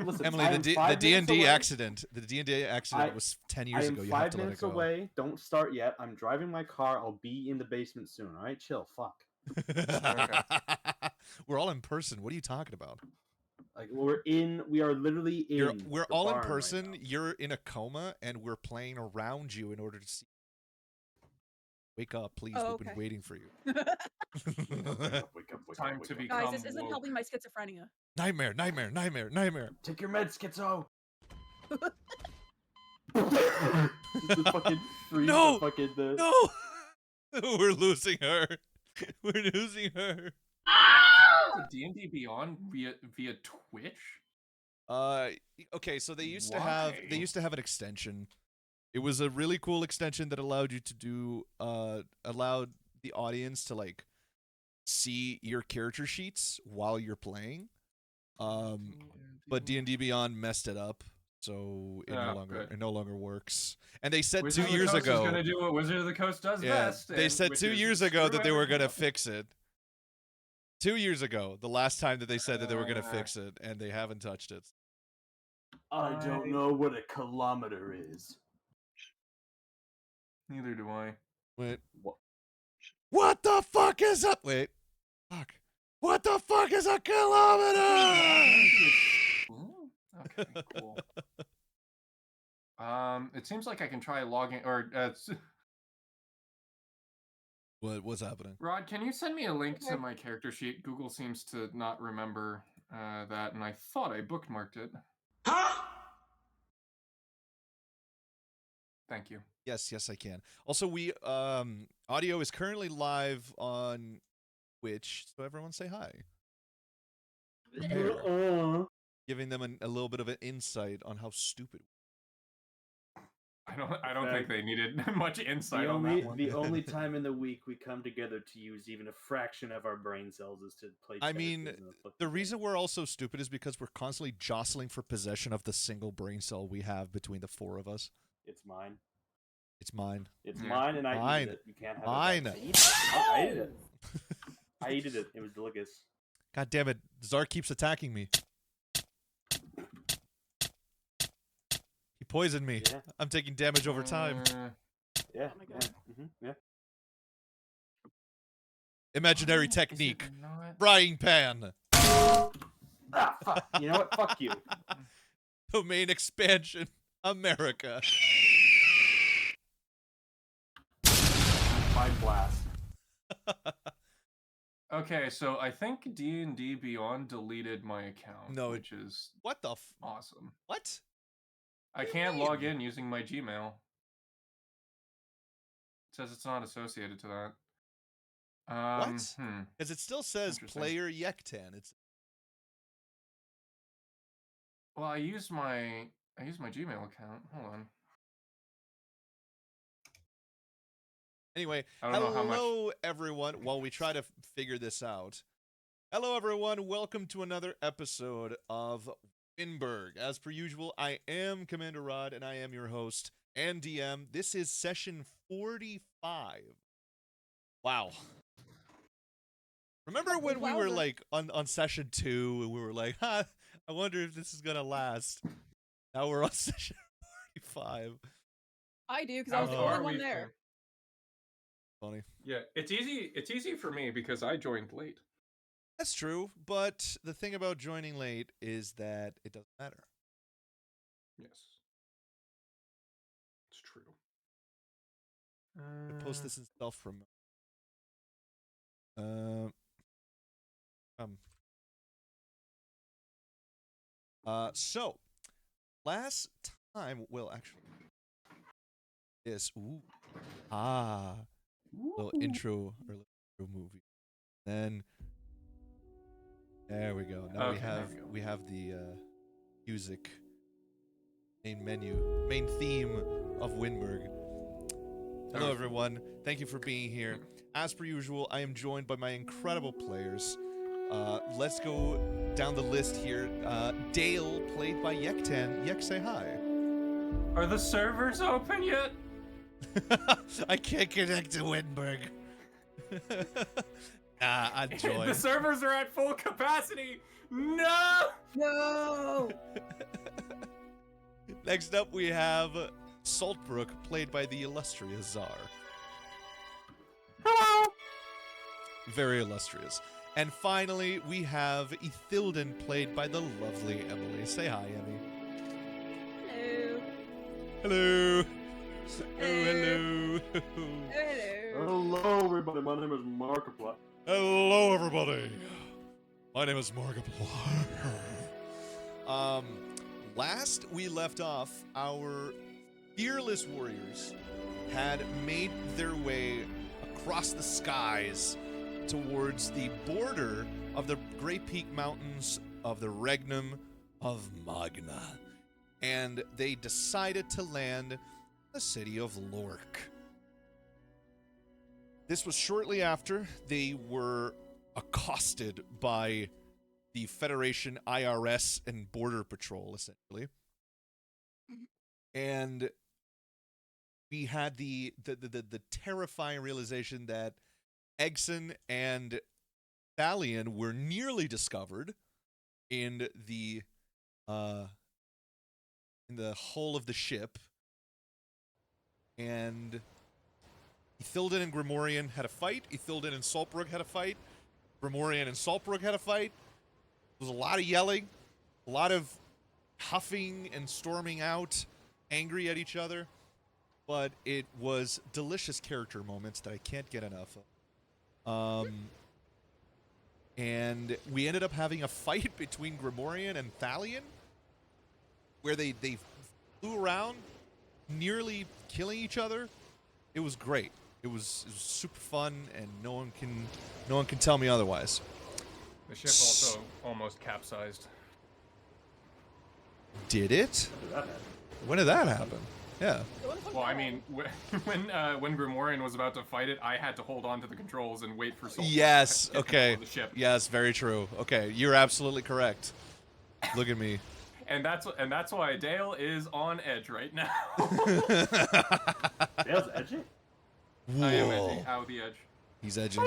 Listen, Emily, I am the 5 minutes D&D away. accident. The D&D accident was 10 years I am ago. You have 5 to let it minutes go. away. Don't start yet. I'm driving my car. I'll be in the basement soon. All right, chill. Fuck. Okay. We're all in person. What are you talking about? Like we are literally in. We're the all in barn right person. now. You're in a coma, and we're playing around you in order to see. Wake up, please. Oh, We've been okay. waiting for you. Wake up, wake up, Time wake to up. be- Guys, this isn't woke. helping my schizophrenia. Nightmare, nightmare, nightmare, nightmare. Take your meds, schizo. the fucking freeze. No! The fucking the. No! We're losing her. We're losing her. D&D Beyond via Twitch? Okay, so they used to have an extension. It was a really cool extension that allowed you to do allowed the audience to like see your character sheets while you're playing. But D&D Beyond messed it up, so it no longer works. And they said Wizard 2 of the years Coast ago is gonna do what Wizard of the Coast does best. they said which 2 is years ago screw that they were everything gonna up. fix it. 2 years ago, the last time that they said that they were gonna fix it, and they haven't touched it. I don't know what a kilometer is. Neither do I. Wait. What? What the fuck is up? Wait. Fuck. What the fuck is a kilometer? Okay, cool. It seems like I can try logging or What's happening? Rod, can you send me a link to my character sheet? Google seems to not remember that, and I thought I bookmarked it. Thank you. Yes, I can. Also, we audio is currently live on Twitch, so everyone say hi. Giving them a little bit of an insight on how stupid. I don't think they needed much insight The on only that one. the only time in the week we come together to use even a fraction of our brain cells is to play. I mean, the reason we're all so stupid is because we're constantly jostling for possession of the single brain cell we have between the four of us. It's mine. It's mine. It's mine, and I eat it. You can't have mine. it. I ate it. I ate it. It was delicious. God damn it! Czar keeps attacking me. He poisoned me. Yeah. I'm taking damage over time. Yeah. Oh my God. Yeah. Imaginary technique. Frying pan. Ah, fuck. You know what? Fuck you. Domain expansion. America. Mind blast. Okay, so I think D&D Beyond deleted my account. No, which is what the awesome. What? I can't log in using my Gmail. It says it's not associated to that. What? Because it still says player Yektan. It's well, I use my Gmail account. Hold on. Anyway, I don't know how hello everyone. While we try to figure this out, hello everyone. Welcome to another episode of Wyndburgh. As per usual, I am Commander Rod, and I am your host and DM. This is session 45. Wow. Remember when we were like on session 2, and we were like, "Ha! I wonder if this is gonna last." Now we're on session 45. I do because I was the only one there. Funny. Yeah, it's easy. It's easy for me because I joined late. That's true, but the thing about joining late is that it doesn't matter. Yes, it's true. I post this in self-promote. So last time, well, actually, little intro or little intro movie. Then there we go. Now we have the music, main theme of Wyndburgh. Hello everyone. Thank you for being here. As per usual, I am joined by my incredible players. Let's go down the list here. Dale, played by Yektan. Yek, say hi. Are the servers open yet? I can't connect to Wyndburgh. I'd join. The servers are at full capacity. No. No. Next up, we have Saltbrook, played by the illustrious Czar. Hello. Very illustrious. And finally, we have Ithilden, played by the lovely Emily. Say hi, Emmy. Hello. Hello. Hello. Hello. Hello, everybody. My name is Markiplier. Hello, everybody. My name is Markiplier. Last we left off, our fearless warriors had made their way across the skies towards the border of the Great Peak Mountains of the Regnum of Magna. And they decided to land the city of Lork. This was shortly after they were accosted by the Federation IRS and Border Patrol, essentially. And we had the terrifying realization that Egson and Thalion were nearly discovered in the hull of the ship, and Ithilden and Grimorian had a fight. Ithilden and Saltbrook had a fight. Grimorian and Saltbrook had a fight. There was a lot of yelling, a lot of huffing and storming out, angry at each other, but it was delicious character moments that I can't get enough of. And we ended up having a fight between Grimorian and Thalion, where they flew around, nearly killing each other. It was great. It was super fun, and no one can tell me otherwise. The ship also almost capsized. Did it? When did that happen? Yeah. Well, I mean, when Grimorian was about to fight it, I had to hold on to the controls and wait for someone Yes. to get Okay. on the ship. Yes. Very true. Okay. You're absolutely correct. Look at me. And that's why Dale is on edge right now. Dale's edging? I am Whoa. edging. Out the edge. He's edging.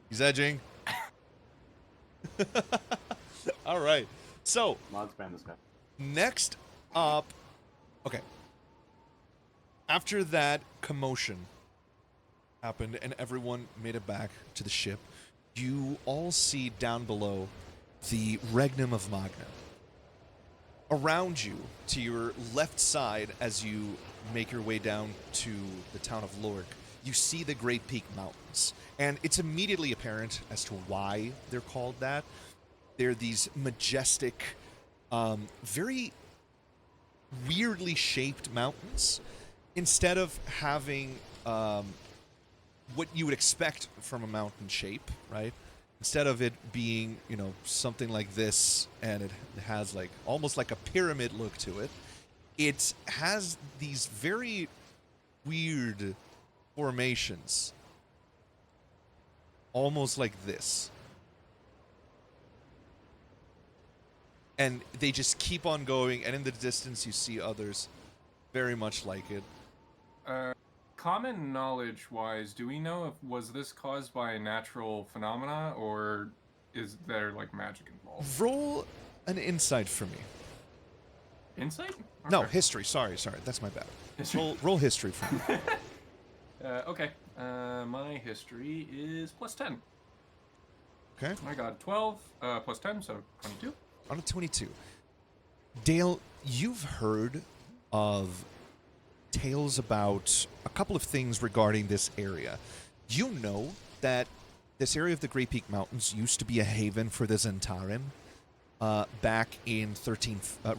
He's edging. All right. So Mods ban this guy. next up, okay. After that commotion happened and everyone made it back to the ship, you all see down below the Regnum of Magna. Around you, to your left side, as you make your way down to the town of Lork, you see the Great Peak Mountains. And it's immediately apparent as to why they're called that. They're these majestic, very weirdly shaped mountains. Instead of having what you would expect from a mountain shape, right? Instead of it being, something like this, and it has like almost like a pyramid look to it, it has these very weird formations, almost like this. And they just keep on going, and in the distance you see others very much like it. Common knowledge-wise, do we know if was this caused by a natural phenomena, or is there like magic involved? Roll an insight for me. Insight? No, Okay. history. Sorry, that's my bad. History. Roll history for me. Okay. My history is +10. Okay. I got 12 +10, so 22. On a 22. Dale, you've heard of tales about a couple of things regarding this area. You know that this area of the Great Peak Mountains used to be a haven for the Zentarim back in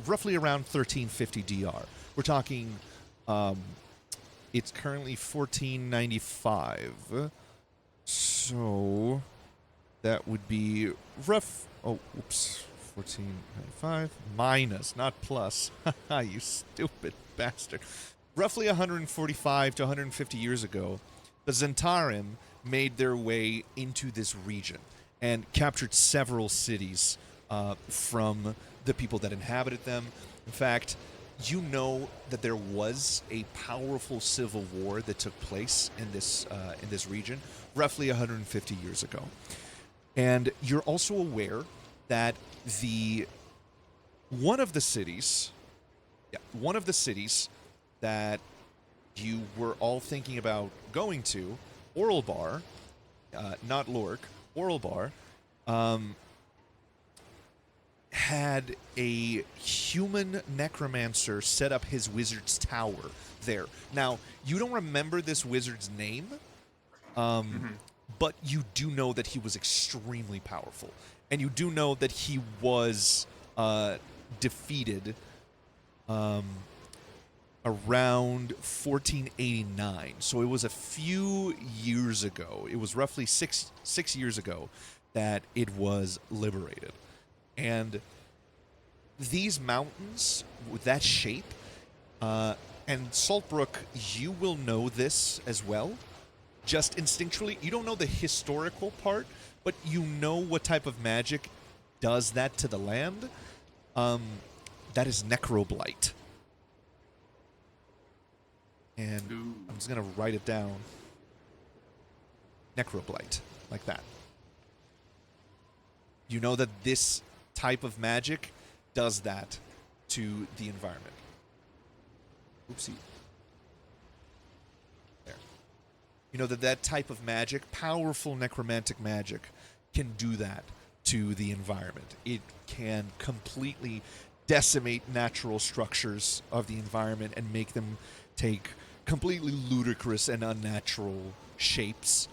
roughly around 1350 DR. We're talking, it's currently 1495. So that would be rough. Oh, oops. 1495 minus, not plus. You stupid bastard. Roughly 145 to 150 years ago, the Zentarim made their way into this region and captured several cities from the people that inhabited them. In fact, you know that there was a powerful civil war that took place in this region roughly 150 years ago. And you're also aware that one of the cities that you were all thinking about going to, Oralbar, not Lork, Oralbar, had a human necromancer set up his wizard's tower there. Now, you don't remember this wizard's name, but you do know that he was extremely powerful. And you do know that he was defeated around 1489. So it was a few years ago. It was roughly six years ago that it was liberated. And these mountains with that shape, and Saltbrook, you will know this as well, just instinctually. You don't know the historical part, but you know what type of magic does that to the land. That is Necroblight. And I'm just going to write it down. Necroblight, like that. You know that this type of magic does that to the environment. Oopsie. There. You know that that type of magic, powerful necromantic magic, can do that to the environment. It can completely decimate natural structures of the environment and make them take completely ludicrous and unnatural shapes.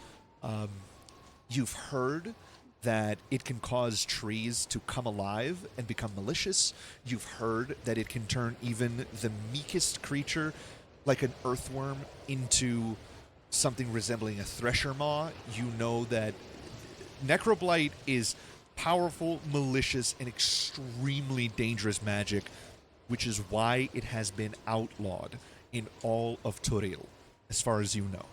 You've heard that it can cause trees to come alive and become malicious. You've heard that it can turn even the meekest creature, like an earthworm, into something resembling a thresher maw. You know that Necroblight is powerful, malicious, and extremely dangerous magic, which is why it has been outlawed in all of Toril, as far as you know.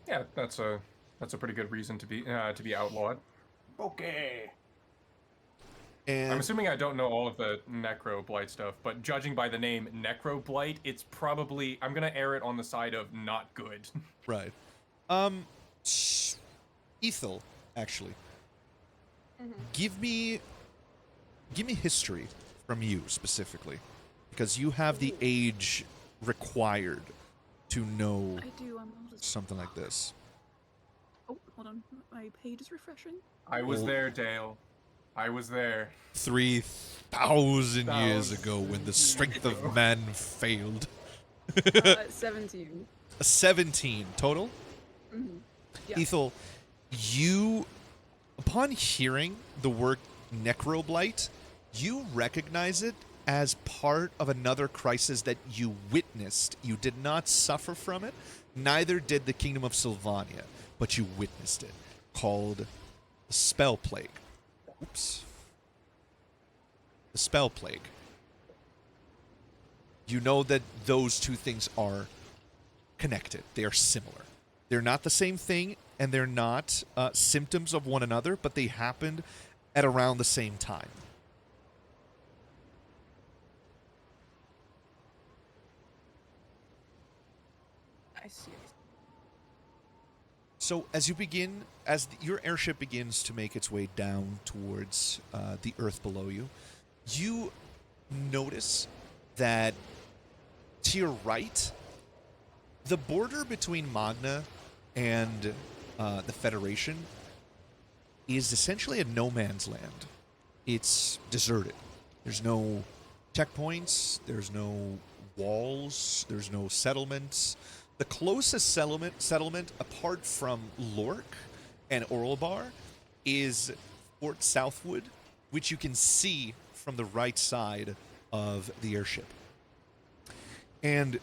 Yeah, that's a pretty good reason to be outlawed. Okay. And I'm assuming I don't know all of the Necroblight stuff, but judging by the name Necroblight, it's probably, I'm gonna err it on the side of not good. right. Ethel, actually. Give me history from you specifically, because you have the age required to know I do. I'm something like this. Oh, hold on. My page is refreshing. I was there, Dale. I was there. 3,000 years ago, when the strength of man failed. 17. A 17 total. Yeah. Ethel, you, upon hearing the word Necroblight, you recognize it as part of another crisis that you witnessed. You did not suffer from it, neither did the Kingdom of Sylvania, but you witnessed it, called the Spell Plague. Oops. The Spell Plague. You know that those two things are connected. They are similar. They're not the same thing, and they're not symptoms of one another, but they happened at around the same time. I see. So as your airship begins to make its way down towards the earth below you, you notice that to your right, the border between Magna and the Federation is essentially a no man's land. It's deserted. There's no checkpoints. There's no walls. There's no settlements. The closest settlement apart from Lork and Oralbar is Fort Southwood, which you can see from the right side of the airship. And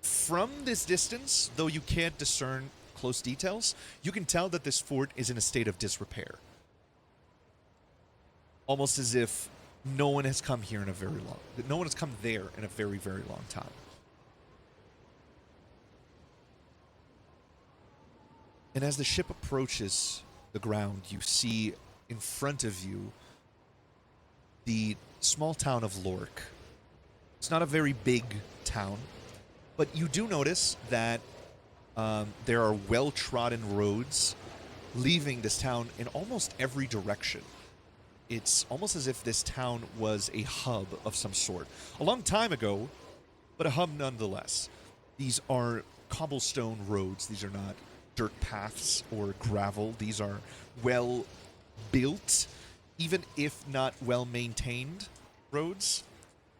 from this distance, though you can't discern close details, you can tell that this fort is in a state of disrepair. Almost as if no one has come here in a very long... No one has come there in a very, very long time. And as the ship approaches the ground, you see in front of you the small town of Lork. It's not a very big town, but you do notice that There are well-trodden roads leaving this town in almost every direction. It's almost as if this town was a hub of some sort. A long time ago, but a hub nonetheless. These are cobblestone roads. These are not dirt paths or gravel. These are well built, even if not well maintained roads.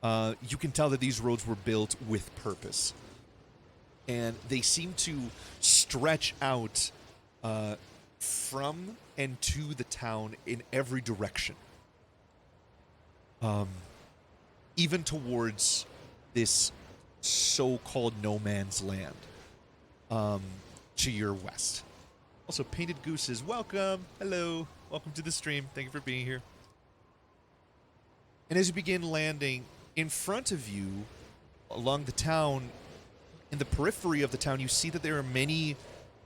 You can tell that these roads were built with purpose. And they seem to stretch out from and to the town in every direction. Even towards this so-called no man's land to your west. Also, Painted Gooses, welcome. Hello. Welcome to the stream. Thank you for being here. And as you begin landing, in front of you, along the town, in the periphery of the town, you see that there are many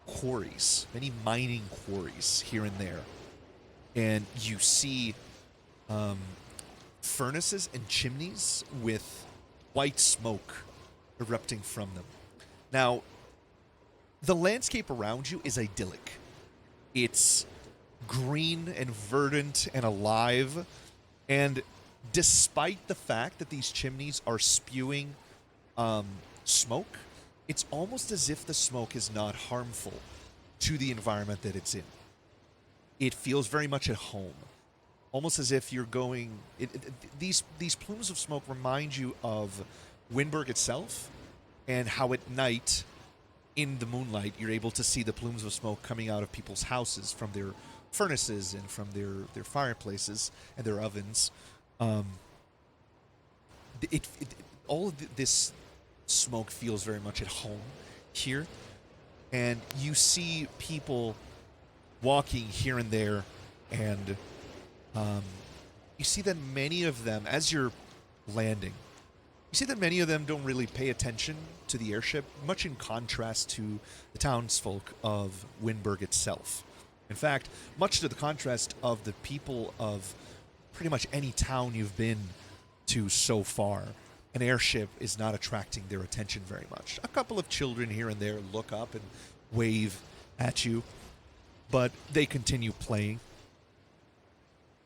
quarries, many mining quarries here and there. And you see furnaces and chimneys with white smoke erupting from them. Now, the landscape around you is idyllic. It's green and verdant and alive. And despite the fact that these chimneys are spewing smoke, it's almost as if the smoke is not harmful to the environment that it's in. It feels very much at home. Almost as if you're going... These plumes of smoke remind you of Wyndburgh itself, and how at night, in the moonlight, you're able to see the plumes of smoke coming out of people's houses from their furnaces and from their fireplaces and their ovens. All of this smoke feels very much at home here, and you see people walking here and there, and you see that many of them, as you're landing, you see that many of them don't really pay attention to the airship, much in contrast to the townsfolk of Wyndburgh itself. In fact, much to the contrast of the people of pretty much any town you've been to so far, an airship is not attracting their attention very much. A couple of children here and there look up and wave at you, but they continue playing.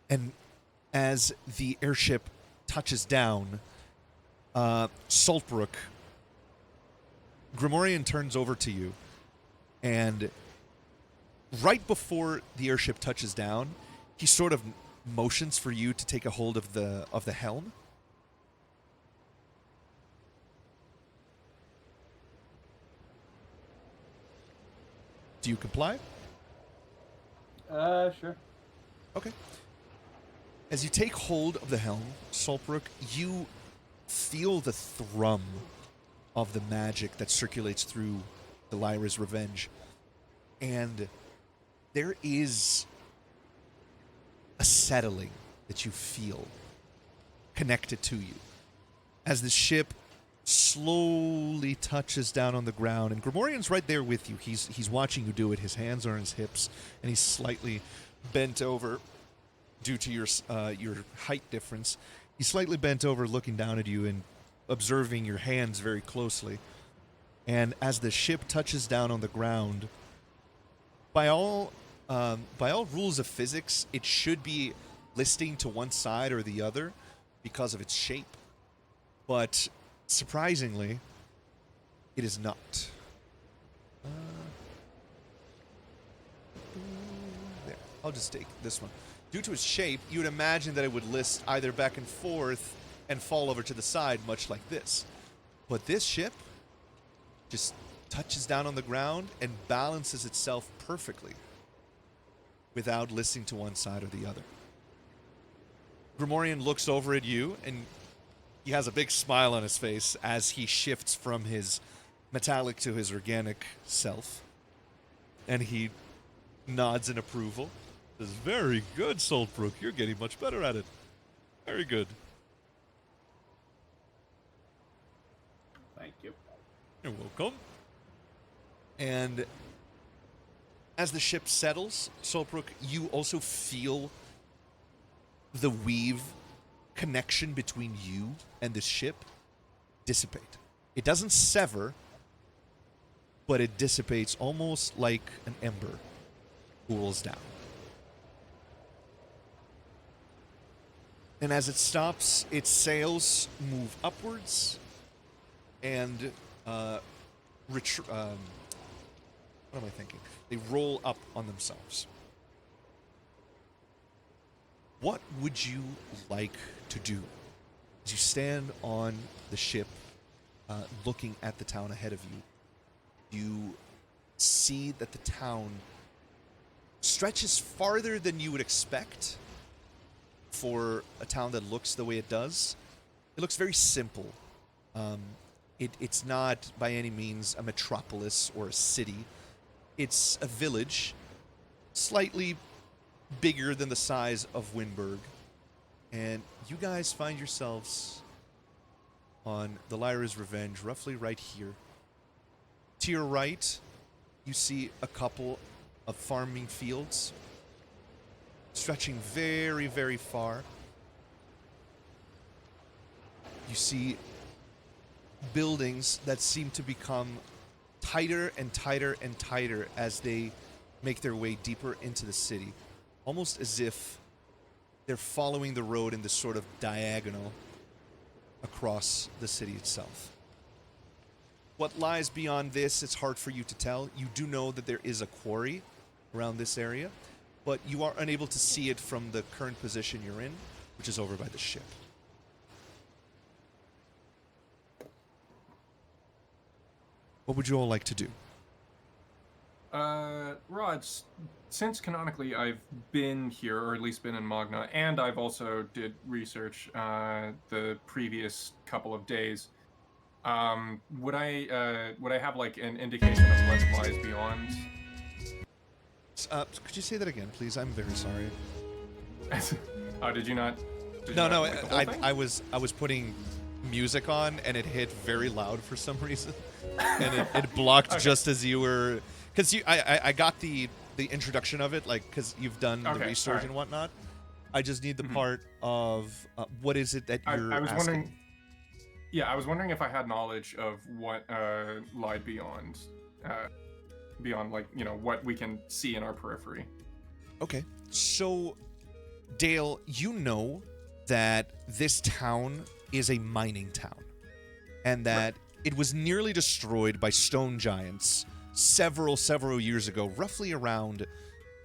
And as the airship touches down, Saltbrook, Grimorian turns over to you, and right before the airship touches down, he sort of motions for you to take a hold of the helm. Do you comply? Sure. Okay. As you take hold of the helm, Saltbrook, you feel the thrum of the magic that circulates through the Lyra's Revenge. And there is a settling that you feel connected to you as the ship slowly touches down on the ground, and Grimorian's right there with you. He's watching you do it. His hands are on his hips, and he's slightly bent over due to your height difference. He's slightly bent over, looking down at you and observing your hands very closely. And as the ship touches down on the ground, by all rules of physics, it should be listing to one side or the other because of its shape. But surprisingly, it is not. There, I'll just take this one. Due to its shape, you would imagine that it would list either back and forth and fall over to the side, much like this. But this ship just touches down on the ground and balances itself perfectly without listing to one side or the other. Grimorian looks over at you, and he has a big smile on his face as he shifts from his metallic to his organic self. And he nods in approval. Says, "Very good, Saltbrook. You're getting much better at it. Very good." Thank you. You're welcome. And as the ship settles, Saltbrook, you also feel the weave connection between you and the ship dissipate. It doesn't sever, but it dissipates almost like an ember cools down. And as it stops, its sails move upwards and what am I thinking? They roll up on themselves. What would you like to do as you stand on the ship, looking at the town ahead of you? You see that the town stretches farther than you would expect for a town that looks the way it does. It looks very simple. It's not by any means a metropolis or a city. It's a village, slightly bigger than the size of Wyndburgh. And you guys find yourselves on the Lyra's Revenge, roughly right here. To your right, you see a couple of farming fields stretching very, very far. You see buildings that seem to become tighter and tighter and tighter as they make their way deeper into the city, almost as if they're following the road in this sort of diagonal across the city itself. What lies beyond this, it's hard for you to tell. You do know that there is a quarry around this area, but you are unable to see it from the current position you're in, which is over by the ship. What would you all like to do? Rod, since canonically I've been here, or at least been in Magna, and I've also did research the previous couple of days, would I have like an indication of what lies beyond? Could you say that again, please? I'm very sorry. Oh, did you not? No, like, the whole thing? I was putting music on and it hit very loud for some reason, and it blocked Okay. just as you were, because I got the introduction of it, like, because you've done the Okay, research alright. and whatnot. I just need the part of what is it that I you're was asking? wondering. Yeah, I was wondering if I had knowledge of what lied beyond, like, you know, what we can see in our periphery. Okay, so Dale, you know that this town is a mining town, and that it was nearly destroyed by stone giants several years ago, roughly around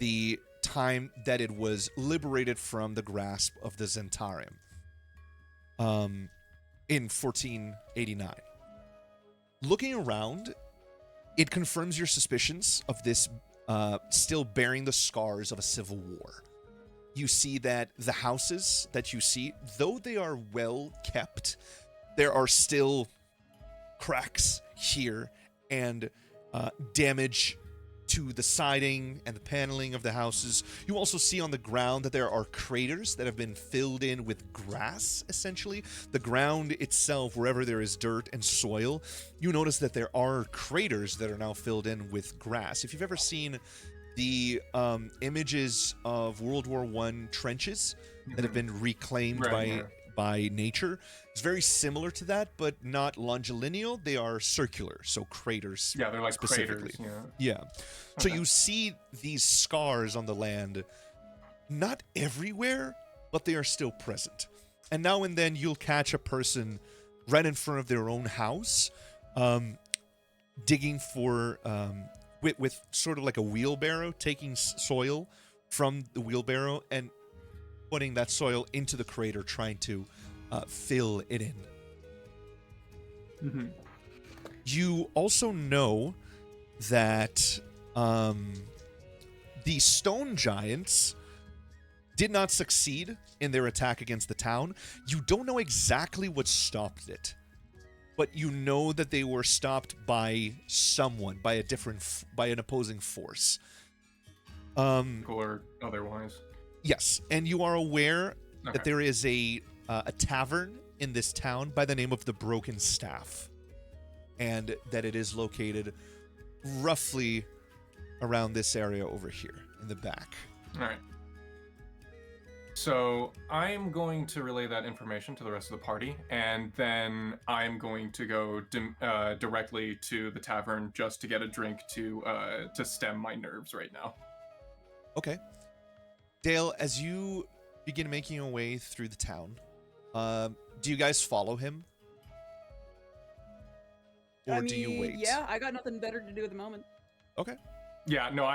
the time that it was liberated from the grasp of the Zentarium, in 1489. Looking around, it confirms your suspicions of this still bearing the scars of a civil war. You see that the houses that you see, though they are well kept, there are still cracks here and damage to the siding and the paneling of the houses. You also see on the ground that there are craters that have been filled in with grass, essentially. The ground itself, wherever there is dirt and soil, you notice that there are craters that are now filled in with grass. If you've ever seen the images of World War I trenches that have been reclaimed by nature, it's very similar to that, but not longilineal. They are circular, so craters. Yeah, they're like specifically. craters. Yeah. So Okay. you see these scars on the land, not everywhere, but they are still present. And now and then you'll catch a person right in front of their own house, digging for, with sort of like a wheelbarrow, taking soil from the wheelbarrow and putting that soil into the crater, trying to fill it in. Mm-hmm. You also know that the stone giants did not succeed in their attack against the town. You don't know exactly what stopped it, but you know that they were stopped by someone, by an opposing force. Or otherwise. Yes, and you are aware that Okay. there is a tavern in this town by the name of the Broken Staff, and that it is located roughly around this area over here in the back. All right. So I'm going to relay that information to the rest of the party, and then I'm going to go directly to the tavern just to get a drink to stem my nerves right now. Okay. Dale, as you begin making your way through the town, do you guys follow him? Or do you wait? Yeah, I got nothing better to do at the moment. Okay. Yeah, no,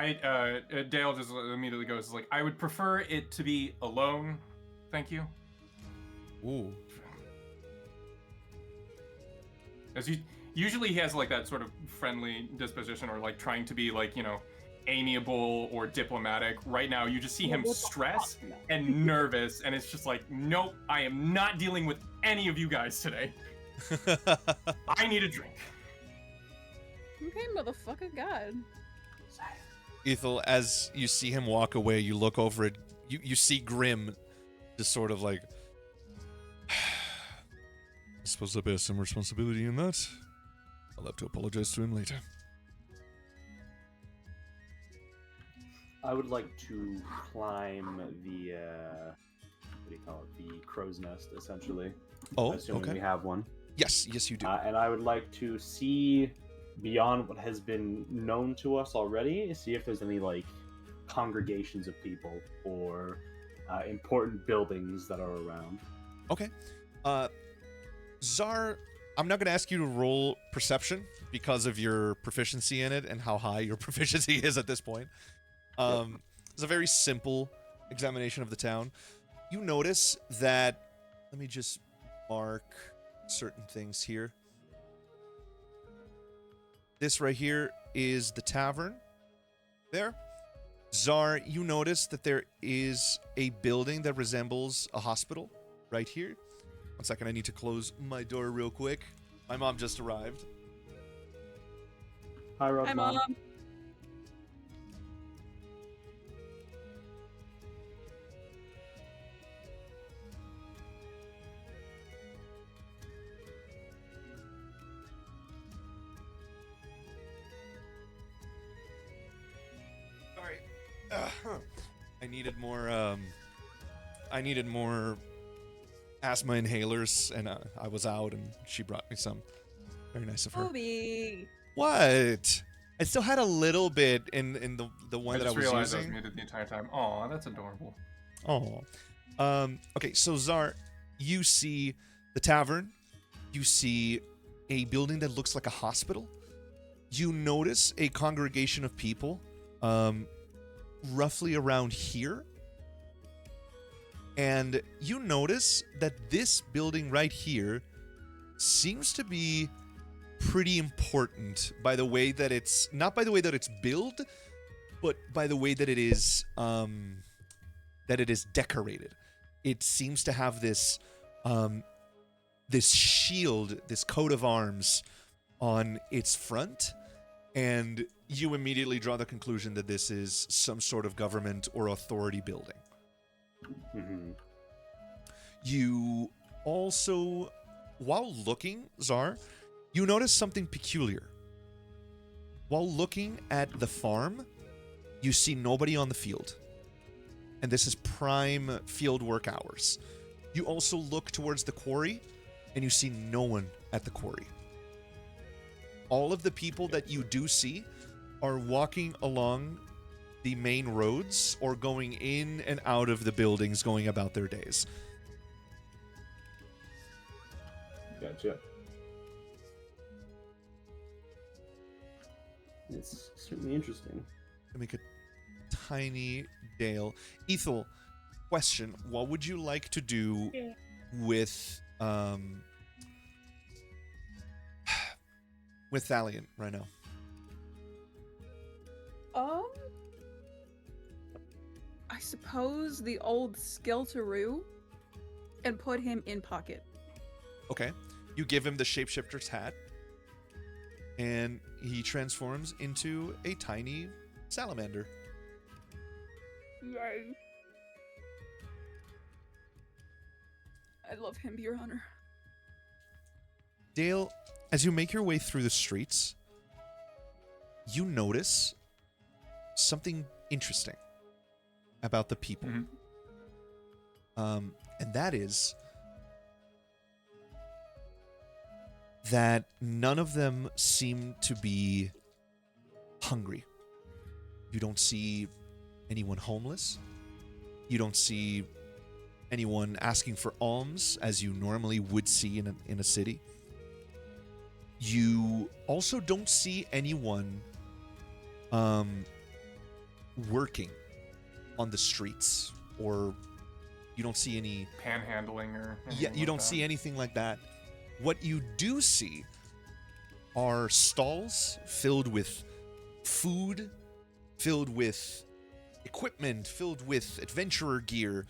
Dale just immediately goes like, I would prefer it to be alone. Thank you. Ooh. As usually he has like that sort of friendly disposition or like trying to be like, amiable or diplomatic. Right now you just see him stressed and nervous, and it's just like, nope, I am not dealing with any of you guys today. I need a drink. Okay, motherfucker, God. Ethel, as you see him walk away, you look over it. You see Grim just sort of like, I suppose I bear some responsibility in that. I'll have to apologize to him later. I would like to climb the, what do you call it? The crow's nest, essentially. Oh, assuming okay. we have one. Yes, you do. And I would like to see beyond what has been known to us already, see if there's any, like, congregations of people or important buildings that are around. Okay. Czar, I'm not going to ask you to roll perception because of your proficiency in it and how high your proficiency is at this point. It's a very simple examination of the town. You notice that, let me just mark certain things here. This right here is the tavern. There. Czar, you notice that there is a building that resembles a hospital right here. One second, I need to close my door real quick. My mom just arrived. Hi, Rob. Hi, Mom. Sorry. I needed more asthma inhalers, and I was out, and she brought me some. Very nice of her. Obi. What? I still had a little bit in the one that I just was realized I was using. muted the entire time. Aw, that's adorable. Oh. Okay, so Czar, you see the tavern. You see a building that looks like a hospital. You notice a congregation of people, roughly around here. And you notice that this building right here seems to be pretty important by the way that it's, not by the way that it's built, but by the way that it is decorated. It seems to have this this shield, this coat of arms on its front, and you immediately draw the conclusion that this is some sort of government or authority building. Mm-hmm. You also, while looking, Czar, you notice something peculiar. While looking at the farm, you see nobody on the field. And this is prime field work hours. You also look towards the quarry, and you see no one at the quarry. All of the people that you do see are walking along the main roads or going in and out of the buildings, going about their days. Gotcha. It's certainly interesting. To make a tiny Dale. Ethel, question. What would you like to do with Valiant right now? I suppose the old Skelteroo and put him in pocket. Okay. You give him the shapeshifter's hat, and he transforms into a tiny salamander. Yay. I love him, Your Honor. Dale, as you make your way through the streets, you notice something interesting about the people. Mm-hmm. and that is that none of them seem to be hungry. You don't see anyone homeless. You don't see anyone asking for alms as you normally would see in a city. You also don't see anyone working on the streets, or you don't see any panhandling or you don't see anything like that. What you do see are stalls filled with food, filled with equipment, filled with adventurer gear.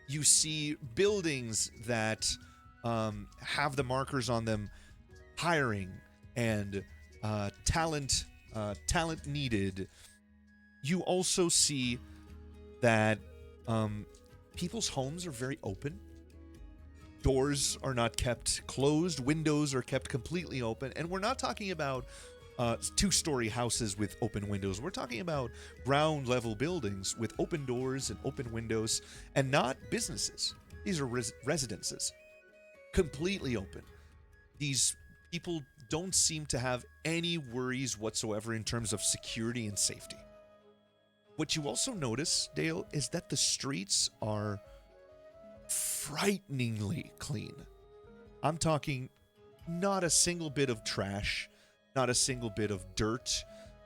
You see buildings that have the markers on them, hiring and talent needed. You also see that people's homes are very open. Doors are not kept closed. Windows are kept completely open. And we're not talking about two-story houses with open windows. We're talking about ground-level buildings with open doors and open windows, and not businesses. These are residences, completely open. These people don't seem to have any worries whatsoever in terms of security and safety. What you also notice, Dale, is that the streets are frighteningly clean. I'm talking not a single bit of trash, not a single bit of dirt.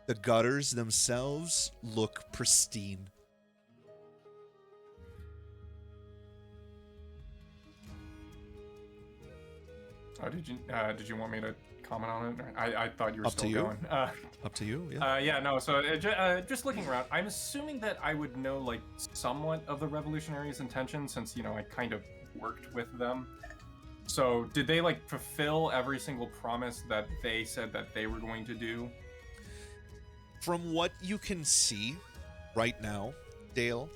The gutters themselves look pristine. Oh, did you want me to comment on it? I thought you were Up still to you. going. Up to you, yeah. Yeah, no. So just looking around, I'm assuming that I would know like somewhat of the revolutionaries' intentions, since I kind of worked with them. So did they like fulfill every single promise that they said that they were going to do? From what you can see right now, Dale,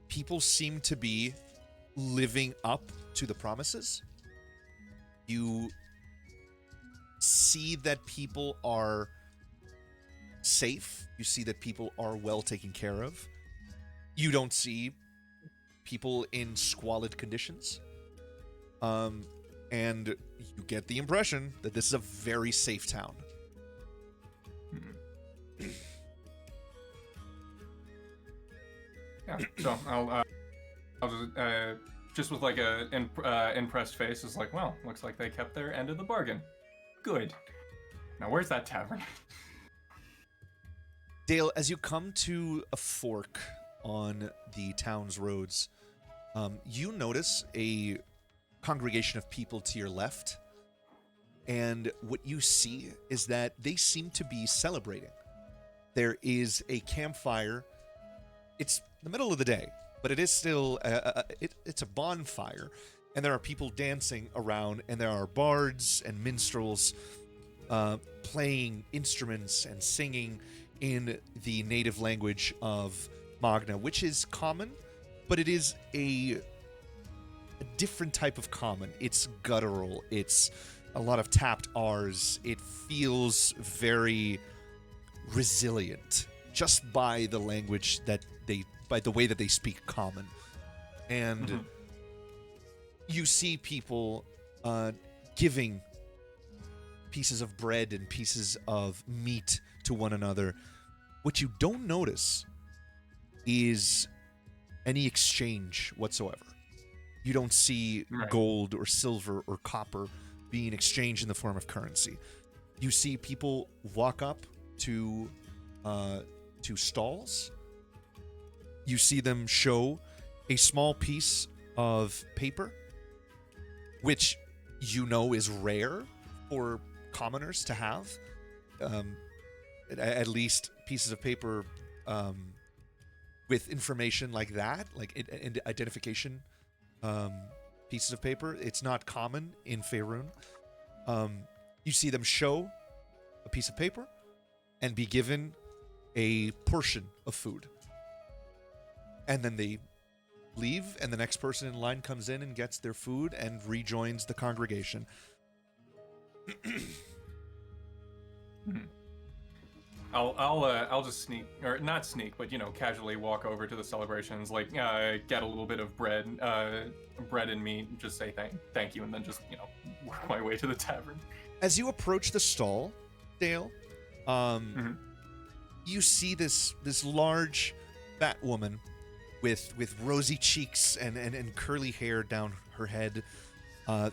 people seem to be living up to the promises. You see that people are safe. You see that people are well taken care of. You don't see people in squalid conditions. And you get the impression that this is a very safe town. Yeah, so I'll just with like a impressed face, is like, well, looks like they kept their end of the bargain. Good. Now where's that tavern? Dale, as you come to a fork on the town's roads, you notice a congregation of people to your left, and what you see is that they seem to be celebrating. There is a campfire. It's the middle of the day, but it is still it's a bonfire, and there are people dancing around, and there are bards and minstrels playing instruments and singing in the native language of Magna, which is common, but it is a different type of common. It's guttural. It's a lot of tapped R's. It feels very resilient just by the language by the way that they speak common. And you see people giving pieces of bread and pieces of meat to one another. What you don't notice is any exchange whatsoever. You don't see gold or silver or copper being exchanged in the form of currency. You see people walk up to stalls. You see them show a small piece of paper, which is rare for commoners to have. At least pieces of paper with information like that, like identification pieces of paper. It's not common in Faerun. You see them show a piece of paper and be given a portion of food. And then they leave, and the next person in line comes in and gets their food and rejoins the congregation. I'll just sneak, or not sneak, but casually walk over to the celebrations, like get a little bit of bread and meat, and just say thank you, and then just work my way to the tavern. As you approach the stall, Dale, you see this large, fat woman with rosy cheeks and curly hair down her head.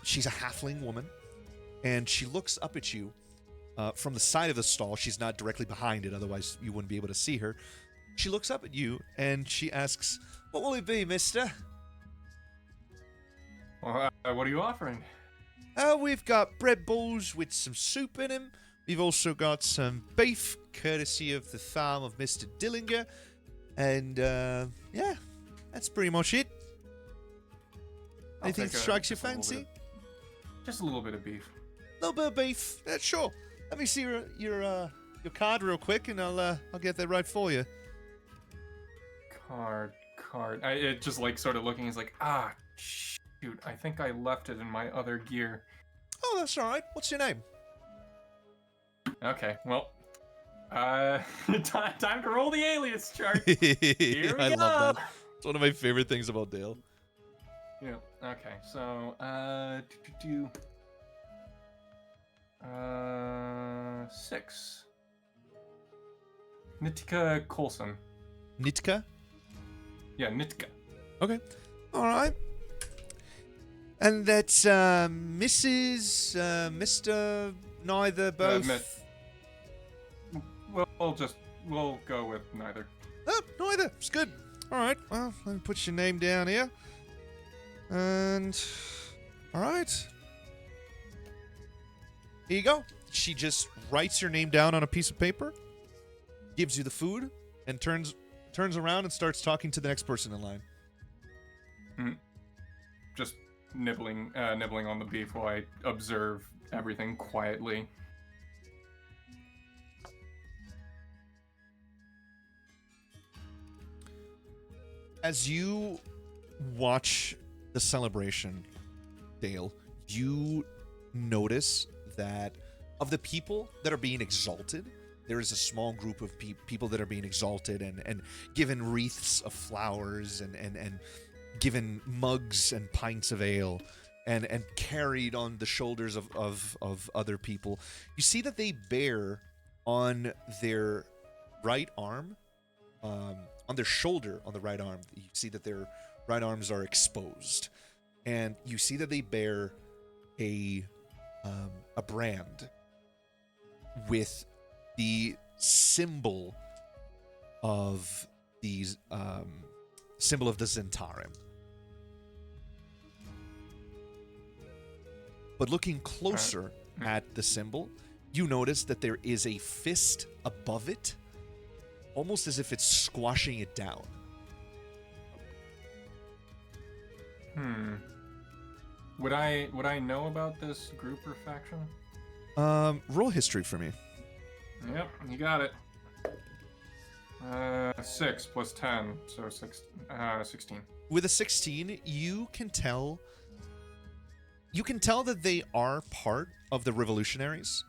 She's a halfling woman, and she looks up at you from the side of the stall. She's not directly behind it, otherwise you wouldn't be able to see her. She looks up at you, and she asks, "What will it be, mister?" Well, what are you offering? We've got bread balls with some soup in them. We've also got some beef, courtesy of the farm of Mr. Dillinger. And, yeah, that's pretty much it. Anything strikes your fancy? Just a little bit of beef. A little bit of beef. Yeah, sure. Let me see your card real quick, and I'll get that right for you. Card. It just sort of looking is like, shoot, I think I left it in my other gear. Oh, that's all right. What's your name? Okay, well, time to roll the alias chart. Here we I go. love that. It's one of my favorite things about Dale. Yeah. Okay. So, 6. Nitka Coulson. Nitka? Yeah, Nitka. Okay. All right. And that's Mrs. Mr. Neither, both. We'll go with neither. Oh, neither. It's good. All right. Well, let me put your name down here. And all right. Here you go. She just writes your name down on a piece of paper, gives you the food, and turns around and starts talking to the next person in line. Just nibbling on the beef while I observe everything quietly. As you watch the celebration, Dale, you notice that of the people that are being exalted, there is a small group of people that are being exalted and given wreaths of flowers and given mugs and pints of ale and carried on the shoulders of other people. You see that they bear on their right arm, on their shoulder on the right arm, you see that their right arms are exposed. And you see that they bear a brand with the symbol of the Zentarim. But looking closer at the symbol, you notice that there is a fist above it, almost as if it's squashing it down. Would I know about this group or faction? Roll history for me. Yep, you got it. 6 plus 10, so 16. With a 16, you can tell that they are part of the revolutionaries.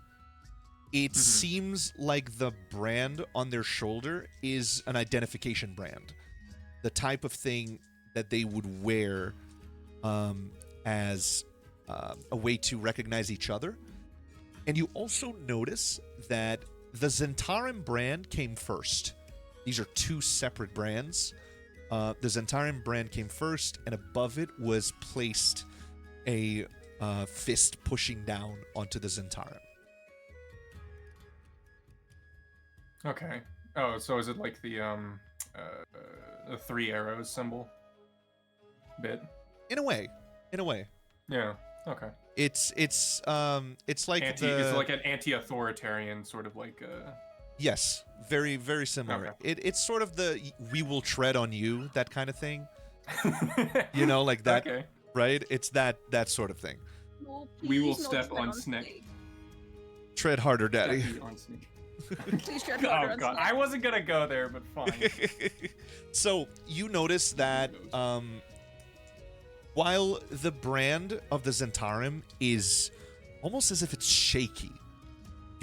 It seems like the brand on their shoulder is an identification brand. The type of thing that they would wear as a way to recognize each other. And you also notice that the Zentarim brand came first. These are two separate brands. The Zentarim brand came first, and above it was placed a fist pushing down onto the Zentarim. Okay. Oh, so is it like the 3 arrows symbol bit? In a way. Yeah. Okay. It's like Is it like an anti-authoritarian sort of like Yes, very, very similar. Okay. It's sort of the "we will tread on you" that kind of thing. You know, like that, Okay. right? It's that sort of thing. Well, We will please no step tread on Snake. Tread harder, daddy. Definitely on Snake. Please tread harder Oh on god, Snake. I wasn't gonna go there, but fine. So you notice that while the brand of the Zentarim is almost as if it's shaky,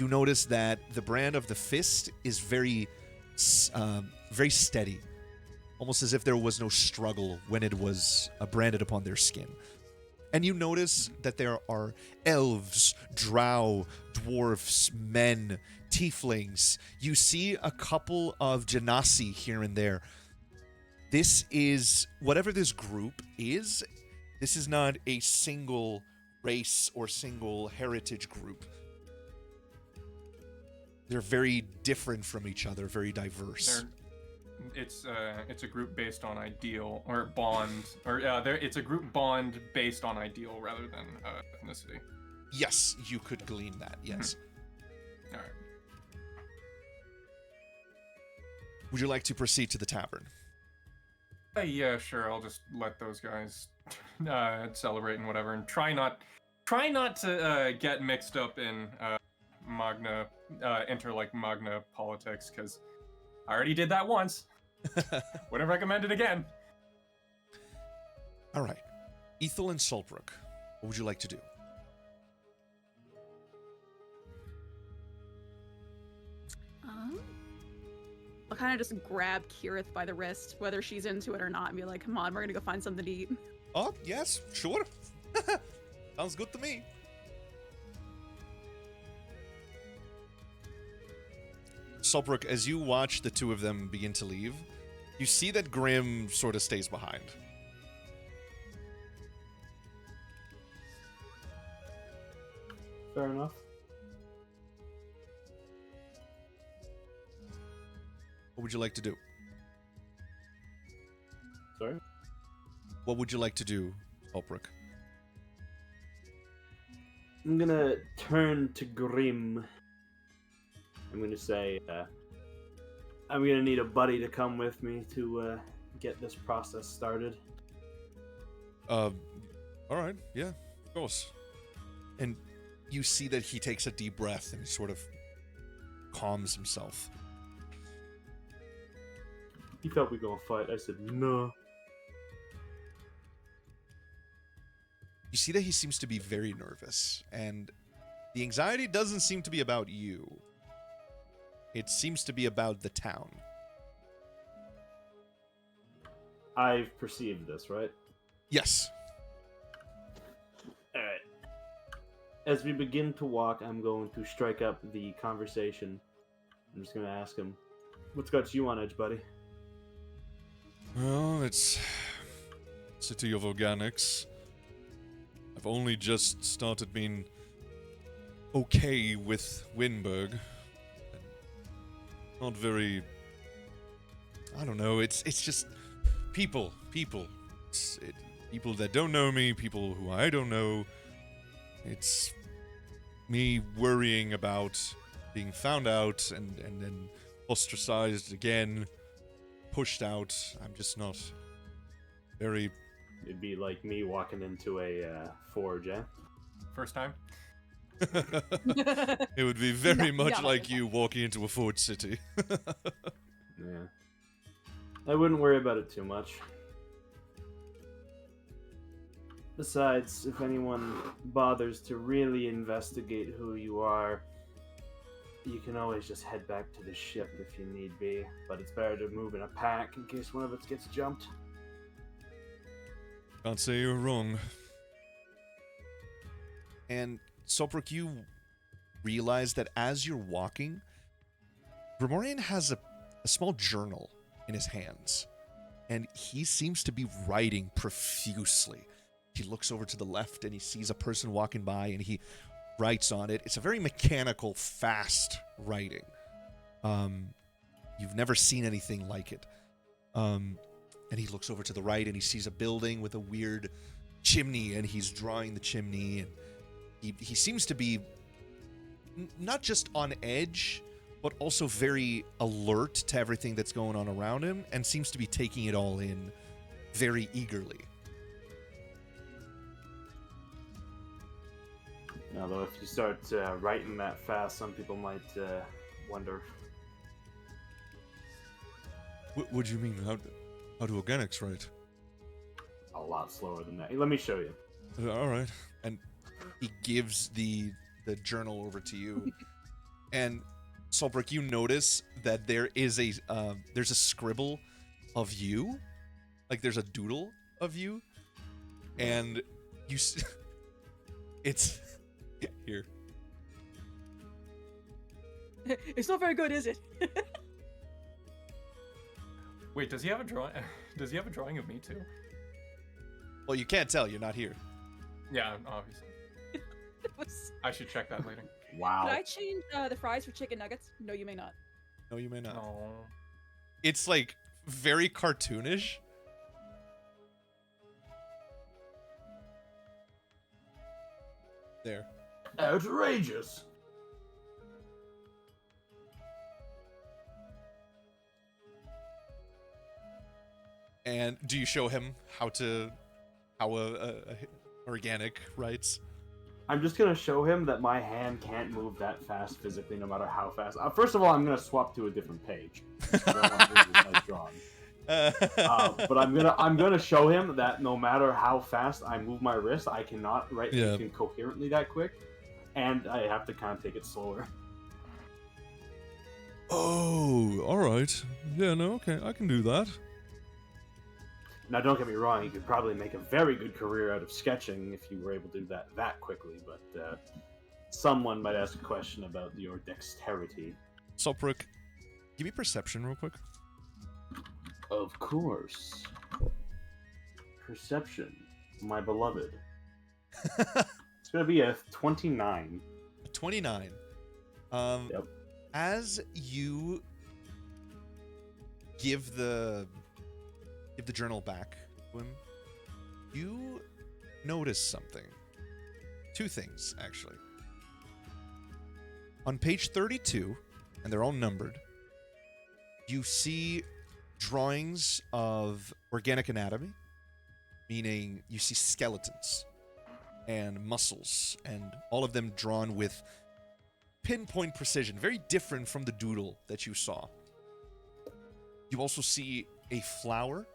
you notice that the brand of the fist is very steady, almost as if there was no struggle when it was branded upon their skin. And you notice that there are elves, drow, dwarfs, men, tieflings. You see a couple of genasi here and there. This is, whatever this group is, this is not a single race or single heritage group. They're very different from each other, very diverse. It's a group based on ideal or bond, or it's a group bond based on ideal rather than ethnicity. Yes, you could glean that. Yes. All right. Would you like to proceed to the tavern? Yeah, sure. I'll just let those guys celebrate and whatever, and try not to get mixed up in Magna Magna politics, because I already did that once. Wouldn't recommend it again. All right. Ethel and Solbrook, what would you like to do? I'll kind of just grab Kirith by the wrist, whether she's into it or not, and be like, come on, we're gonna go find something to eat. Oh, yes, sure. Sounds good to me. Solbrook, as you watch the two of them begin to leave, you see that Grim sort of stays behind. Fair enough. What would you like to do? Sorry? What would you like to do, Solbrook? I'm gonna turn to Grim. I'm gonna say, I'm gonna need a buddy to come with me to get this process started. Alright, yeah, of course. And you see that he takes a deep breath and sort of calms himself. He felt we gonna fight. I said, no. You see that he seems to be very nervous, and the anxiety doesn't seem to be about you. It seems to be about the town. I've perceived this, right? Yes. Alright. As we begin to walk, I'm going to strike up the conversation. I'm just gonna ask him, what's got you on edge, buddy? Well, it's City of Organics. I've only just started being okay with Wyndburgh. Not very... I don't know, it's just people. People that don't know me, people who I don't know. It's me worrying about being found out and then ostracized again, pushed out. I'm just not very... It'd be like me walking into a forge, eh? First time. It would be very much yeah. like you walking into a forge city. Yeah. I wouldn't worry about it too much. Besides, if anyone bothers to really investigate who you are, you can always just head back to the ship if you need be. But it's better to move in a pack in case one of us gets jumped. Can't say you're wrong. And Solbrook, you realize that as you're walking, Grimorian has a small journal in his hands, and he seems to be writing profusely. He looks over to the left and he sees a person walking by and he writes on it. It's a very mechanical, fast writing. You've never seen anything like it. And he looks over to the right and he sees a building with a weird chimney, and he's drawing the chimney, and he seems to be not just on edge, but also very alert to everything that's going on around him, and seems to be taking it all in very eagerly. Although if you start writing that fast, some people might wonder. What do you mean? How do organics write? A lot slower than that. Let me show you. All right. And he gives the journal over to you. And Solbrick, you notice that there's a scribble of you, like there's a doodle of you, and it's here. It's not very good, is it? Wait, does he have a drawing? Does he have a drawing of me too? Well, you can't tell. You're not here. Yeah, obviously. I should check that later. Wow. Could I change the fries for chicken nuggets? No, you may not. No, you may not. No. It's like very cartoonish. There. Outrageous. And do you show him how organic writes? I'm just gonna show him that my hand can't move that fast physically, no matter how fast. First of all, I'm gonna swap to a different page. I don't want to lose my drawing. But I'm gonna show him that no matter how fast I move my wrist, I cannot write anything coherently that quick, and I have to kind of take it slower. Oh, all right. Yeah, no, okay, I can do that. Now, don't get me wrong, you could probably make a very good career out of sketching if you were able to do that quickly, but someone might ask a question about your dexterity. Solbrick, give me perception real quick. Of course. Perception, my beloved. It's gonna be a 29. 29. Yep. As you give the journal back to him, you notice something. Two things, actually. On page 32, and they're all numbered, you see drawings of organic anatomy, meaning you see skeletons and muscles, and all of them drawn with pinpoint precision, very different from the doodle that you saw. You also see a flower,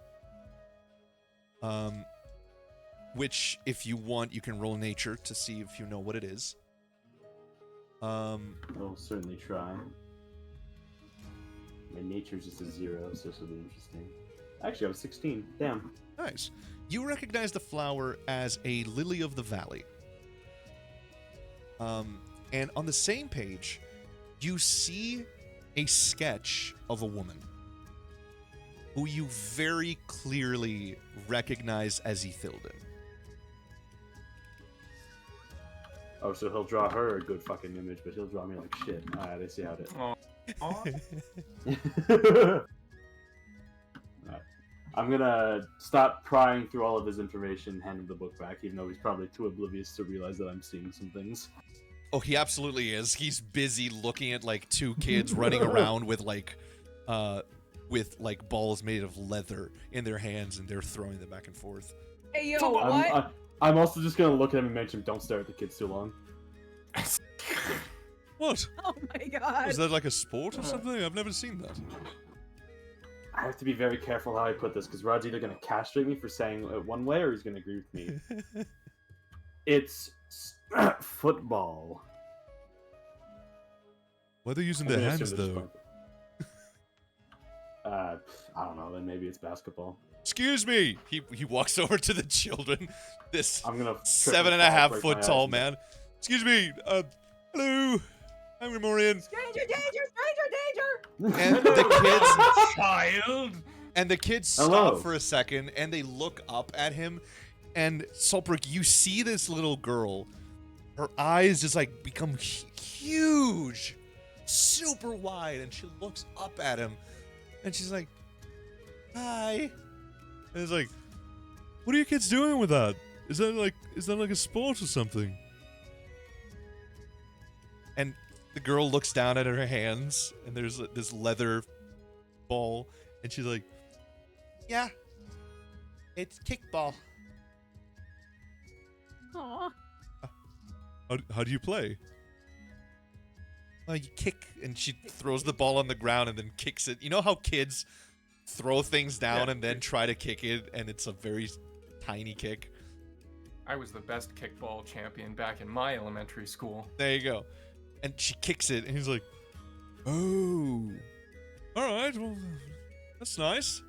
which, if you want, you can roll nature to see if you know what it is. I'll certainly try. My nature's just a 0, so this will be interesting. Actually, I was 16. Damn. Nice. You recognize the flower as a lily of the valley. And on the same page, you see a sketch of a woman who you very clearly recognize as Ethildon. Oh, so he'll draw her a good fucking image, but he'll draw me like shit. Alright, I see how it is. Alright. I'm gonna stop prying through all of his information, hand him the book back, even though he's probably too oblivious to realize that I'm seeing some things. Oh, he absolutely is. He's busy looking at like two kids running around with balls made of leather in their hands, and they're throwing them back and forth. Hey, yo, what? I'm also just gonna look at him and mention, don't stare at the kids too long. What? Oh my god. Is that like a sport or something? I've never seen that. I have to be very careful how I put this, because Rod's either gonna castrate me for saying it one way, or he's gonna agree with me. It's football. Why are they using their hands, though? I don't know, then maybe it's basketball. Excuse me! He walks over to the children. This I'm gonna 7.5 foot tall man. Excuse me, hello! I'm Remorian. Stranger danger! Stranger danger! And the kids... Child! And the kids stop Hello. for a second, and they look up at him. And Solbrick, you see this little girl. Her eyes just like become huge, super wide, and she looks up at him, and she's like, "Hi." And it's like, "What are you kids doing with that? Is that like a sport or something?" And the girl looks down at her hands, and there's this leather ball, and she's like, "Yeah, it's kickball." Aw. How do you play? You kick, and she throws the ball on the ground and then kicks it. You know how kids throw things down and then try to kick it, and it's a very tiny kick? I was the best kickball champion back in my elementary school. There you go. And she kicks it, and he's like, "Oh, all right, well, that's nice."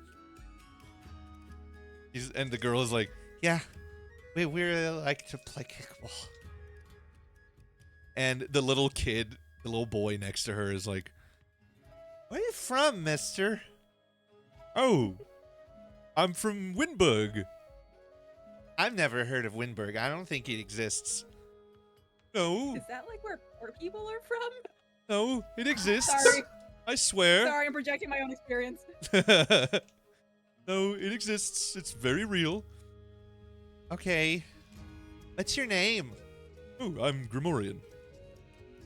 And the girl is like, "Yeah, we like to play kickball." And the little kid, the little boy next to her is like, "Where are you from, mister?" "Oh, I'm from Wyndburgh." "I've never heard of Wyndburgh. I don't think it exists." "No, Is that like where poor people are from? no, it exists. Sorry. I swear." Sorry, I'm projecting my own experience. No, it exists. It's very real. "Okay. What's your name?" "Oh, I'm Grimorian."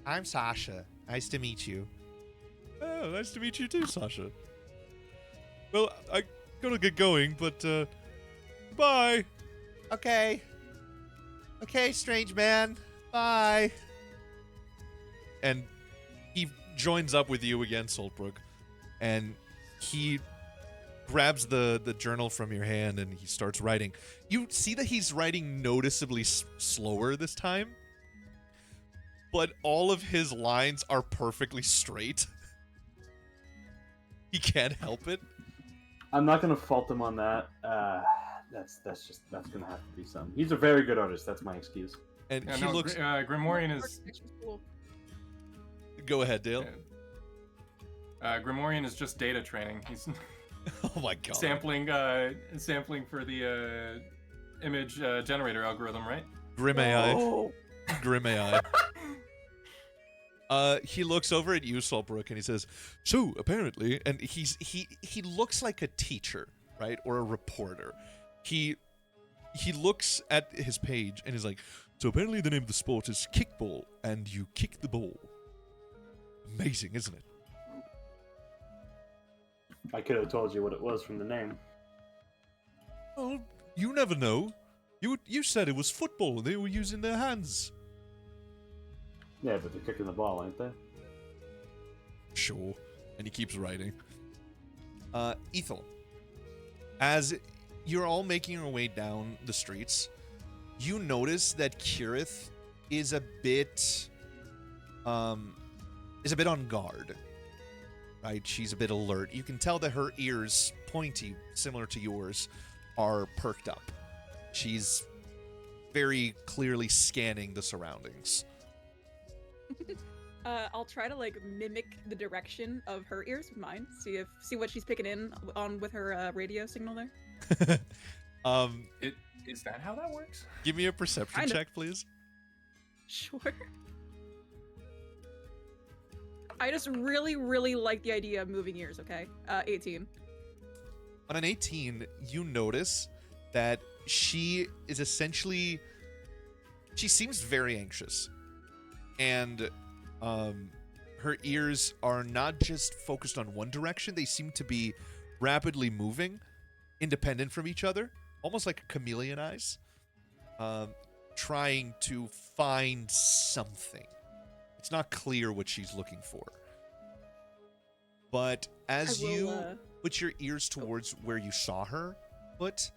"I'm Sasha. Nice to meet you." "Oh, nice to meet you too, Sasha." "Well, I gotta get going, but, bye." "Okay. Okay, strange man. Bye." And he joins up with you again, Saltbrook, and he grabs the journal from your hand and he starts writing. You see that he's writing noticeably slower this time, but all of his lines are perfectly straight. He can't help it. I'm not gonna fault him on that. That's gonna have to be some. He's a very good artist. That's my excuse. And Yeah, he no, looks. Grimorian is. Architecture's cool. Go ahead, Dale. Grimorian is just data training. He's Oh my god. sampling for the image generator algorithm, right? Grim AI. Oh. Grim AI. He looks over at you, Saltbrook, and he says, "So apparently," and he looks like a teacher, right, or a reporter. He looks at his page and he's like, "So apparently the name of the sport is kickball, and you kick the ball. Amazing, isn't it?" I could have told you what it was from the name. "Oh, you never know. You said it was football and they were using their hands." Yeah, but they're kicking the ball, ain't they? "Sure." And he keeps writing. Ethel, as you're all making your way down the streets, you notice that Kirith is a bit on guard. Right? She's a bit alert. You can tell that her ears, pointy, similar to yours, are perked up. She's very clearly scanning the surroundings. I'll try to like mimic the direction of her ears with mine. See what she's picking in on with her radio signal there. Is that how that works? Give me a perception Kind of. check, please. Sure. I just really, really like the idea of moving ears. Okay, 18. On an 18, you notice that she is essentially... She seems very anxious. And her ears are not just focused on one direction, they seem to be rapidly moving, independent from each other, almost like chameleon eyes, trying to find something. It's not clear what she's looking for. But as you put your ears towards where you saw her put,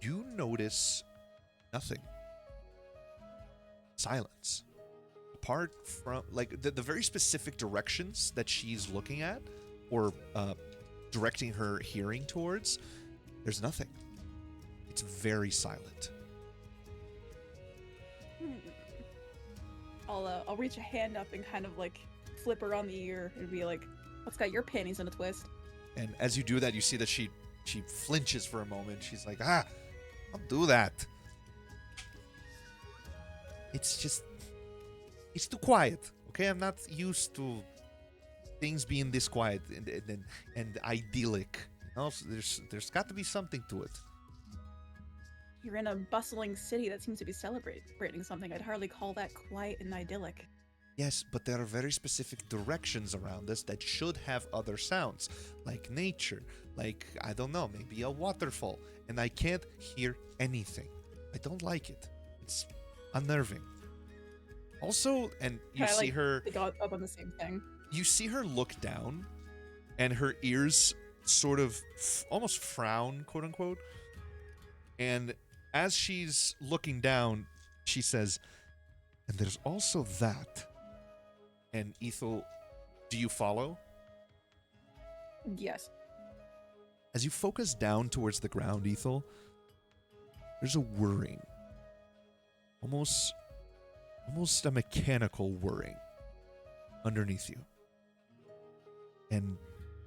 you notice nothing. Silence. Apart from, like, the very specific directions that she's looking at, or directing her hearing towards, there's nothing. It's very silent. I'll reach a hand up and kind of like flip her on the ear and be like, "What's got your panties in a twist?" And as you do that, you see that she flinches for a moment. She's like, "Don't do that. It's too quiet. Okay, I'm not used to things being this quiet and idyllic. You know, so there's got to be something to it." You're in a bustling city that seems to be celebrating something. I'd hardly call that quiet and idyllic. Yes, but there are very specific directions around us that should have other sounds, like nature, like, I don't know, maybe a waterfall, and I can't hear anything. I don't like it. It's unnerving. Also, and you Kinda see like her... They got up on the same thing. You see her look down, and her ears sort of almost frown, quote unquote. And as she's looking down, she says, And there's also that. And Ethel, do you follow? Yes. As you focus down towards the ground, Ethel, there's a whirring. Almost a mechanical whirring underneath you. And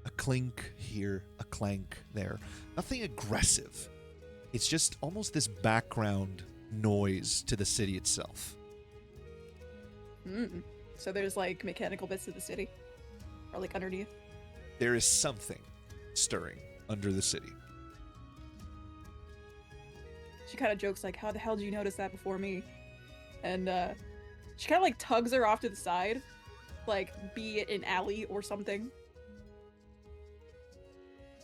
a clink here, a clank there. Nothing aggressive. It's just almost this background noise to the city itself. So there's like mechanical bits of the city? Or like underneath? There is something stirring under the city. She kind of jokes like, how the hell did you notice that before me? And she kind of like tugs her off to the side, like be it an alley or something.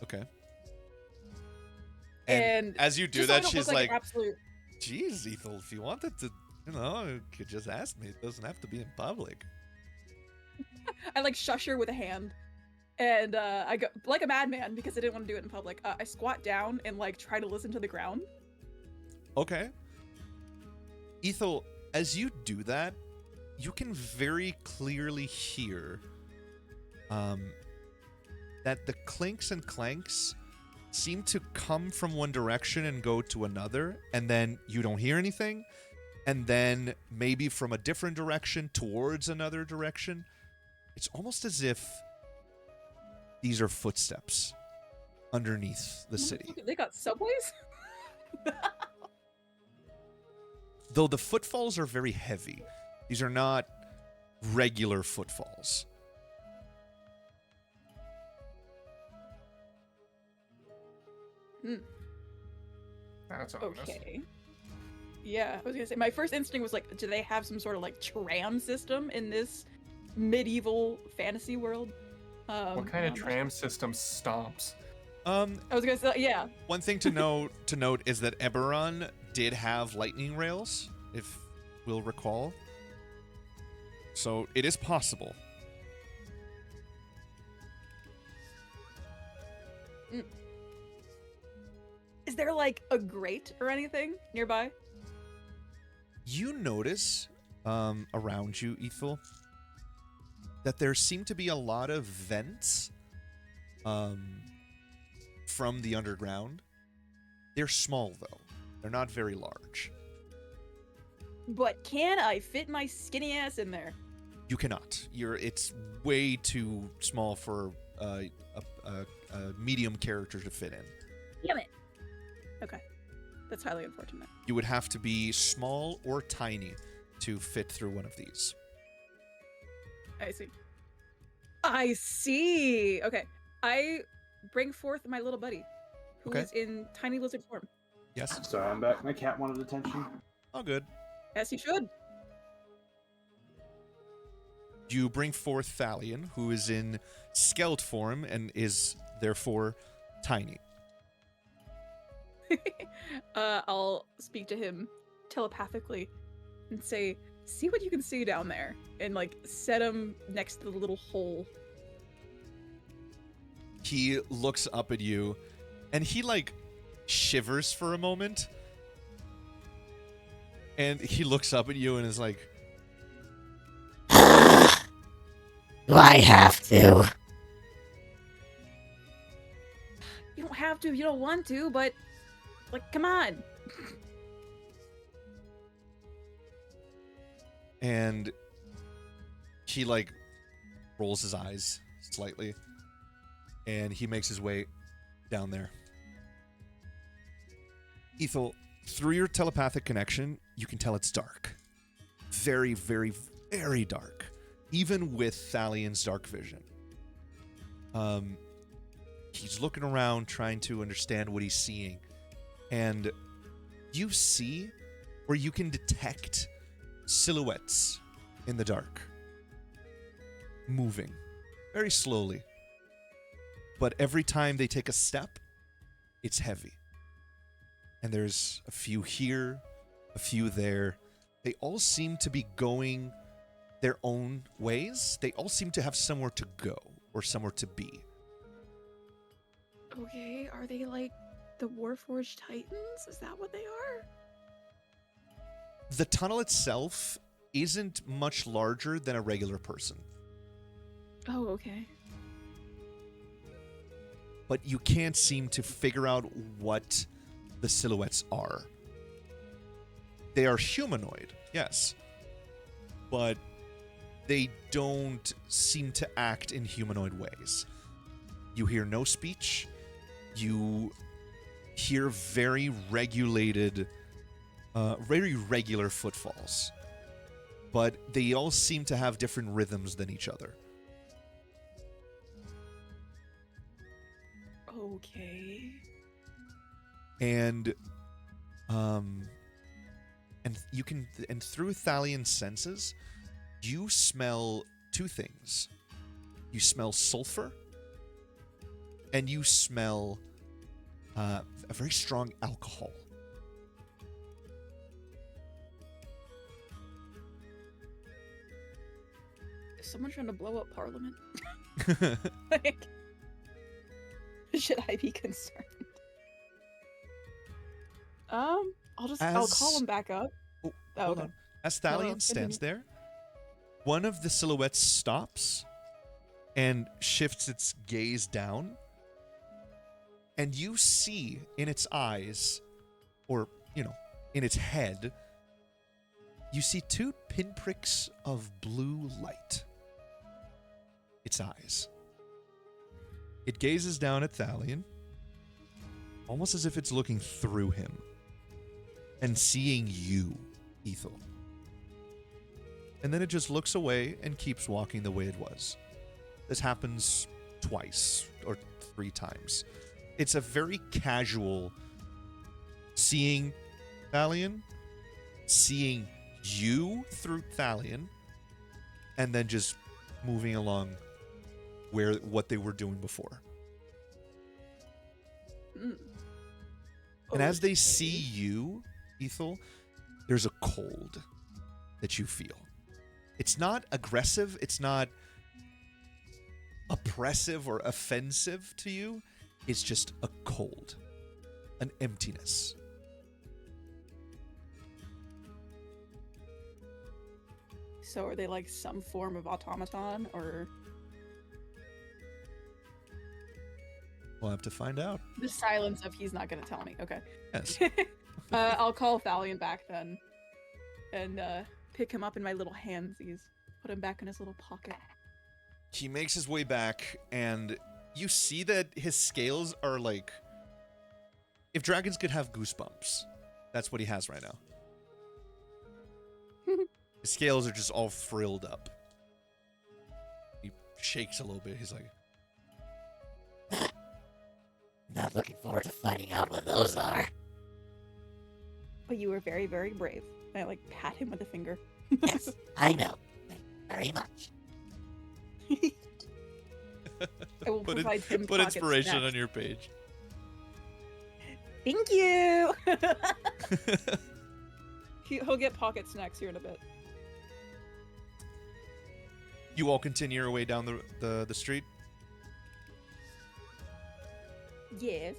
Okay. And as you do just so I that, don't she's look like, an absolute... geez, Ethel, if you wanted to, you could just ask me. It doesn't have to be in public. I like shush her with a hand. And I go, like a madman, because I didn't want to do it in public. I squat down and like try to listen to the ground. Okay. Ethel, as you do that, you can very clearly hear that the clinks and clanks seem to come from one direction and go to another, and then you don't hear anything, and then maybe from a different direction towards another direction. It's almost as if these are footsteps underneath the city. They got subways? Though the footfalls are very heavy. These are not regular footfalls. That's ominous. Okay. Yeah, I was gonna say, my first instinct was like, do they have some sort of like tram system in this medieval fantasy world? What kind of tram system stomps? I was gonna say, yeah. One thing to note is that Eberron did have lightning rails, if we'll recall. So it is possible. Is there like a grate or anything nearby? You notice around you, Ethel, that there seem to be a lot of vents from the underground. They're small, though. They're not very large. But can I fit my skinny ass in there? You cannot. It's way too small for a medium character to fit in. Damn it. Okay. That's highly unfortunate. You would have to be small or tiny to fit through one of these. I see. I see. Okay. I bring forth my little buddy, who is in tiny lizard form. Yes? Sorry, I'm back. My cat wanted attention. All good. As he should. You bring forth Thalion, who is in skelt form and is therefore tiny. I'll speak to him telepathically and say, see what you can see down there, and like set him next to the little hole. He looks up at you and he like shivers for a moment. And he looks up at you and is like, Do I have to? You don't have to if you don't want to, but like, come on. and he like rolls his eyes slightly and he makes his way down there. Ethel, through your telepathic connection, you can tell it's dark. Very, very, very dark. Even with Thalion's dark vision. He's looking around trying to understand what he's seeing. And you see where you can detect silhouettes in the dark. Moving. Very slowly. But every time they take a step, it's heavy. And there's a few here, a few there. They all seem to be going their own ways. They all seem to have somewhere to go or somewhere to be. Okay, are they like the Warforged Titans? Is that what they are? The tunnel itself isn't much larger than a regular person. Oh, okay. But you can't seem to figure out what the silhouettes are. They are humanoid, yes. But they don't seem to act in humanoid ways. You hear no speech. You hear very regulated, very regular footfalls. But they all seem to have different rhythms than each other. Okay. And you can, and through Thalian's senses, you smell two things. You smell sulfur, and you smell a very strong alcohol. Is someone trying to blow up Parliament? Like, should I be concerned? I'll call him back up. Oh, Oh, hold okay. on. As No, no, Thalian stands continue. there, one of the silhouettes stops and shifts its gaze down, and you see in its eyes, or, in its head, you see two pinpricks of blue light. Its eyes. It gazes down at Thalian, almost as if it's looking through him, and seeing you, Ethel. And then it just looks away and keeps walking the way it was. This happens twice or 3 times. It's a very casual seeing Thalian, seeing you through Thalian, and then just moving along what they were doing before. Mm. And as they Okay. see you, Ethel, there's a cold that you feel. It's not aggressive, it's not oppressive or offensive to you. It's just a cold, an emptiness. So are they like some form of automaton, or We'll have to find out. the silence of he's not gonna tell me? Okay. Yes. I'll call Thalian back then, and pick him up in my little handsies, put him back in his little pocket. He makes his way back, and you see that his scales are like... If dragons could have goosebumps, that's what he has right now. His scales are just all frilled up. He shakes a little bit. He's like, Not looking forward to finding out what those are. But you were very, very brave. And I like pat him with a finger. Yes, I know. Thank you very much. I will provide him put pocket inspiration snacks. on your page. Thank you. He'll get pocket snacks here in a bit. You all continue your way down the street. Yes.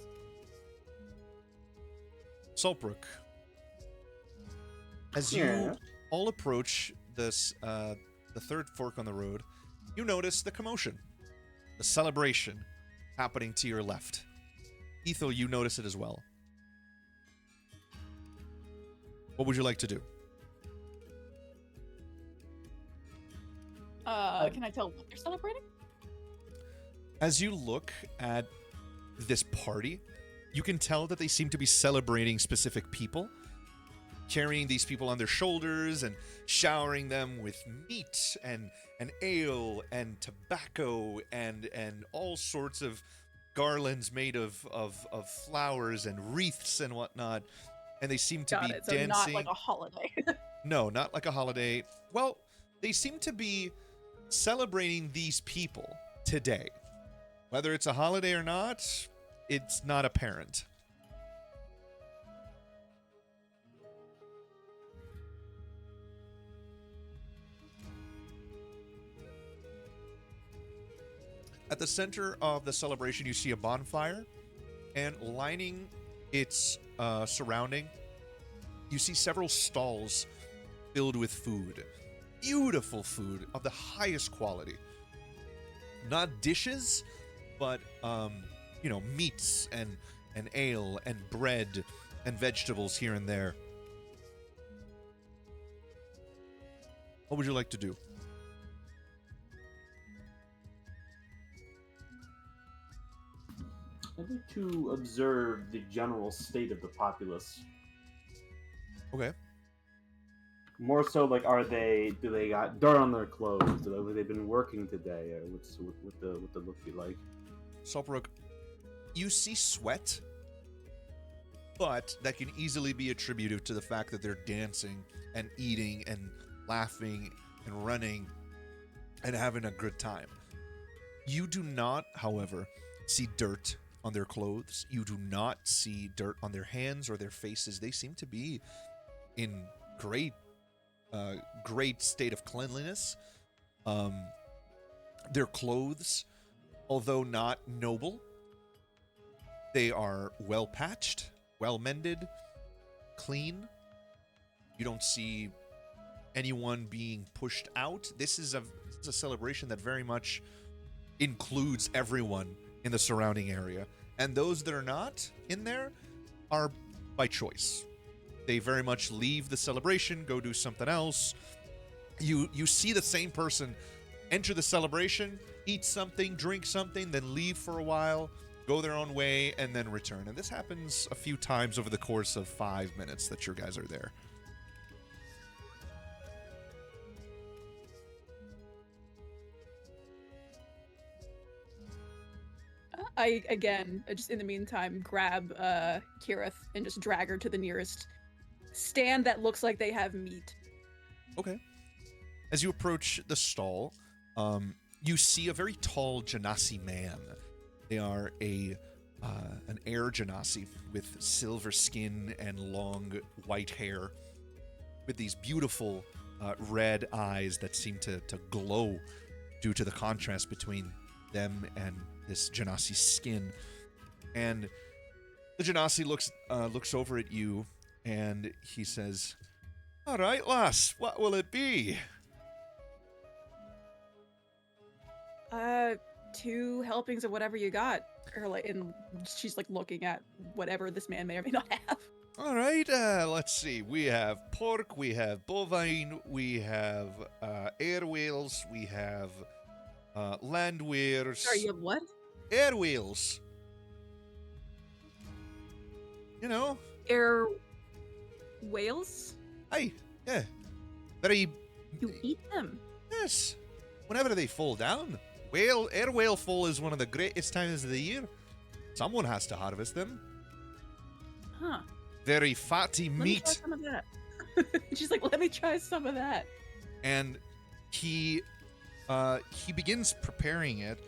Saltbrook. As you Yeah. all approach this, the third fork on the road, you notice the commotion, the celebration happening to your left. Ethel, you notice it as well. What would you like to do? Can I tell what they're celebrating? As you look at this party, you can tell that they seem to be celebrating specific people, carrying these people on their shoulders and showering them with meat and ale and tobacco and all sorts of garlands made of flowers and wreaths and whatnot. And they seem to Got be it. So dancing. not like a holiday. No, not like a holiday. Well, they seem to be celebrating these people today. Whether it's a holiday or not, it's not apparent. At the center of the celebration, you see a bonfire, and lining its surrounding, you see several stalls filled with food. Beautiful food of the highest quality. Not dishes, but meats and ale and bread and vegetables here and there. What would you like to do? I'd like to observe the general state of the populace. Okay. More so, like, do they got dirt on their clothes? Have they been working today? Or what the look be like? Solbrook, you see sweat, but that can easily be attributed to the fact that they're dancing and eating and laughing and running and having a good time. You do not, however, see dirt on their clothes. You do not see dirt on their hands or their faces. They seem to be in great state of cleanliness. Their clothes, although not noble, they are well patched, well mended, clean. You don't see anyone being pushed out. This is a celebration that very much includes everyone in the surrounding area, and those that are not in there are by choice. They very much leave the celebration, go do something else. You see the same person enter the celebration, eat something, drink something, then leave for a while, go their own way, and then return. And this happens a few times over the course of 5 minutes that your guys are there. I, again, just in the meantime, grab Kirith and just drag her to the nearest stand that looks like they have meat. Okay. As you approach the stall, you see a very tall Genasi man. They are an air Genasi with silver skin and long white hair, with these beautiful red eyes that seem to glow due to the contrast between them and this Genasi skin. And the Genasi looks over at you, and he says, "All right, lass, what will it be?" 2 helpings of whatever you got. Or and she's like looking at whatever this man may or may not have. All right, let's see. We have pork, we have bovine, we have air whales, we have land wares. Sorry, you have what? Air whales. You know? Air whales? Aye, yeah. Very. You eat them? Yes. Whenever they fall down. Air whale fall is one of the greatest times of the year. Someone has to harvest them. Huh. Very fatty Let me meat. try some of that. She's like, let me try some of that. And he begins preparing it,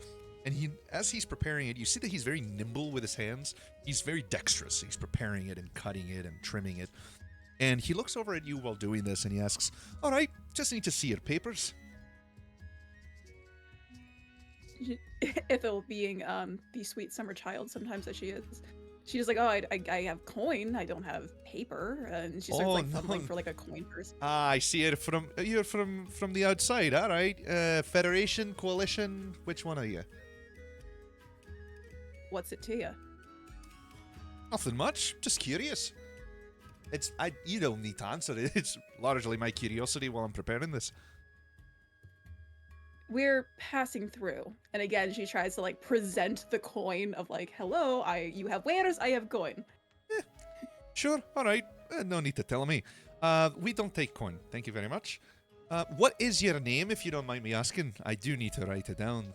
and as he's preparing it, you see that he's very nimble with his hands. He's very dexterous. He's preparing it and cutting it and trimming it. And he looks over at you while doing this, and he asks, "All right, just need to see your papers." Ithil, being the sweet summer child sometimes that she is, she's like, "Oh, I have coin. I don't have paper." And she starts fumbling for like a coin purse. Ah, I see it from you're from the outside. All right, Federation, Coalition, which one are you? What's it to you? Nothing much. Just curious. You don't need to answer it. It's largely my curiosity while I'm preparing this. We're passing through, and again, she tries to present the coin of "Hello, you have wares, I have coin." Sure. All right. No need to tell me. We don't take coin. Thank you very much. What is your name, if you don't mind me asking? I do need to write it down.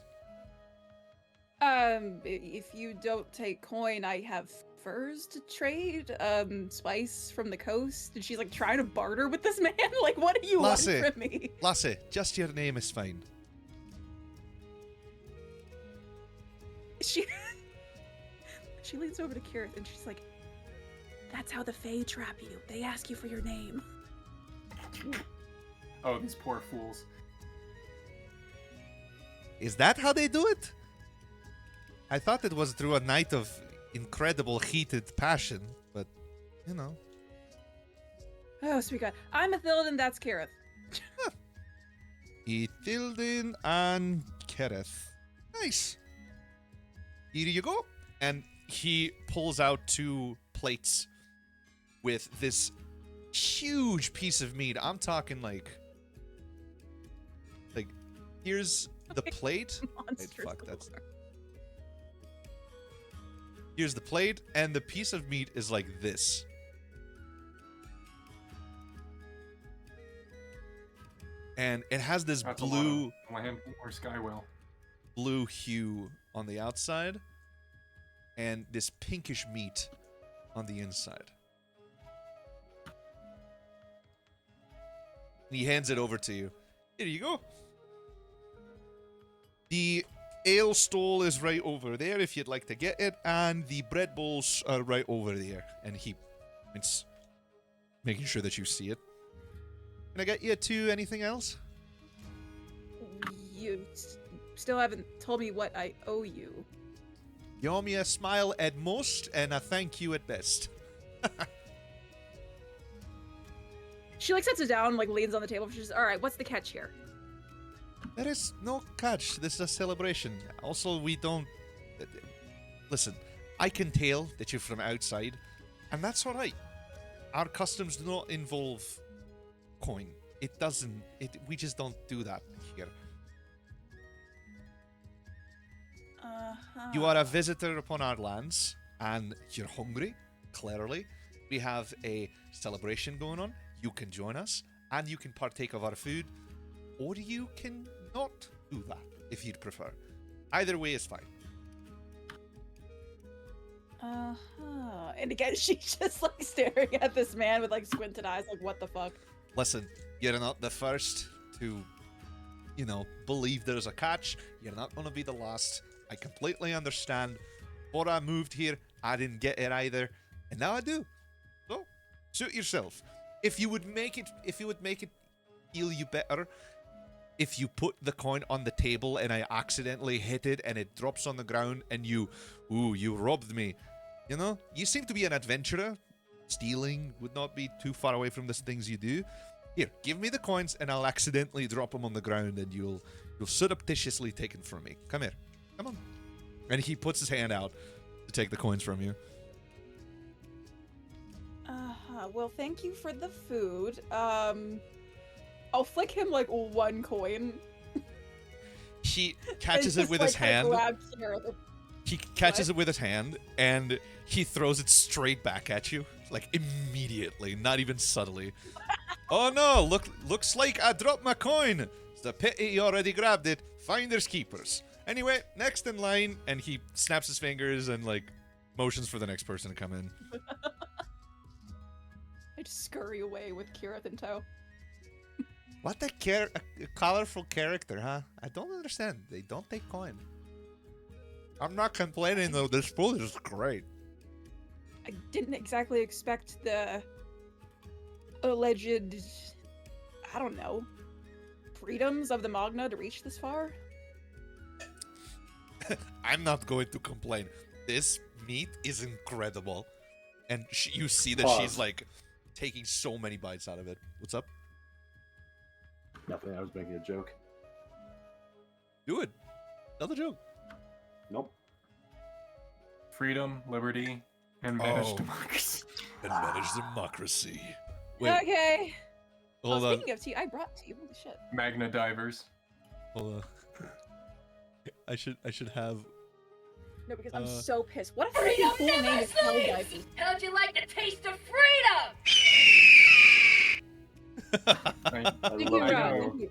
If you don't take coin, I have furs to trade. Spice from the coast, and she's trying to barter with this man. What do you want from me? Lassie, just your name is fine. She leans over to Kirith and she's like, "That's how the Fae trap you. They ask you for your name." Oh, these poor fools. Is that how they do it? I thought it was through a night of incredible heated passion, but, Oh, sweet God. I'm Ithildin, that's Kareth. Ithildin and Kereth. Nice. Here you go. And he pulls out 2 plates with this huge piece of meat. I'm talking like here's the plate. Wait, fuck, that's. Here's the plate, and the piece of meat is like this. And it has this That's blue a lot of land or skywell. blue hue on the outside and this pinkish meat on the inside. And he hands it over to you. Here you go. The ale stall is right over there if you'd like to get it, and the bread bowls are right over there. And it's making sure that you see it. Can I get you to anything else? You still haven't told me what I owe you. You owe me a smile at most and a thank you at best. She like sets it down, like leans on the table. She's all right. What's the catch here? There is no catch. This is a celebration. Also, we don't... Listen, I can tell that you're from outside, and that's alright. Our customs do not involve coin. It doesn't... we just don't do that here. You are a visitor upon our lands, and you're hungry, clearly. We have a celebration going on. You can join us, and you can partake of our food, or you can not do that, if you'd prefer. Either way is fine. And again, she's just like staring at this man with like squinted eyes, like, what the fuck? Listen, you're not the first to, believe there's a catch. You're not going to be the last. I completely understand. Before I moved here, I didn't get it either, and now I do. So, suit yourself. If you would make it feel you better, if you put the coin on the table and I accidentally hit it and it drops on the ground and you robbed me. You seem to be an adventurer. Stealing would not be too far away from the things you do. Here, give me the coins and I'll accidentally drop them on the ground and you'll surreptitiously take them from me. Come here. Come on. And he puts his hand out to take the coins from you. Well, thank you for the food. I'll flick him like 1 coin. He catches it with his hand. He catches What? it with his hand and he throws it straight back at you, like immediately, not even subtly. Oh no! Looks like I dropped my coin. It's a pity you already grabbed it. Finders keepers. Anyway, next in line, and he snaps his fingers and like motions for the next person to come in. I just scurry away with Kirith in tow. What a colorful character, huh? I don't understand. They don't take coin. I'm not complaining though. This food is great. I didn't exactly expect the alleged, I don't know, freedoms of the Magna to reach this far. I'm not going to complain. This meat is incredible. And you see that she's like taking so many bites out of it. What's up? Nothing. I was making a joke. Do it. Tell the joke. Nope. Freedom, liberty, and managed democracy. And manage democracy. Wait, Okay. hold on. Speaking of tea, I brought tea. Holy shit. Magna divers. Hold on. I should have. No, because I'm so pissed. What a Freedom freaking cool name never is Helldiver. sleeps! How'd you like the taste of freedom? Thank you, Rob. Thank you.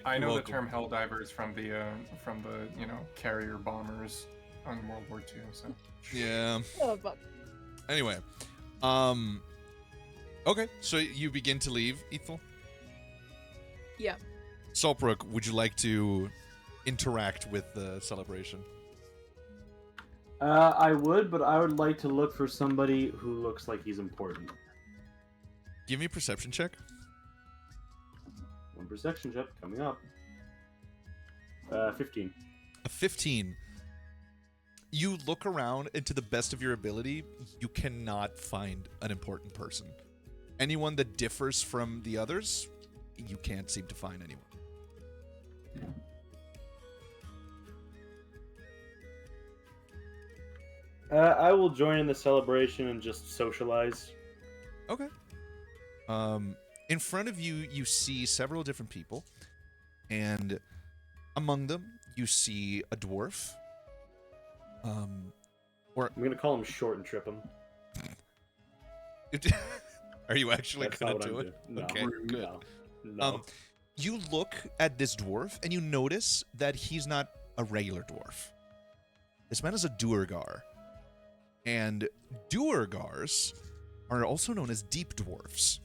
I know the Welcome. term hell divers from the carrier bombers on World War II. So Yeah. Oh, fuck. Anyway, okay. So you begin to leave, Ethel. Yeah. Saltbrook, would you like to interact with the celebration? I would, but I would like to look for somebody who looks like he's important. Give me a perception check. 1 perception check coming up. 15. A 15. You look around, and to the best of your ability, you cannot find an important person. anyone that differs from the others, you can't seem to find anyone. I will join in the celebration and just socialize. Okay. In front of you, you see several different people, and among them, you see a dwarf. I'm gonna call him Short and trip him. Are you actually That's gonna not what do I'm it? doing. No, Okay, good. No. You look at this dwarf, and you notice that he's not a regular dwarf. This man is a Duergar. And Duergars are also known as deep dwarfs.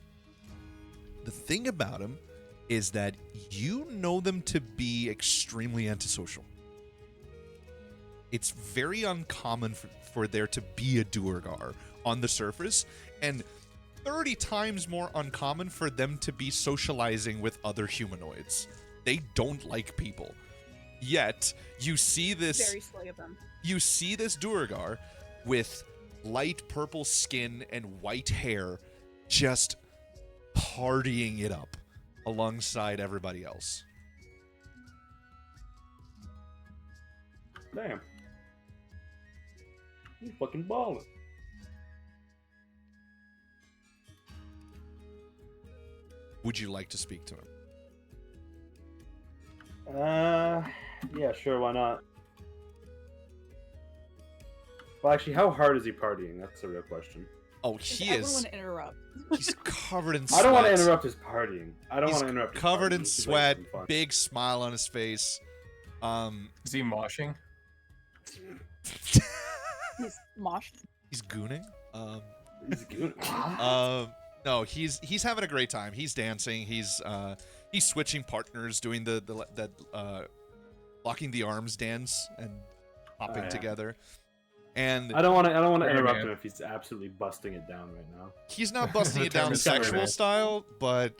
The thing about them is that you know them to be extremely antisocial. It's very uncommon for there to be a Duergar on the surface, and 30 times more uncommon for them to be socializing with other humanoids. They don't like people. Yet, you see this... Very slay of them. You see this Duergar with light purple skin and white hair just partying it up alongside everybody else. Damn. You fucking balling. Would you like to speak to him? Yeah, sure, why not? Well, actually, how hard is he partying? That's the real question. Oh, he I is. don't want to interrupt. He's covered in sweat. I don't want to interrupt his partying. I don't He's want to interrupt his covered partying. in He's sweat, having fun. big smile on his face. Is he moshing? He's moshed. He's gooning. He's good. No, he's having a great time. He's dancing. He's switching partners, doing the locking the arms dance and hopping yeah. together. And I don't want to Very interrupt man. him if he's absolutely busting it down right now. he's not busting it down Determined sexual man. style, but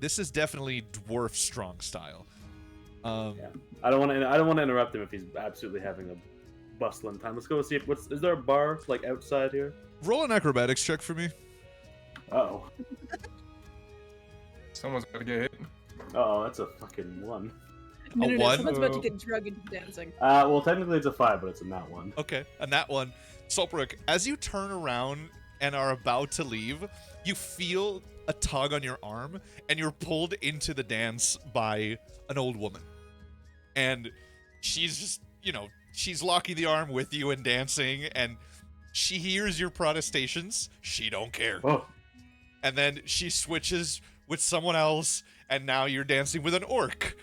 this is definitely dwarf strong style. Yeah. I don't want to interrupt him if he's absolutely having a bustling time. Let's go see if is there a bar like outside here? Roll an acrobatics check for me. Oh. Someone's about to get hit. Oh, that's a fucking 1. No, no, no, one? someone's about to get drugged into dancing. Well, technically it's a 5, but it's a not 1. Okay, and that one, Solbrook, as you turn around and are about to leave, you feel a tug on your arm, and you're pulled into the dance by an old woman. And she's just, she's locking the arm with you and dancing, and she hears your protestations. She don't care. Oh. And then she switches with someone else, and now you're dancing with an orc.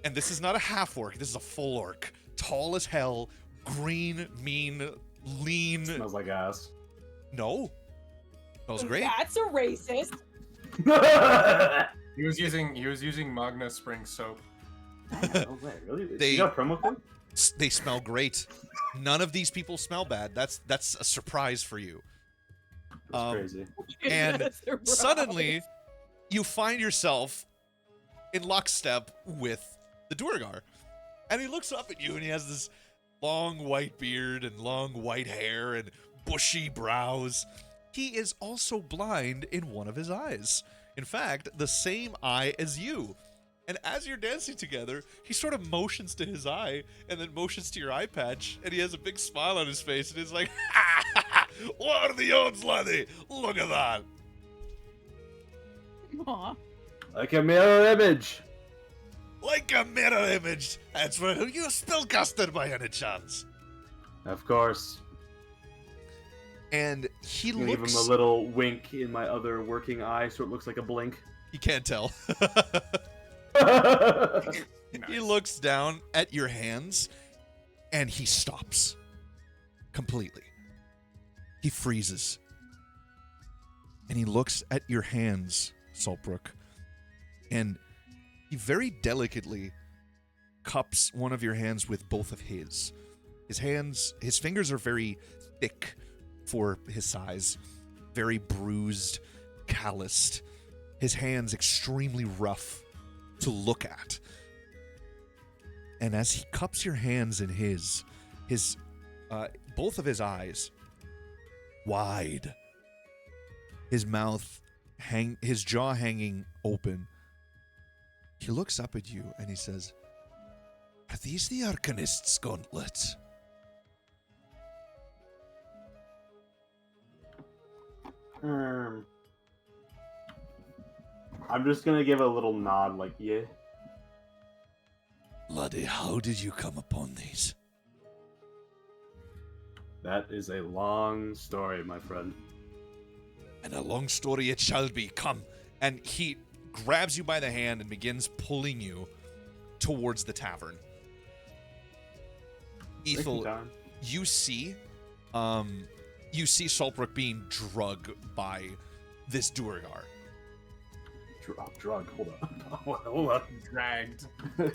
And this is not a half orc, this is a full orc. Tall as hell, green, mean, lean. Smells like ass. No. Smells great. That's a racist. He was using Magna Spring soap. No way, really? They- You got a promo code? They smell great. None of these people smell bad. That's a surprise for you. That's crazy. And That's a suddenly, you find yourself in lockstep with the Duergar. And he looks up at you, and he has this long white beard and long white hair and bushy brows. He is also blind in one of his eyes. In fact, the same eye as you. And as you're dancing together, he sort of motions to his eye and then motions to your eye patch, and he has a big smile on his face, and he's like, "Ha ha ha! What are the odds, laddie? Look at that!" Aw. Like a mirror image. Like a mirror image. That's for who you spellcaster by any chance. Of course. And he I'm gonna give looks. him a little wink in my other working eye so it looks like a blink. He can't tell. He looks down at your hands, and he stops completely. He freezes, and he looks at your hands, Saltbrook, and he very delicately cups one of your hands with both of his. His fingers are very thick for his size, very bruised, calloused. His hands extremely rough to look at. And as he cups your hands in his both of his eyes wide, his mouth his jaw hanging open. He looks up at you and he says, "Are these the Arcanist's gauntlets?" I'm just gonna give a little nod, like, yeah. Bloody, how did you come upon these? That is a long story, my friend. And a long story it shall be. Come. And he grabs you by the hand and begins pulling you towards the tavern. Ethel, you see Saltbrook being drugged by this Duergar. Drug. Hold on. Hold on. Dragged.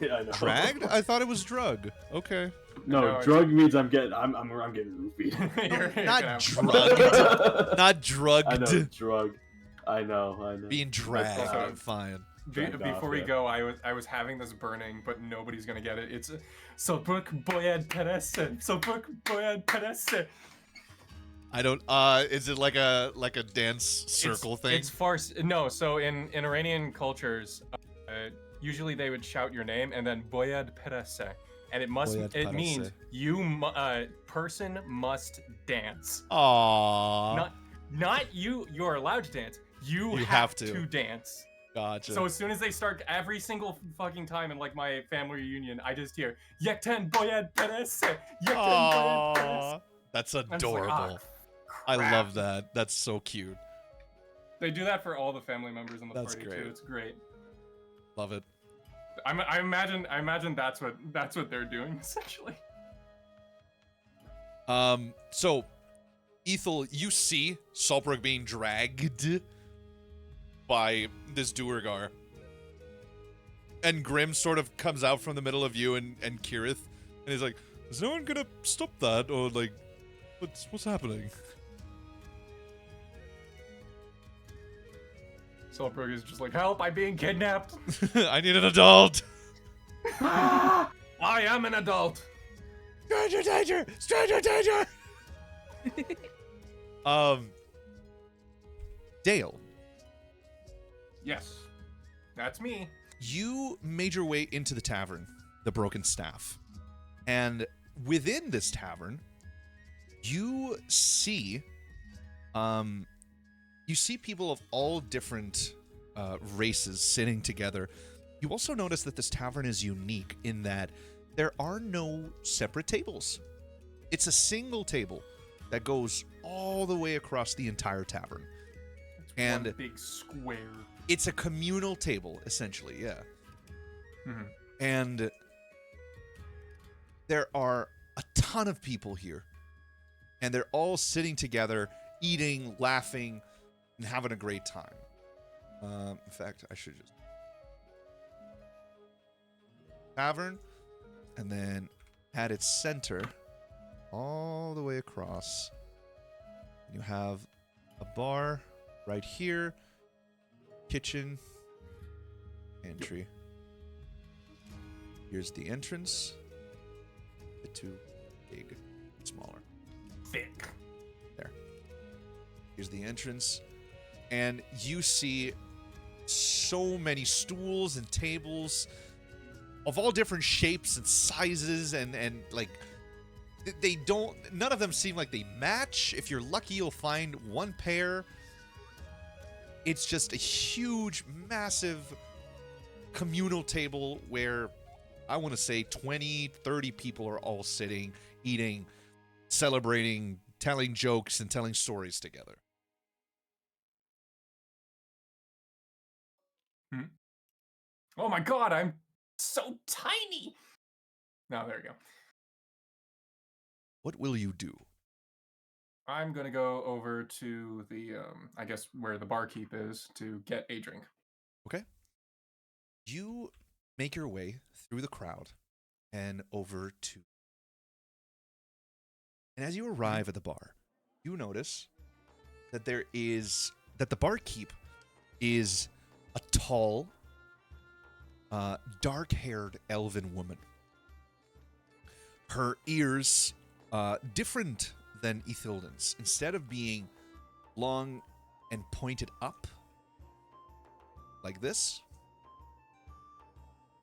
Yeah, I know. Dragged? I thought it was drug. Okay. No, drug means I'm getting roofied. You're Not gonna- drugged. Not drugged. I know, drug. I know. Being dragged. also- Fine. Before we go, I was having this burning, but nobody's gonna get it. It's Sobuk Boyad Perez. Sobuk Boyad Perez. I don't. Is it like a dance circle thing? It's farce. No, so in Iranian cultures, usually they would shout your name and then Boyad Perez, and it means person must dance. Aww. Not you. You're allowed to dance. You have to dance. Gotcha. So as soon as they start, every single fucking time in like my family reunion, I just hear Yekten Boyad Perez. Yekten Boyad Perez. That's I'm just adorable. like, I crap. love that. That's so cute. They do that for all the family members in the That's party great. too. It's great. Love it. I imagine that's what they're doing essentially. So, Ethel, you see Saltbrook being dragged by this Duergar. And Grim sort of comes out from the middle of you and Kirith, and he's like, "Is no one gonna stop that?" Or like, what's happening? Saltburg is just like, "Help! I'm being kidnapped. I need an adult. I am an adult." Stranger danger! Stranger danger! Dale, Yes, that's me. you made your way into the tavern, the Broken Staff. And within this tavern, you see people of all different races sitting together. You also notice that this tavern is unique in that there are no separate tables. It's a single table that goes all the way across the entire tavern. It's And- one big square. It's a communal table, essentially, yeah. Mhm. And there are a ton of people here. And they're all sitting together, eating, laughing, and having a great time. In fact, I should just... Tavern, and then at its center, all the way across, you have a bar right here, kitchen, entry. Here's the entrance. The two big, smaller. Thick. Here's the entrance. And you see so many stools and tables of all different shapes and sizes and like they don't, none of them seem like they match. If you're lucky, you'll find one pair. It's just a huge, massive communal table where I want to say 20, 30 people are all sitting, eating, celebrating, telling jokes, and telling stories together. Oh my god, I'm so tiny. No, there we go. What will you do? I'm gonna go over to the I guess where the barkeep is to get a drink. Okay. You make your way through the crowd and over to... And as you arrive at the bar, you notice that the barkeep is a tall, dark-haired elven woman. Her ears, different than Ethilden's. Instead of being long and pointed up, like this.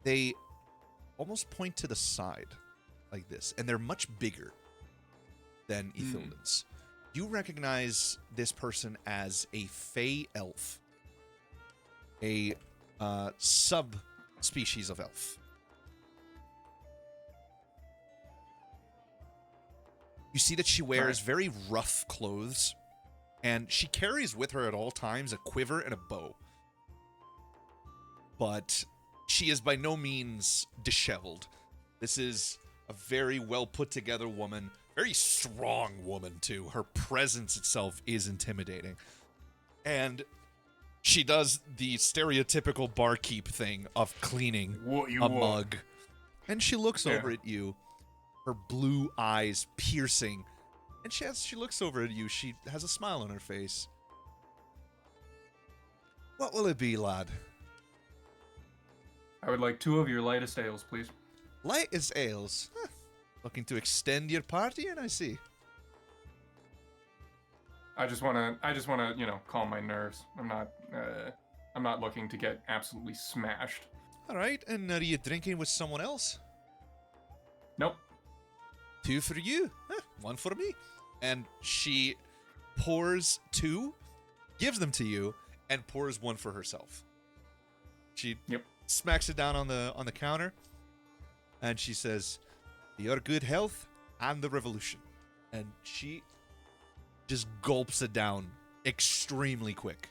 They almost point to the side like this, and they're much bigger than Ithildin's. You recognize this person as a Fey elf, a sub-species of elf. You see that she wears very rough clothes, and she carries with her at all times a quiver and a bow. But she is by no means disheveled. This is a very well put together woman, very strong woman too. Her presence itself is intimidating. And she does the stereotypical barkeep thing of cleaning a mug. And she looks over at you, her blue eyes piercing. And as she looks over at you, she has a smile on her face. What will it be, lad? I would like 2 of your lightest ales, please. Lightest ales? Huh. Looking to extend your party, and I see. I just wanna, calm my nerves. I'm not looking to get absolutely smashed. All right, and are you drinking with someone else? Nope. 2 for you, 1 for me. And she pours 2, gives them to you, and pours 1 for herself. She smacks it down on the counter, and she says, "Your good health and the revolution." And she just gulps it down extremely quick.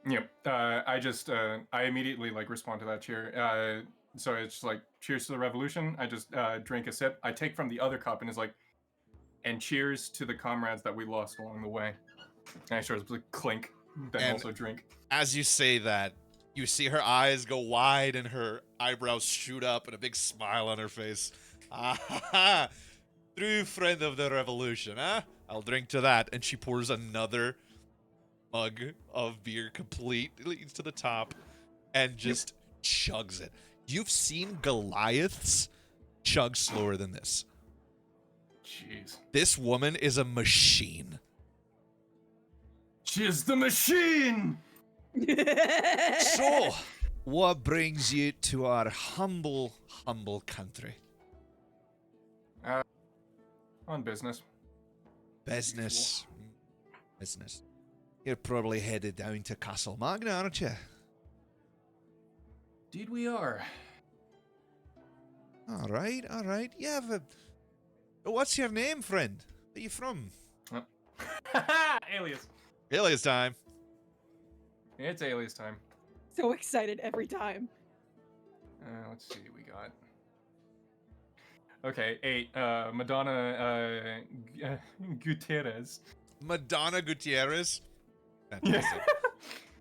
Yep. I immediately respond to that cheer. So it's just like, cheers to the revolution. I just drink a sip. I take from the other cup and is like, and cheers to the comrades that we lost along the way. And I sort of clink, then also drink. As you say that, you see her eyes go wide and her eyebrows shoot up and a big smile on her face. Ah, true friend of the revolution, huh? I'll drink to that. And she pours another mug of beer completely to the top and just chugs it. You've seen Goliaths chug slower than this. Jeez. This woman is a machine. She is the machine! So, what brings you to our humble country? On business. Business. Business. You're probably headed down to Castle Magna, aren't you? Indeed we are. All right. You have a... What's your name, friend? Where are you from? Alias. Alias time. It's alias time. So excited every time. Let's see, we got... Okay, 8. Madonna Gutierrez. Madonna Gutierrez? Fantastic.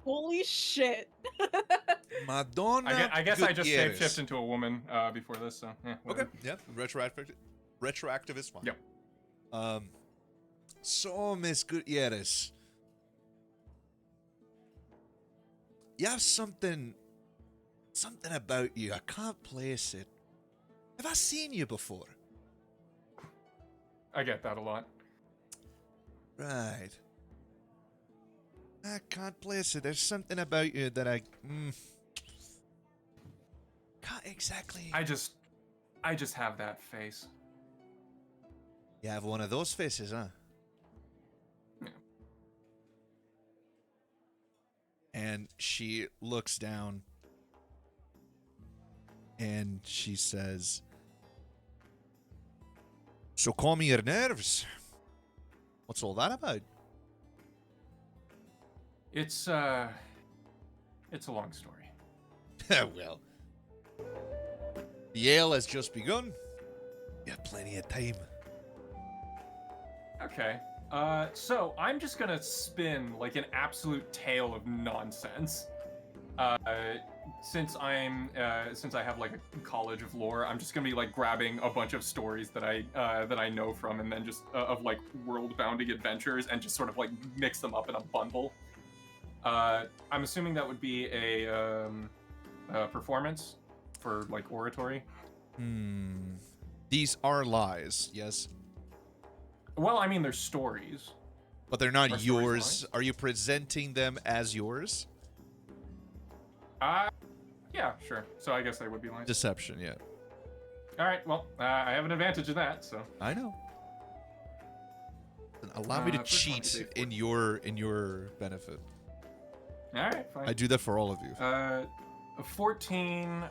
Holy shit. Madonna I guess I just Gutierrez. shapeshift into a woman before this, so yeah. Okay, yeah. Retroactive is fine. Yep. So, Miss Gutierrez, you have something about you. I can't place it. Have I seen you before? I get that a lot. Right. I can't place it. There's something about you that I can't exactly. I just have that face. You have one of those faces, huh? Yeah. And she looks down and she says, "So calm your nerves. What's all that about?" It's a long story. Well, the ale has just begun. You have plenty of time. Okay. So I'm just gonna spin like an absolute tale of nonsense. Since I have like a college of lore, I'm just gonna be like grabbing a bunch of stories that I know from, and then just of like world-bounding adventures, and just sort of like mix them up in a bundle. I'm assuming that would be a performance for like oratory. These are lies, yes. Well, I mean, they're stories. But they're not Are stories yours. lies? Are you presenting them as yours? Yeah, sure. So I guess I would be lying. Deception, yeah. All right. Well, I have an advantage in that, so. I know. Allow me to first one is cheat a in your benefit. All right, fine. I do that for all of you. 14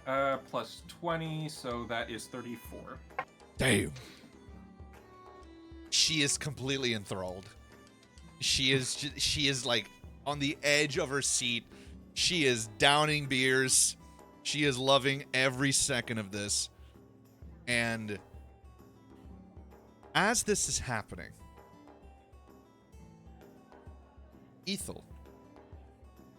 plus 20, so that is 34. Damn. She is completely enthralled. She is like on the edge of her seat. She is downing beers. She is loving every second of this. And as this is happening, Ethel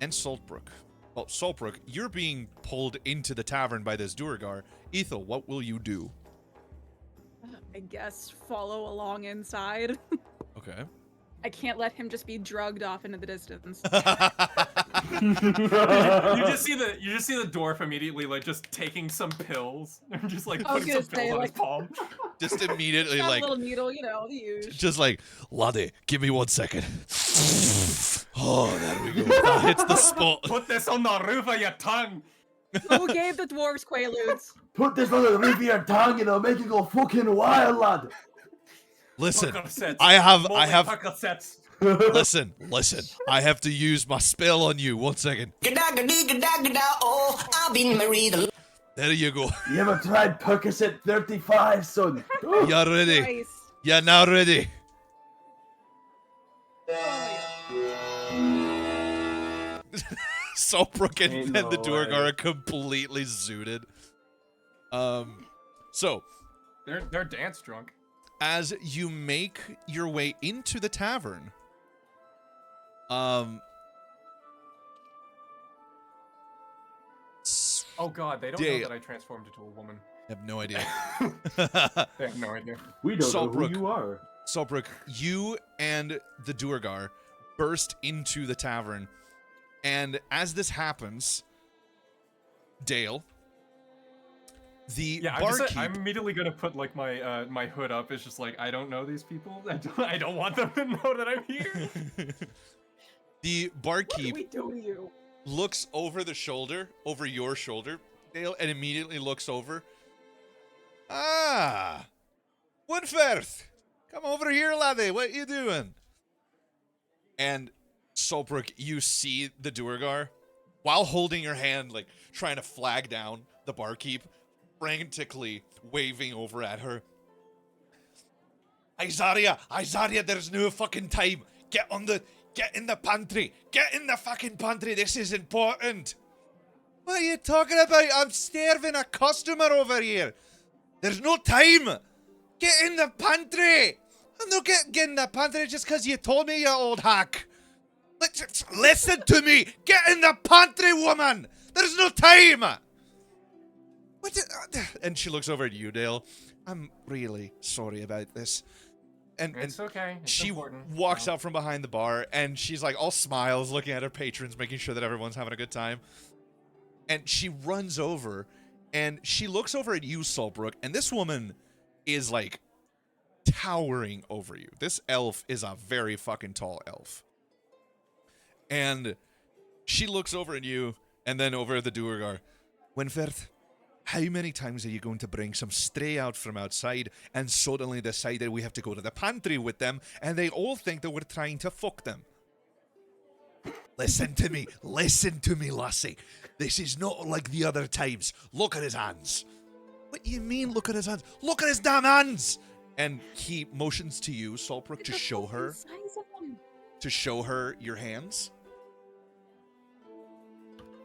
and Saltbrook. Well, Saltbrook, you're being pulled into the tavern by this Duergar. Ethel, what will you do? I guess follow along inside. Okay. I can't let him just be drugged off into the distance. You just see the dwarf immediately like just taking some pills and just like I was putting some gonna say, pills on his like- palm. Just immediately Got like a little needle, you know, the usual. just like, laddie, give me 1 second. Oh, there we go. That hits the spot. Put this on the roof of your tongue. Who gave the dwarves Quaaludes? Put this on the roof of your tongue and it'll make you go fucking wild, lad. Listen, Percocets. I have Percocets. listen. I have to use my spell on you. 1 second. Oh, I've been married. There you go. You ever tried Percocet 35, son? You're ready. Nice. You're now ready. Saltbrook and, Ain't and the no Duergar way. are completely zooted. So They're dance drunk. as you make your way into the tavern, Oh god, they don't Dale. know that I transformed into a woman. I have no idea. They have no idea. We don't know Saltbrook. who you are. Saltbrook, you and the Duergar burst into the tavern, and as this happens, Dale, the Yeah, barkeep. I'm immediately gonna put like my my hood up. It's just like I don't know these people. I don't want them to know that I'm here. The What barkeep did we do to you? looks over your shoulder, Dale, and immediately looks over. Ah, Woodfirth, come over here, laddie. What you doing? And Saltbrook, you see the Duergar while holding your hand, like trying to flag down the barkeep, frantically waving over at her. Izaria, there's no fucking time. Get in the pantry. Get in the fucking pantry. This is important. What are you talking about? I'm starving a customer over here. There's no time. Get in the pantry. I'm not getting in the pantry just because you told me, you old hack. Listen to me. Get in the pantry, woman. There's no time. And she looks over at you, Dale. I'm really sorry about this. And It's okay. It's she important. walks out from behind the bar, and she's like all smiles, looking at her patrons, making sure that everyone's having a good time. And she runs over, and she looks over at you, Saltbrook, and this woman is like towering over you. This elf is a very fucking tall elf. And she looks over at you, and then over at the Duergar. Winfirth, how many times are you going to bring some stray out from outside and suddenly decide that we have to go to the pantry with them and they all think that we're trying to fuck them? Listen to me, lassie. This is not like the other times. Look at his hands. What do you mean, look at his hands? Look at his damn hands! And he motions to you, Saltbrook, to show her, your hands.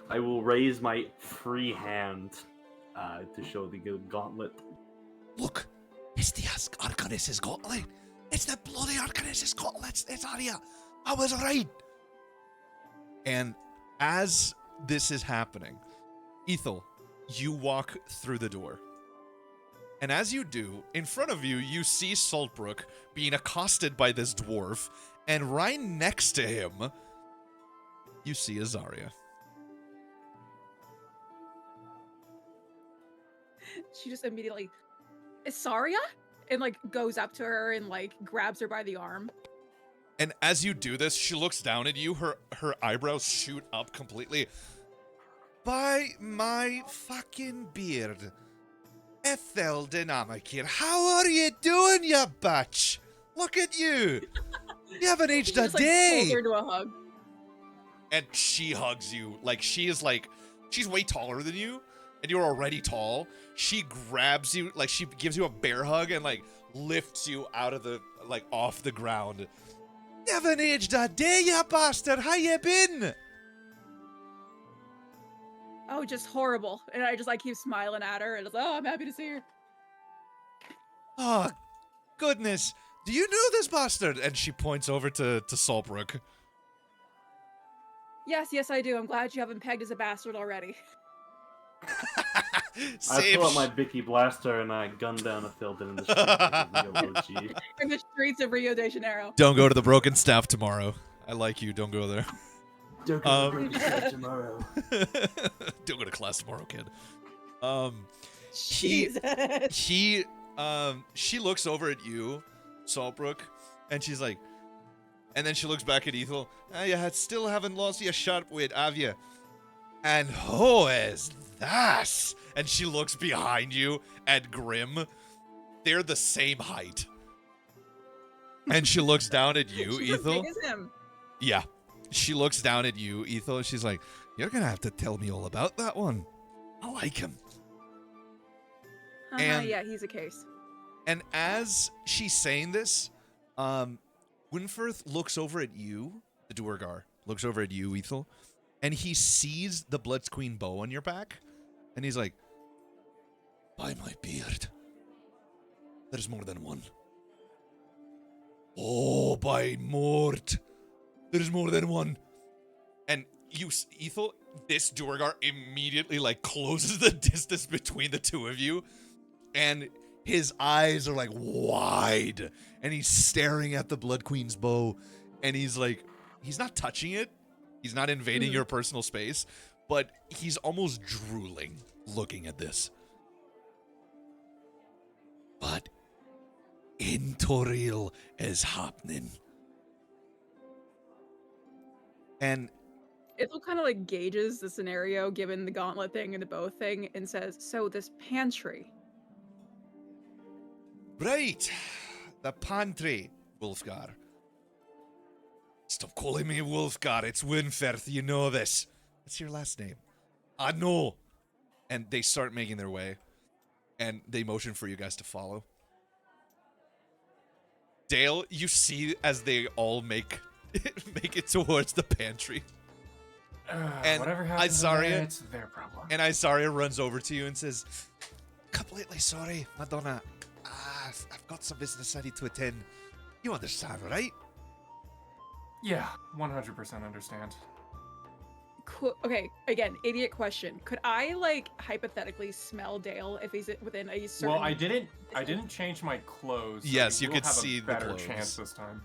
I will raise my free hand to show the gauntlet. Look, it's the Arcanist's gauntlet. It's the bloody Arcanist's gauntlet. It's Arya. I was right. And as this is happening, Ethel, you walk through the door. And as you do, in front of you, you see Saltbrook being accosted by this dwarf. And right next to him, you see Azaria. She just immediately, Isaria? And like goes up to her and like grabs her by the arm. And as you do this, she looks down at you. Her eyebrows shoot up completely. By my fucking beard. Ethel Dynamikir, how are you doing, you bitch? Look at you. You haven't He aged a just, like, day. pulls her to a hug. And she hugs you. Like, she's way taller than you, and you're already tall. She grabs you, like, she gives you a bear hug and, like, lifts you out of the, like, off the ground. You haven't aged a day, you bastard. How you been? Oh, just horrible. And I just, like, keep smiling at her, and it's, oh, I'm happy to see her. Oh, goodness. Do you know this bastard? And she points over to Saltbrook. Yes, I do. I'm glad you haven't pegged as a bastard already. I pull out my Bicky blaster and I gun down a Philbin in the street like a real OG. In the streets of Rio de Janeiro. Don't go to the Broken Staff tomorrow. I like you. Don't go there. Don't go to the Broken tomorrow. Don't go to class tomorrow, kid. Jesus. She looks over at you, Saltbrook, and she's like, and then she looks back at Ethel. You still haven't lost your sharp wit, have you? And who is that? And she looks behind you at Grim. They're the same height. And she looks down at you, She's Ethel. as big as him. Yeah. She looks down at you, Ethel, and she's like, you're gonna have to tell me all about that one. I like him. And- Yeah, he's a case. And as she's saying this, Winfirth looks over at you, the Duergar, looks over at you, Ethel, and he sees the Bloods Queen bow on your back, and he's like, by my beard, there's more than one. Oh, by Mort, there's more than one. And you, Ethel, this Duergar immediately, like, closes the distance between the two of you, and his eyes are, like, wide, and he's staring at the Blood Queen's bow, and he's, like, he's not touching it, he's not invading your personal space, but he's almost drooling looking at this. But Intoril is happening. And Ithel kind of, like, gauges the scenario given the gauntlet thing and the bow thing and says, so this pantry. right, the pantry, Wolfgar. Stop calling me Wolfgar, it's Winfirth, you know this. What's your last name? I know. And they start making their way, and they motion for you guys to follow. Dale, you see as they all make it towards the pantry. And Whatever happens in Isaria- there, it's their problem. And Isaria runs over to you and says, completely sorry, Madonna. I've got some business I need to attend. You understand, right? Yeah, 100% understand. Okay, again, idiot question. Could I, like, hypothetically smell Dale if he's within a certain... Well, I didn't change my clothes. So Yes, we you will could have see a the better clothes. chance this time.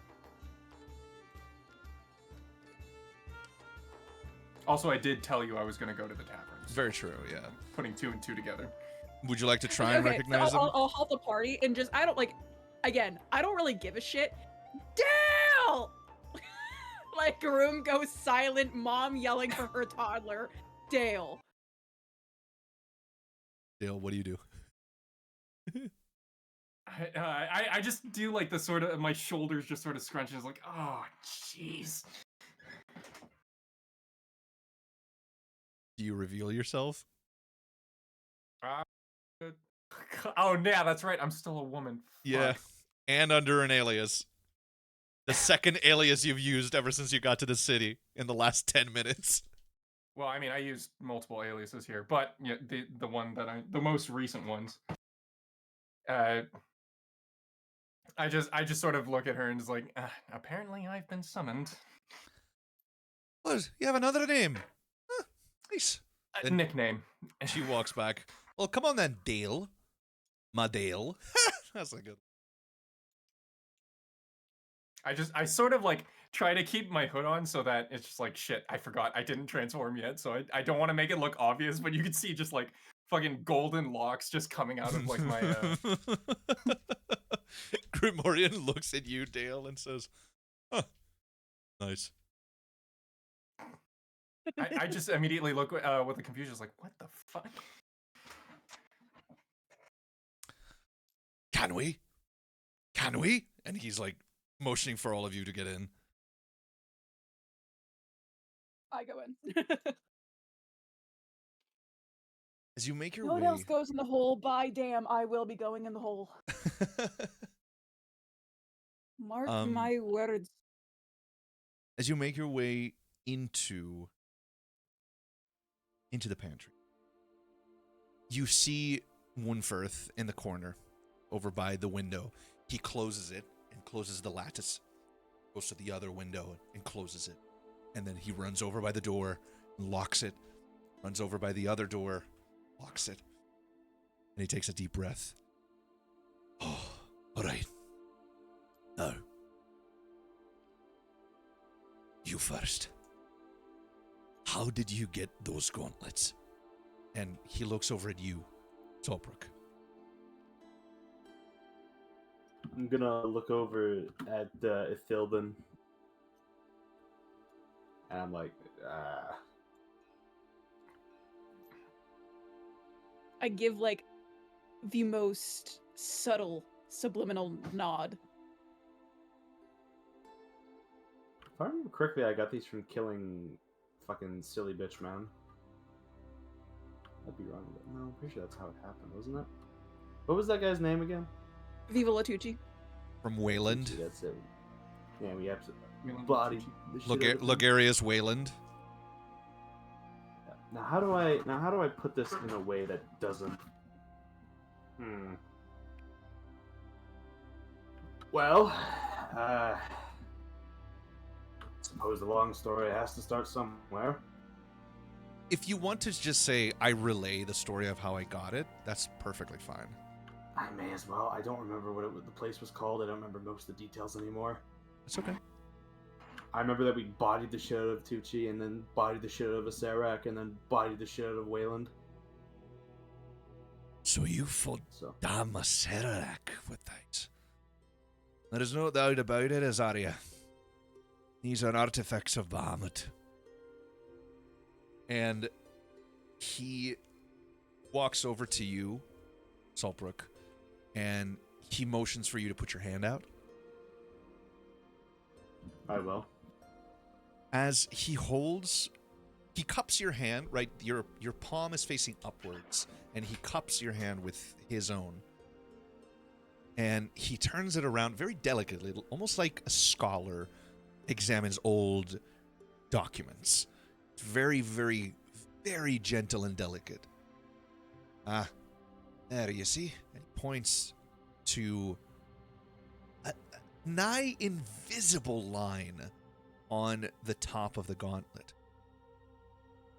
Also, I did tell you I was going to go to the taverns. Very true, yeah. Putting 2 and 2 together. Would you like to try and Okay, recognize so them? I'll halt the party and just, I don't, like, again, I don't really give a shit. Dale! Like, room goes silent, mom yelling for her toddler. Dale. Dale, what do you do? I just do like the sort of, my shoulders just sort of scrunch. It's like, oh, jeez. Do you reveal yourself? Oh, yeah, that's right. I'm still a woman. Yeah. Fuck. And under an alias. The second alias you've used ever since you got to the city in the last 10 minutes. Well, I mean, I used multiple aliases here, but yeah, the one that the most recent ones. I just sort of look at her and is like, apparently I've been summoned. What? You have another name? Huh, nice. A And- nickname. And she walks back. Well, come on then, Dale. My Dale. That's not good. I sort of like try to keep my hood on so that it's just like, shit, I forgot I didn't transform yet, so I don't want to make it look obvious, but you can see just like fucking golden locks just coming out of like my Grimorian looks at you, Dale, and says, huh, nice. I just immediately look with the confusion, like, what the fuck? Can we? Can we? And he's like motioning for all of you to get in. I go in. As you make your No one way. else goes in the hole. By damn, I will be going in the hole. Mark my words. As you make your way into the pantry, you see Wunferth in the corner over by the window. He closes it and closes the lattice, goes to the other window and closes it. And then he runs over by the door and locks it, runs over by the other door, locks it. And he takes a deep breath. Oh, all right. Now, you first. How did you get those gauntlets? And he looks over at you, Tolbrook. I'm gonna look over at Ithilden. And I'm like, I give like the most subtle subliminal nod. If I remember correctly, I got these from killing fucking silly bitch man. I'd be wrong with that. No, I'm pretty sure that's how it happened, wasn't it? What was that guy's name again? Viva Latucci. From Wayland. That's it. Yeah, we absolutely Wayland bodied the shit out of him. Lugarius Wayland. Now how do I put this in a way that doesn't? Well, suppose the long story has to start somewhere. If you want to just say, I relay the story of how I got it, that's perfectly fine. I may as well. I don't remember what the place was called. I don't remember most of the details anymore. It's okay. I remember that we bodied the shit out of Tucci, and then bodied the shit out of Acerak, and then bodied the shit out of Wayland. So you fought So damn Acerak with that. There is no doubt about it, Azaria. These are artifacts of Bahamut. And he walks over to you, Saltbrook, and he motions for you to put your hand out. I will. As he cups your hand, right? Your palm is facing upwards, and he cups your hand with his own. And he turns it around very delicately, almost like a scholar examines old documents. It's very, very, very gentle and delicate. Ah, there you see. And he points to a nigh invisible line on the top of the gauntlet.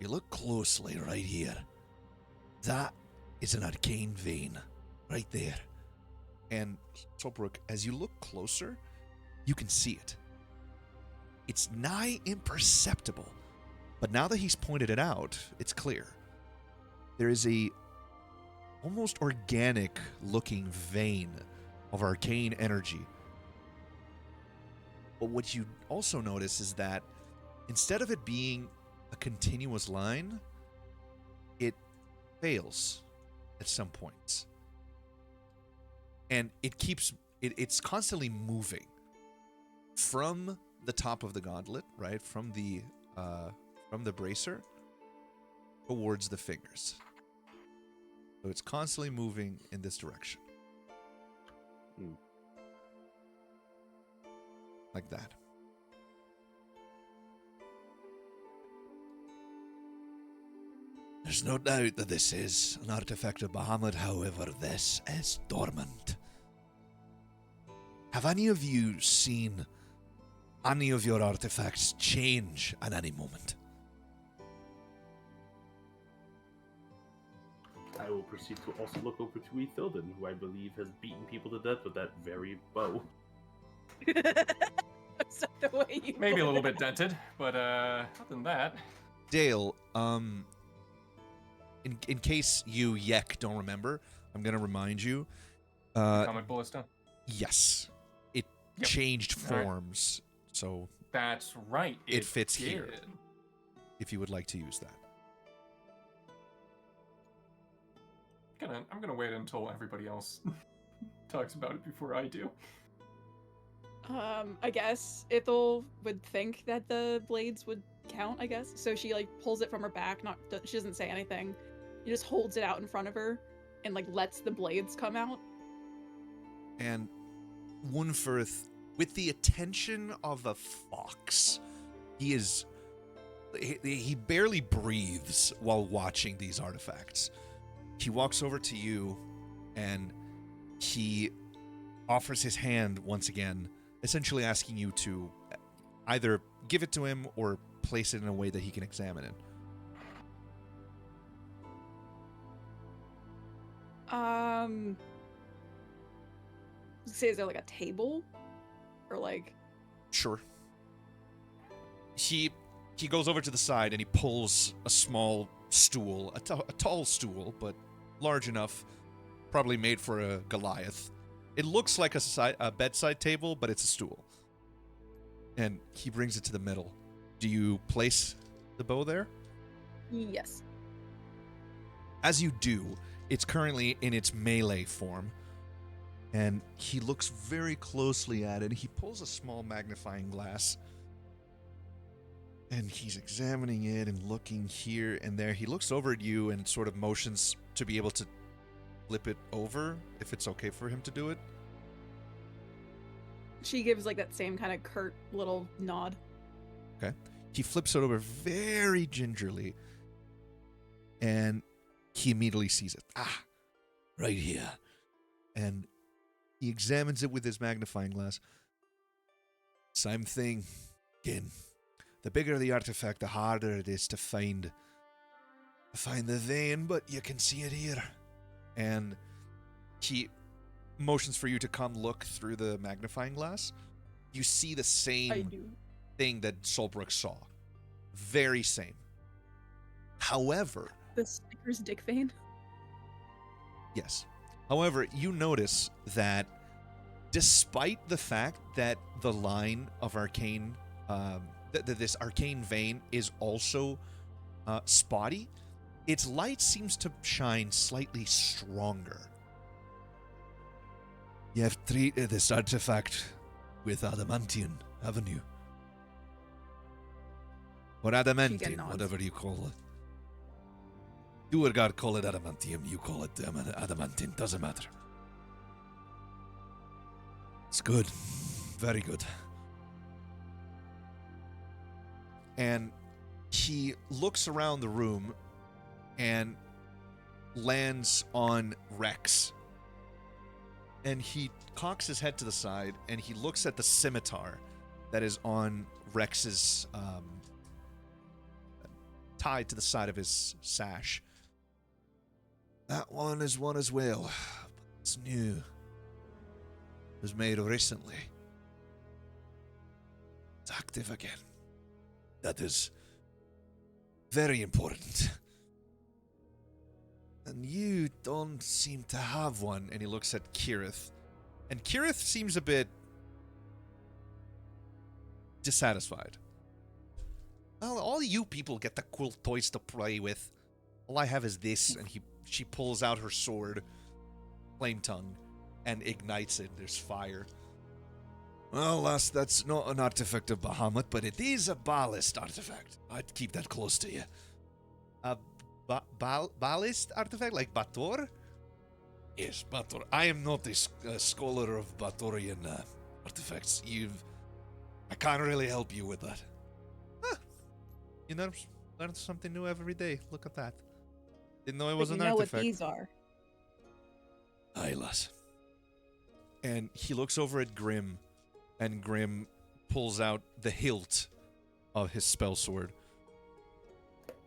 You look closely right here. That is an arcane vein. Right there. And Tolbrook, as you look closer, you can see it. It's nigh imperceptible. But now that he's pointed it out, it's clear. There is a almost organic looking vein of arcane energy. But what you also notice is that instead of it being a continuous line, it fails at some points. And it's constantly moving from the top of the gauntlet, right? From the bracer towards the fingers. So it's constantly moving in this direction. Like that. There's no doubt that this is an artifact of Bahamut, however, this is dormant. Have any of you seen any of your artifacts change at any moment? I will proceed to also look over to Ithilden, who I believe has beaten people to death with that very bow. That's not the way you Maybe a put little it. bit dented, but other than that, Dale, in case you don't remember, I'm gonna remind you. comic ballista. Yes, it Yep. changed All right. forms, so That's right. It fits did. here. if you would like to use that. I'm gonna wait until everybody else talks about it before I do. I guess Ithel would think that the blades would count, I guess. So she like pulls it from her back, she doesn't say anything. She just holds it out in front of her and like lets the blades come out. And Wunferth, with the attention of a fox, he barely breathes while watching these artifacts. He walks over to you and he offers his hand once again, essentially asking you to either give it to him or place it in a way that he can examine it. Say, is there like a table? Or like... Sure. He goes over to the side and he pulls a small stool, a tall stool, but large enough, probably made for a Goliath. It looks like a bedside table, but it's a stool. And he brings it to the middle. Do you place the bow there? Yes. As you do, it's currently in its melee form. And he looks very closely at it. He pulls a small magnifying glass. And he's examining it and looking here and there. He looks over at you and sort of motions to be able to flip it over, if it's okay for him to do it. She gives like that same kind of curt little nod. Okay. He flips it over very gingerly. And he immediately sees it. Ah, right here. And he examines it with his magnifying glass. Same thing. Again, the bigger the artifact, the harder it is to find the vein, but you can see it here. And he motions for you to come look through the magnifying glass. You see the same thing that Solbrook saw. Very same. However... The Snickers dick vein? Yes. However, you notice that despite the fact that the line of arcane... this arcane vein is also spotty, its light seems to shine slightly stronger. You have treated this artifact with adamantium, haven't you? Or adamantine, whatever you call it. Duergar call it adamantium, you call it adamantine, doesn't matter. It's good. Very good. And he looks around the room and lands on Rex. And he cocks his head to the side and he looks at the scimitar that is on Rex's tied to the side of his sash. That one is one as well. It's new. It was made recently. It's active again. That is very important. And you don't seem to have one. And he looks at Kirith. And Kirith seems a bit dissatisfied. Well, all you people get the cool toys to play with. All I have is this. And she pulls out her sword, Flame Tongue, and ignites it. There's fire. Well, lass, that's not an artifact of Bahamut, but it is a ballast artifact. I'd keep that close to you. A ballast artifact like Bator? Yes, Bator. I am not a scholar of Batorian artifacts. I can't really help you with that. Huh. You learn something new every day. Look at that. Didn't know it was But an you know artifact. what these are. Aye, lass. And he looks over at Grim, and Grim pulls out the hilt of his spell sword.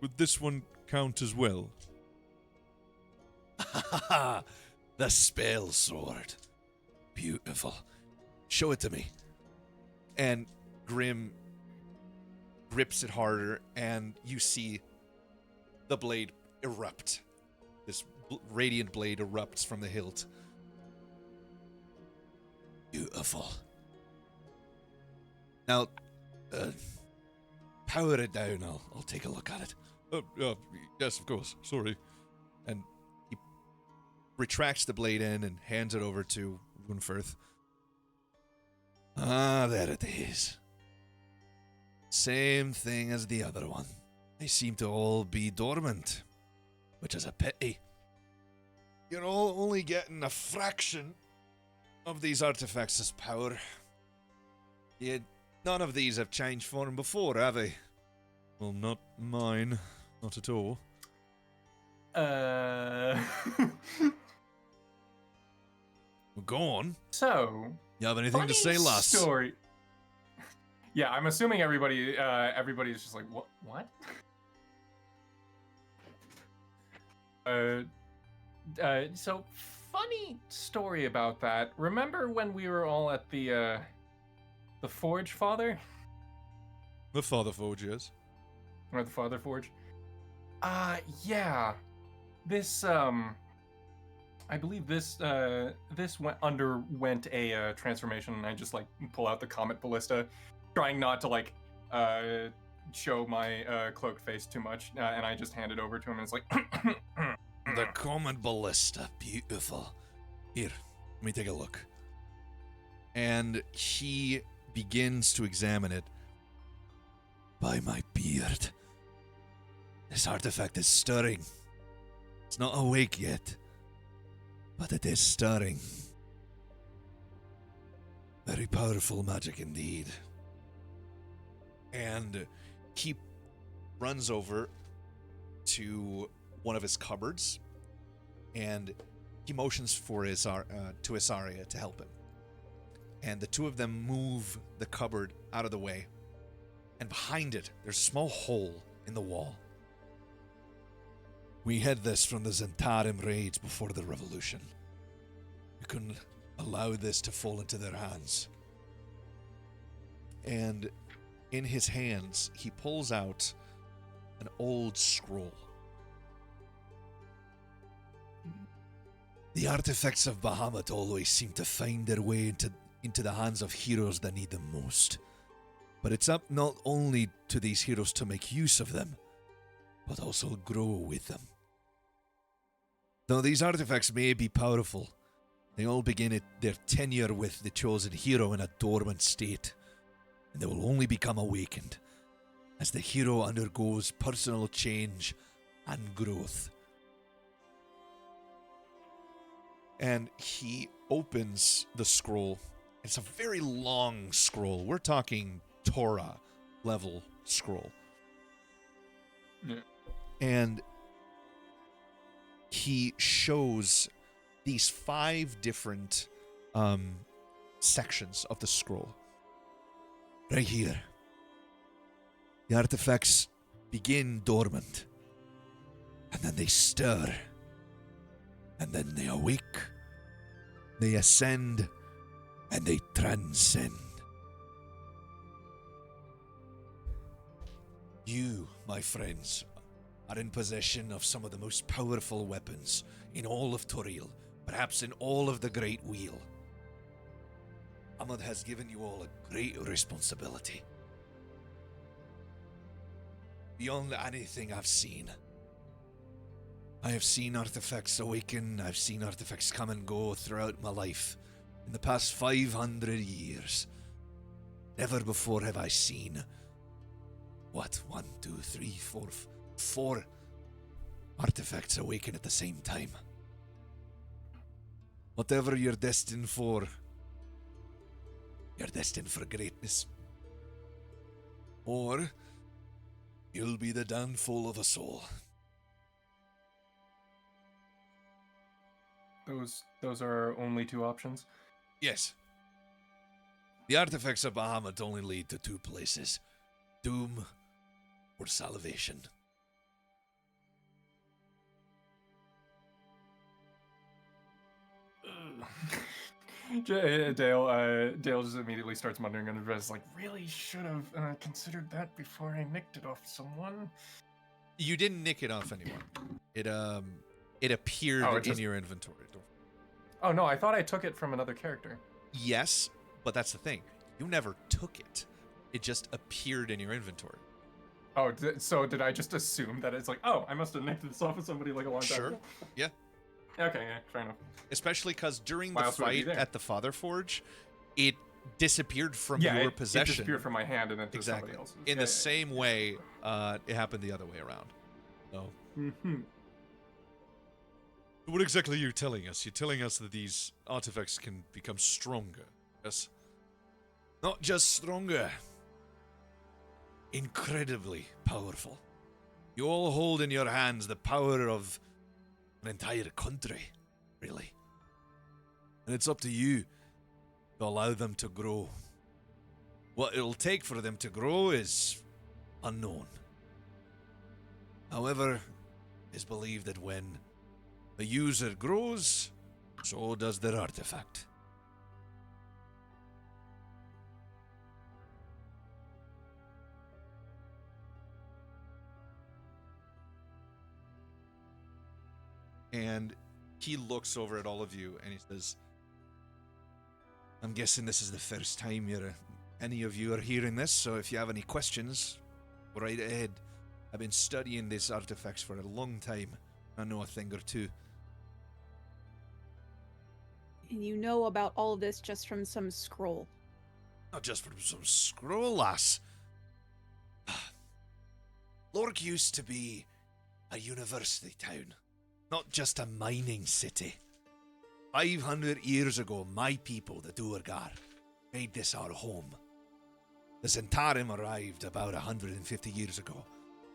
Would this one count as well? The spell sword. Beautiful. Show it to me. And Grim grips it harder, and you see the blade erupt. This radiant blade erupts from the hilt. Beautiful. Now, power it down. I'll take a look at it. Yes, of course. Sorry. And he retracts the blade end and hands it over to Runefirth. Ah, there it is. Same thing as the other one. They seem to all be dormant, which is a pity. You're all only getting a fraction of these artifacts' power. Yet none of these have changed form before, have they? Well, not mine. Not at all. Go on. So, You have anything to say, lass? story. Yeah, I'm assuming everybody's just like, what? So funny story about that. Remember when we were all at the Forge, Father? The Father Forge, yes. Or the Father Forge? Yeah. This, I believe this underwent a transformation, and I just, like, pull out the Comet Ballista, trying not to, like, show my cloaked face too much, and I just hand it over to him, and it's like... The Comet Ballista. Beautiful. Here, let me take a look. And he begins to examine it. By my beard. This artifact is stirring. It's not awake yet, but it is stirring. Very powerful magic indeed. And he runs over to one of his cupboards, and he motions for to Isaria to help him. And the two of them move the cupboard out of the way, and behind it, there's a small hole in the wall. We had this from the Zentarim raids before the revolution. We couldn't allow this to fall into their hands. And in his hands, he pulls out an old scroll. The artifacts of Bahamut always seem to find their way into the hands of heroes that need them most. But it's up not only to these heroes to make use of them, but also grow with them. Though these artifacts may be powerful, they all begin their tenure with the chosen hero in a dormant state, and they will only become awakened as the hero undergoes personal change and growth. And he opens the scroll. It's a very long scroll. We're talking Torah level scroll. Yeah. And he shows these 5 different sections of the scroll. Right here. The artifacts begin dormant, and then they stir, and then they awake, they ascend, and they transcend. You, my friends, are in possession of some of the most powerful weapons in all of Toril, perhaps in all of the Great Wheel. Ahmad has given you all a great responsibility. Beyond anything I've seen. I have seen artifacts awaken, I've seen artifacts come and go throughout my life. In the past 500 years. Never before have I seen, 4 artifacts awaken at the same time. Whatever you're destined for, you're destined for greatness. Or, you'll be the downfall of us all. Those are our only 2 options? Yes. The artifacts of Bahamut only lead to 2 places. Doom or salvation. Dale just immediately starts muttering under his breath, like, really should have considered that before I nicked it off someone. You didn't nick it off anyone. It appeared in your inventory. Oh no, I thought I took it from another character. Yes, but that's the thing. You never took it. It just appeared in your inventory. Oh, so did I just assume that it's like, oh, I must have nicked this off of somebody like a long time Sure. ago? Yeah. Okay, yeah, fair enough. Especially because during Why the else would it be fight there? at the Father Forge, it disappeared from Yeah, your it possession. disappeared from my hand and then to Exactly. somebody else's. In the same way, it happened the other way around. So, Mm-hmm. what exactly are you telling us? You're telling us that these artifacts can become stronger, yes? Not just stronger. Incredibly powerful. You all hold in your hands the power of an entire country, really. And it's up to you to allow them to grow. What it'll take for them to grow is unknown. However, it's believed that when a user grows, so does their artifact. And he looks over at all of you and he says, I'm guessing this is the first time any of you are hearing this, so if you have any questions, go right ahead. I've been studying these artifacts for a long time. I know a thing or two. And you know about all of this just from some scroll. Not just from some scroll, lass. Lork used to be a university town, not just a mining city. 500 years ago, my people, the Duergar, made this our home. The Zentarim arrived about 150 years ago,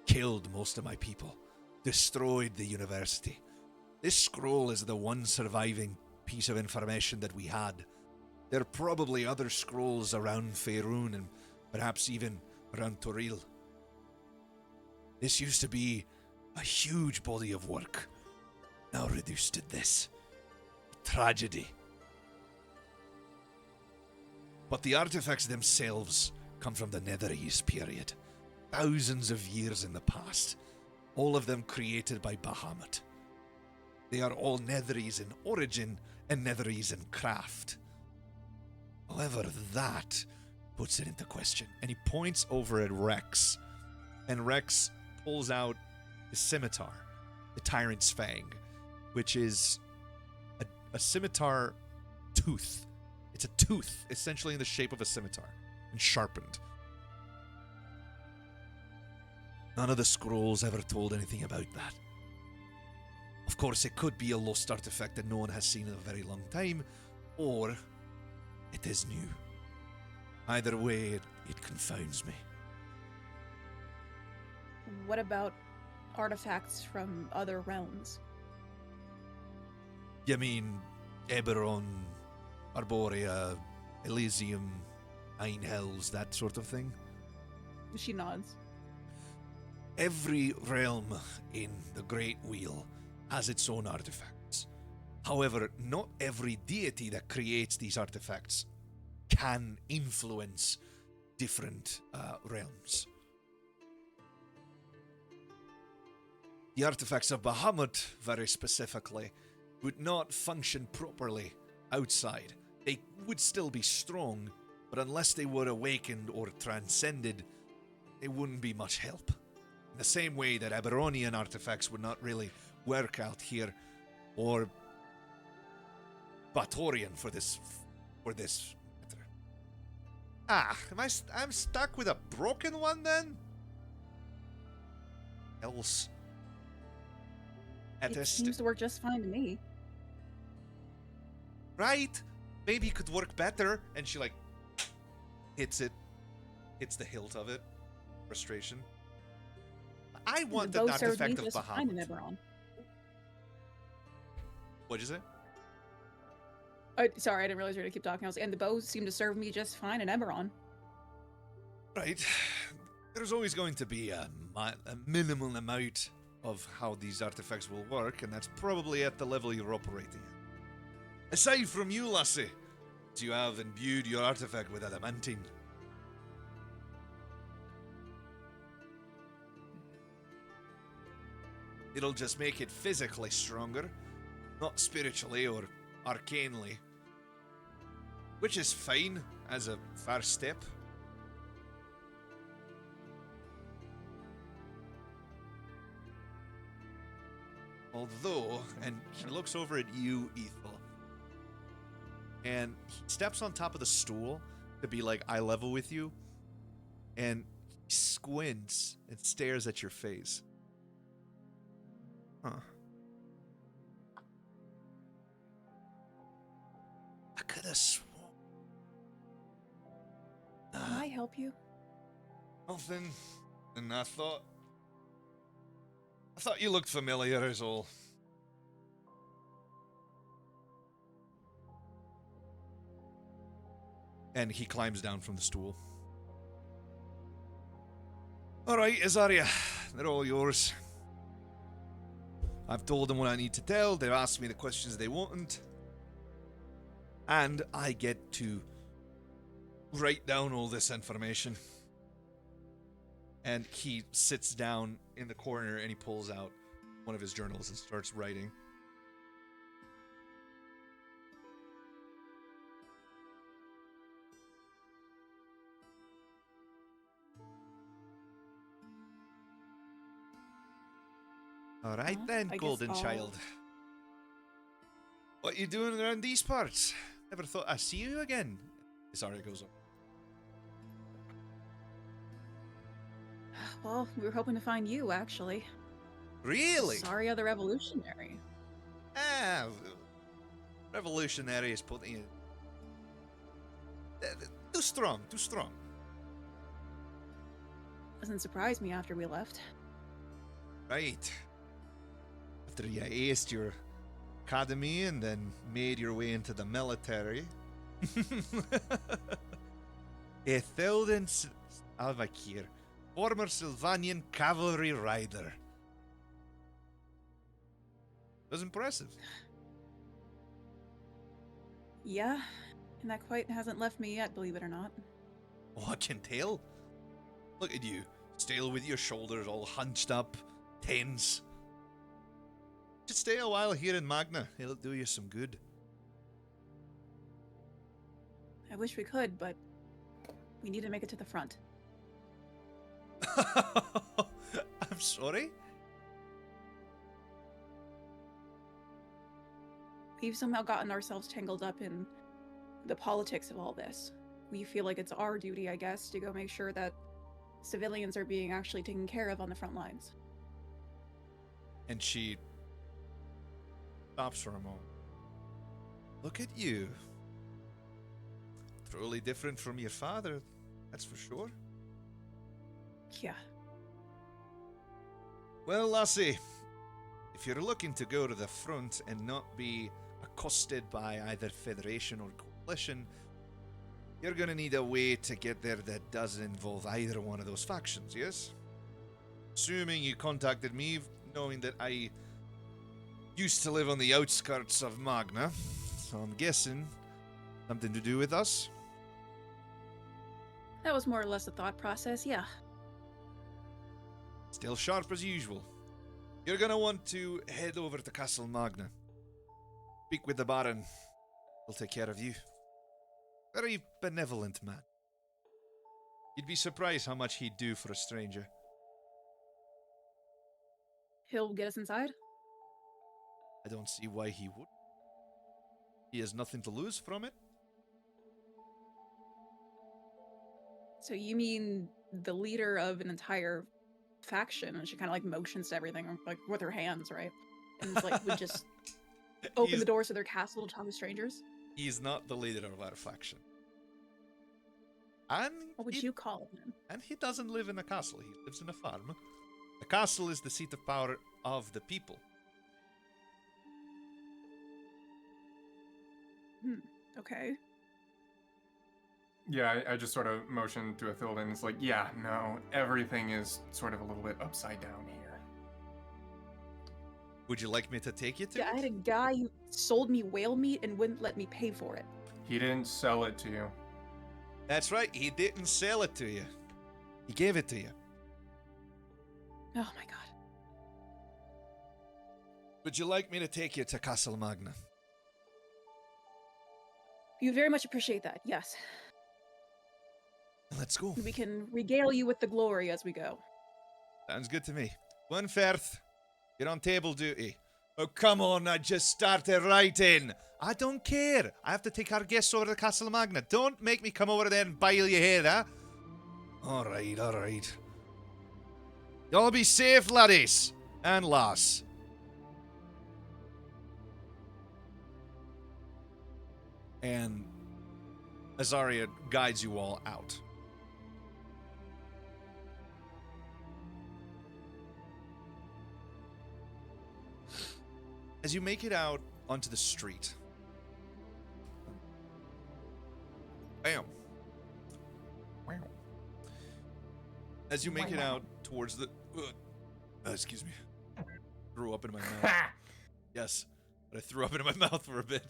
killed most of my people, destroyed the university. This scroll is the one surviving piece of information that we had. There are probably other scrolls around Faerun and perhaps even around Toril. This used to be a huge body of work, now reduced to this. Tragedy. But the artifacts themselves come from the Netherese period. Thousands of years in the past. All of them created by Bahamut. They are all Netherese in origin and Netherese in craft. However, that puts it into question. And he points over at Rex. And Rex pulls out the scimitar, the Tyrant's Fang, which is a scimitar tooth. It's a tooth, essentially in the shape of a scimitar, and sharpened. None of the scrolls ever told anything about that. Of course, it could be a lost artifact that no one has seen in a very long time, or it is new. Either way, it confounds me. What about artifacts from other realms? You mean Eberron, Arborea, Elysium, Nine Hells, that sort of thing? She nods. Every realm in the Great Wheel has its own artifacts. However, not every deity that creates these artifacts can influence different realms. The artifacts of Bahamut, very specifically, would not function properly outside. They would still be strong, but unless they were awakened or transcended, they wouldn't be much help. In the same way that Eberonian artifacts would not really work out here, or Batorian for this matter. I'm stuck with a broken one then? Else. It seems to work just fine to me. Right? Maybe it could work better. And she hits the hilt of it. Frustration. I want the an bow served me artifact of just fine in Bahamut. Eberron. What'd you say? Sorry, I didn't realize you were gonna keep talking. And the bow seemed to serve me just fine in Eberron. Right. There's always going to be a minimal amount of how these artifacts will work, and that's probably at the level you're operating at. Aside from you, lassie, you have imbued your artifact with adamantine. It'll just make it physically stronger, not spiritually or arcanely. Which is fine as a first step. Although, and he looks over at you, Ethel, and he steps on top of the stool to be like eye level with you, and he squints and stares at your face. Huh. I could have sworn. Can I help you? Nothing. And I thought you looked familiar is all. And he climbs down from the stool. Alright, Azaria. They're all yours. I've told them what I need to tell. They've asked me the questions they want. And I get to write down all this information. And he sits down in the corner and he pulls out one of his journals and starts writing. All right then, I guess golden I'll- child. What you doing around these parts? Never thought I'd see you again. Sorry, goes on. Well, we were hoping to find you, actually. Really? Sorry, other revolutionary. Ah, revolutionary is putting it. Too strong, too strong. Doesn't surprise me after we left. Right. After you aced your academy and then made your way into the military. Ethelden Alvakir, former Sylvanian cavalry rider. Was impressive. Yeah, and that quite hasn't left me yet, believe it or not. Oh, I can tell. Look at you, still with your shoulders all hunched up, tense. Just stay a while here in Magna. It'll do you some good. I wish we could, but we need to make it to the front. I'm sorry? We've somehow gotten ourselves tangled up in the politics of all this. We feel like it's our duty, I guess, to go make sure that civilians are being actually taken care of on the front lines. And she stops for a moment. Look at you. Truly different from your father, that's for sure. Yeah. Well, lassie, if you're looking to go to the front and not be accosted by either Federation or Coalition, you're gonna need a way to get there that doesn't involve either one of those factions, yes? Assuming you contacted me knowing that I used to live on the outskirts of Magna, so I'm guessing something to do with us? That was more or less the thought process, yeah. Still sharp as usual. You're gonna want to head over to Castle Magna. Speak with the Baron. He'll take care of you. Very benevolent man. You'd be surprised how much he'd do for a stranger. He'll get us inside? I don't see why he would. He has nothing to lose from it. So you mean the leader of an entire faction, and she kind of like motions to everything, like with her hands, right? And it's like would just open He's- the doors to their castle to talk to strangers? He's not the leader of our faction. And What would he, you call him? and he doesn't live in a castle, he lives in a farm. The castle is the seat of power of the people. Okay. Yeah, I just sort of motioned to Athilda, and it's like, yeah, no, everything is sort of a little bit upside down here. Would you like me to take you to Yeah, I had a it? guy who sold me whale meat and wouldn't let me pay for it. He didn't sell it to you. That's right, he didn't sell it to you. He gave it to you. Oh my god. Would you like me to take you to Castle Magna? You very much appreciate that, yes. Let's go. We can regale you with the glory as we go. Sounds good to me. One Firth, you're on table duty. Oh, come on, I just started writing. I don't care. I have to take our guests over to Castle Magna. Don't make me come over there and bile your hair, huh? All right, all right. Y'all be safe, laddies. And lass. And Azaria guides you all out. As you make it out onto the street, bam. Wow. As you make it out towards the, excuse me, threw up in my mouth. Yes, but I threw up into my mouth for a bit.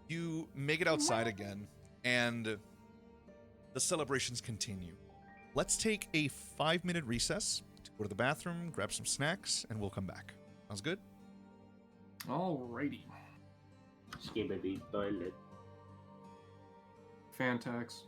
You make it outside again, and the celebrations continue. Let's take a 5-minute recess to go to the bathroom, grab some snacks, and we'll come back. Sounds good? Alrighty. Skibidi toilet. Fantax.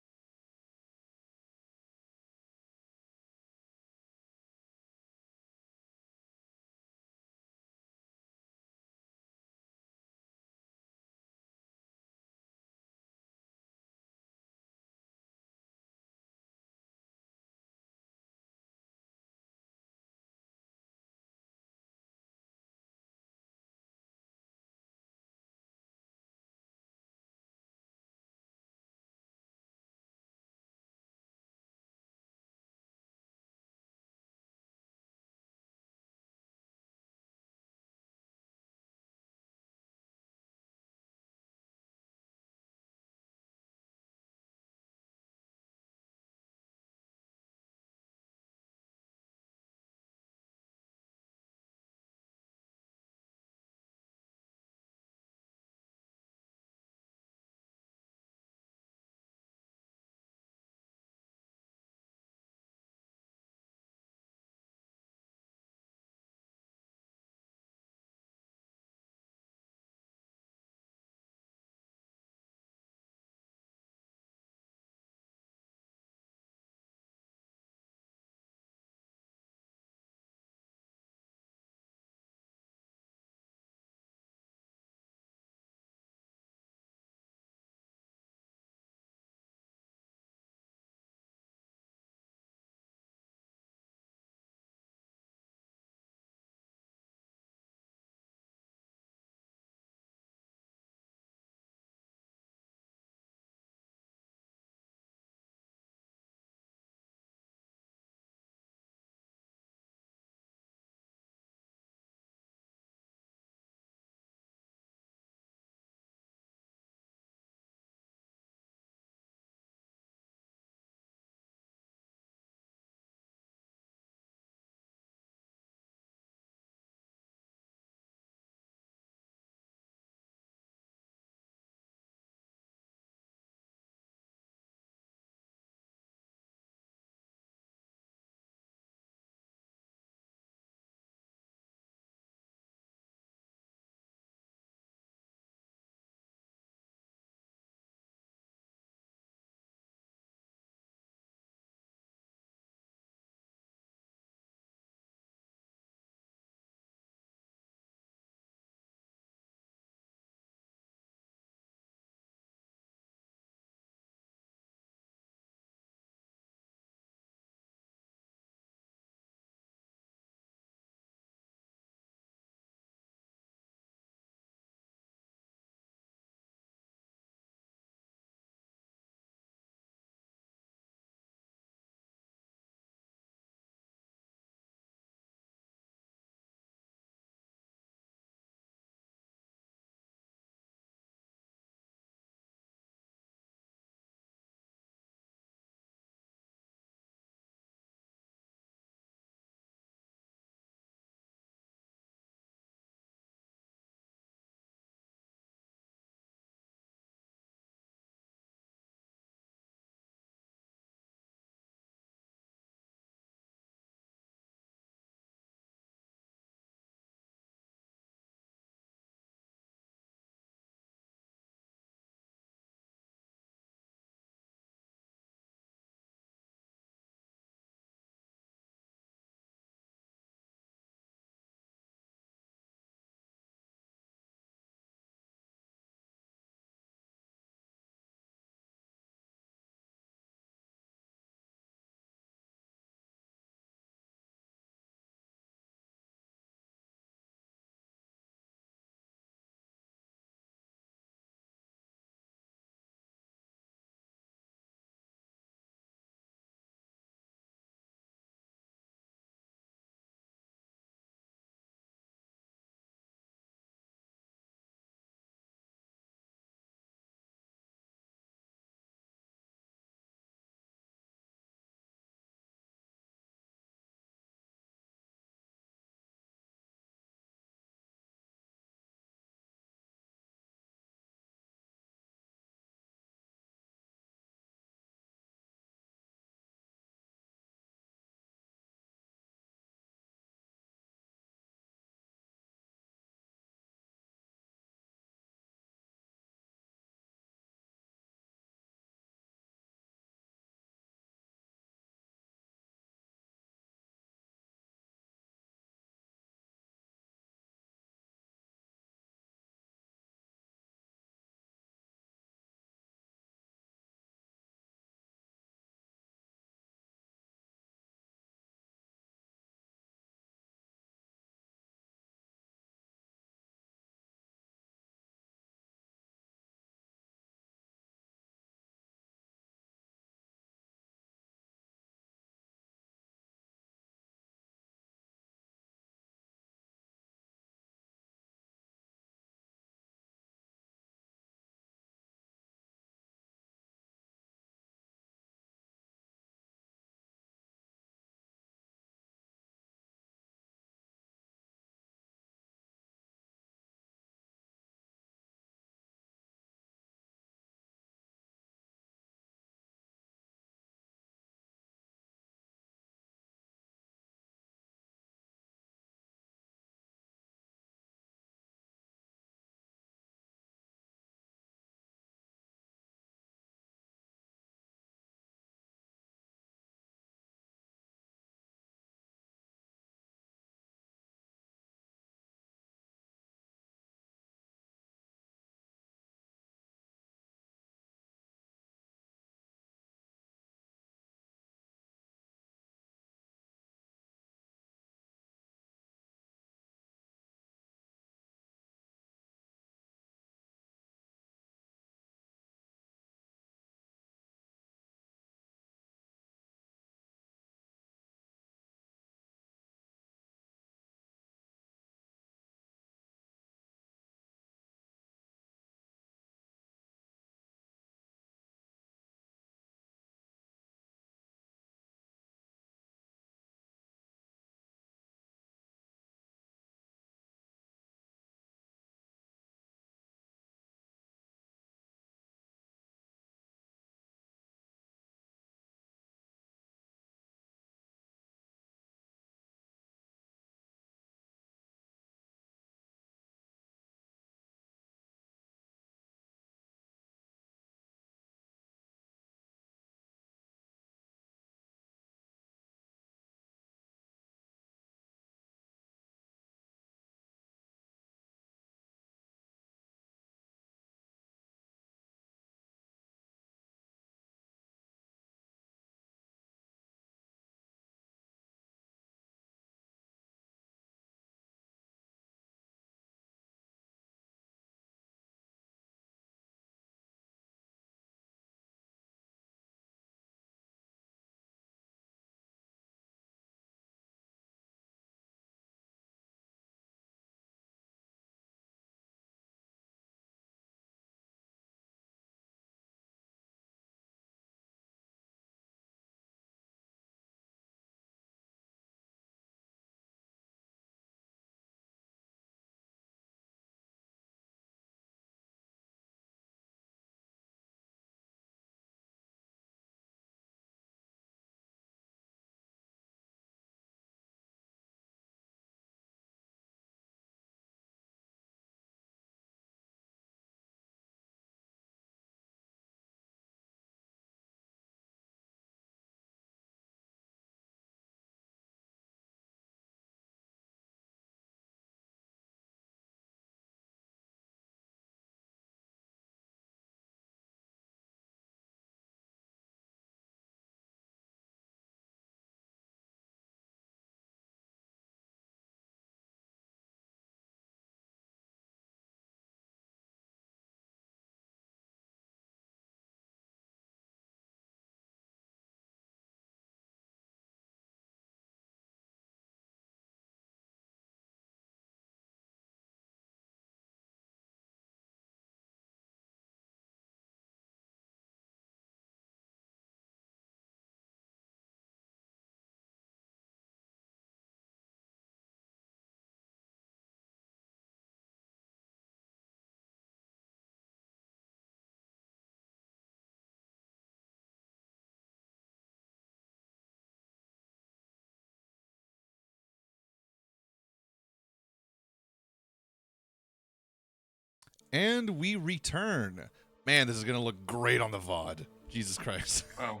And we return. Man, this is going to look great on the VOD. Jesus Christ. Oh,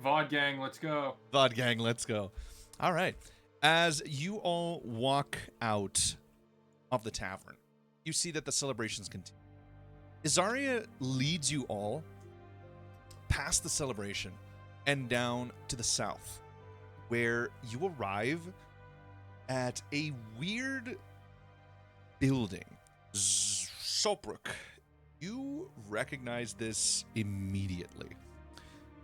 VOD gang, let's go. VOD gang, let's go. All right. As you all walk out of the tavern, you see that the celebrations continue. Izaria leads you all past the celebration and down to the south, where you arrive at a weird building. Solbrook, you recognize this immediately.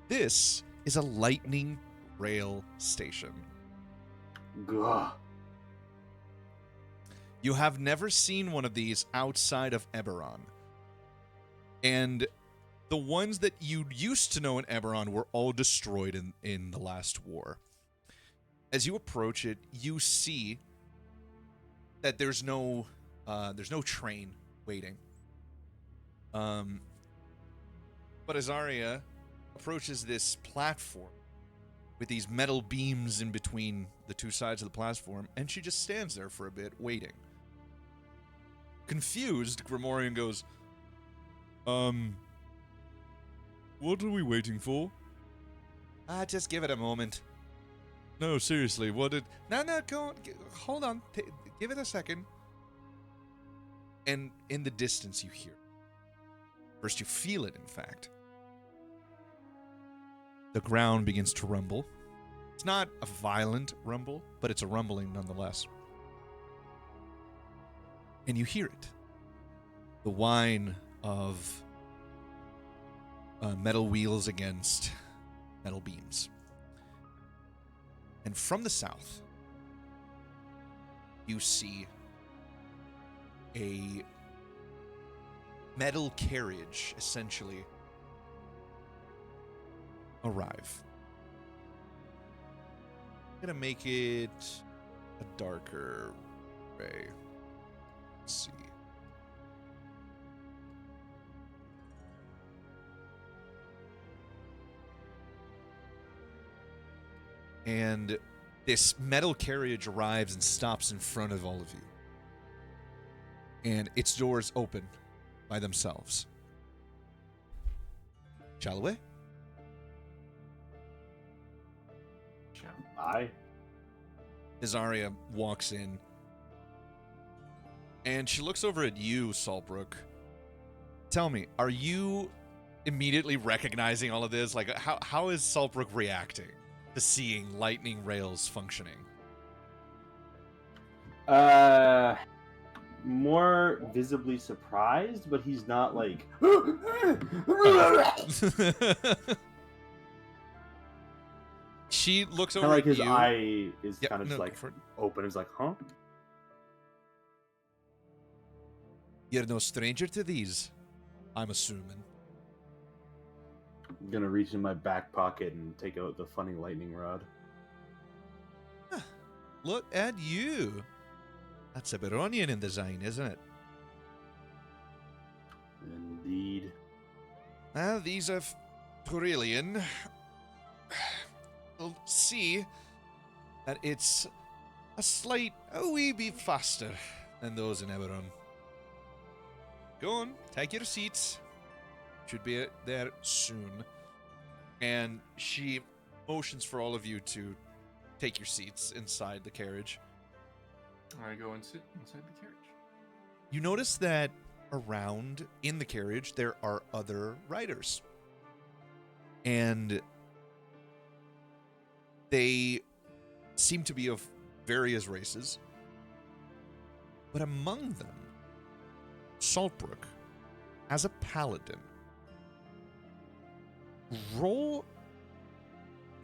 This is a lightning rail station. Gah. You have never seen one of these outside of Eberron. And the ones that you used to know in Eberron were all destroyed in the last war. As you approach it, you see that there's no train waiting. But Azaria approaches this platform with these metal beams in between the two sides of the platform, and she just stands there for a bit, waiting. Confused, Grimorian goes, what are we waiting for? Just give it a moment. No, seriously, what did... No, go on, hold on, give it a second. And in the distance you hear. First you feel it, in fact. The ground begins to rumble. It's not a violent rumble, but it's a rumbling nonetheless. And you hear it. The whine of metal wheels against metal beams. And from the south, you see a metal carriage, essentially, arrive. I'm gonna make it a darker gray. Let's see. And this metal carriage arrives and stops in front of all of you. And its doors open by themselves. Chalaway? Aye. Izaria walks in. And she looks over at you, Solbrook. Tell me, are you immediately recognizing all of this? Like, how is Solbrook reacting to seeing lightning rails functioning? More visibly surprised, but he's not like. She looks Kind over of like at his you. eye is Yep, kind of no, just like for- open. It's like, huh? You're no stranger to these, I'm assuming. I'm gonna reach in my back pocket and take out the funny lightning rod. Look at you. That's a Baronian in design, isn't it? Indeed. Well, these are Turillian. We'll see that it's a wee bit faster than those in Eberron. Go on, take your seats. Should be there soon. And she motions for all of you to take your seats inside the carriage. I go and sit inside the carriage. You notice that around in the carriage there are other riders. And they seem to be of various races. But among them, Saltbrook, as a paladin, roll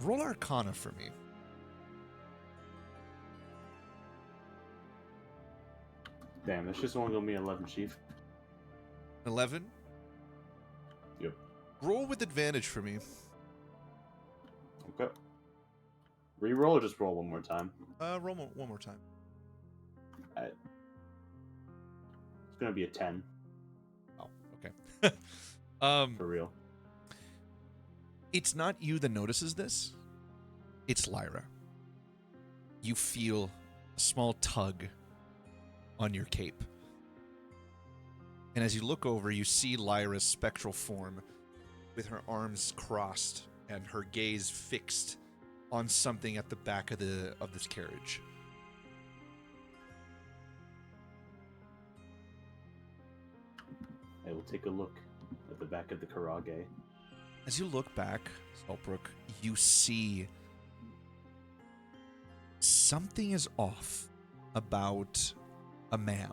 Arcana for me. Damn, that's just only gonna be 11, Chief. 11. Yep. Roll with advantage for me. Okay. Reroll or just roll one more time? Roll one more time. It's gonna be a 10 Oh, okay. for real. It's not you that notices this. It's Lyra. You feel a small tug on your cape. And as you look over, you see Lyra's spectral form with her arms crossed and her gaze fixed on something at the back of this carriage. I will take a look at the back of the Karage. As you look back, Saltbrook, you see something is off about a man.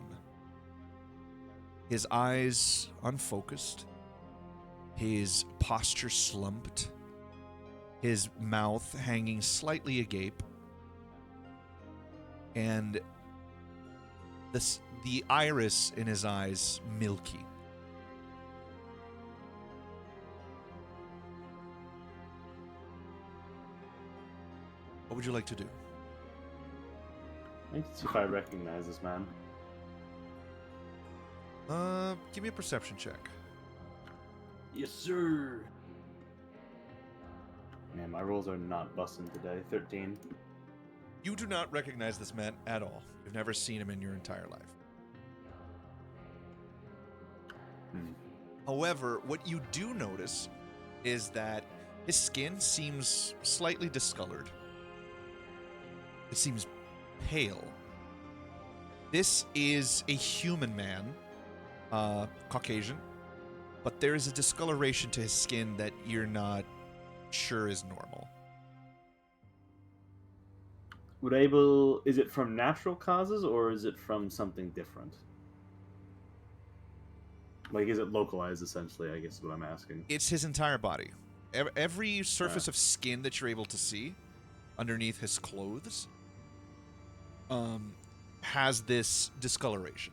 His eyes unfocused, his posture slumped, his mouth hanging slightly agape, and the iris in his eyes milky. What would you like to do? I need to see if I recognize this man. Give me a perception check. Yes, sir. Man, my rolls are not busting today. 13. You do not recognize this man at all. You've never seen him in your entire life. However, what you do notice is that his skin seems slightly discolored. It seems pale. This is a human man, Caucasian, but there is a discoloration to his skin that you're not sure is normal. Is it from natural causes or is it from something different? Like, is it localized, essentially, I guess is what I'm asking. It's his entire body. Every surface of skin that you're able to see underneath his clothes has this discoloration.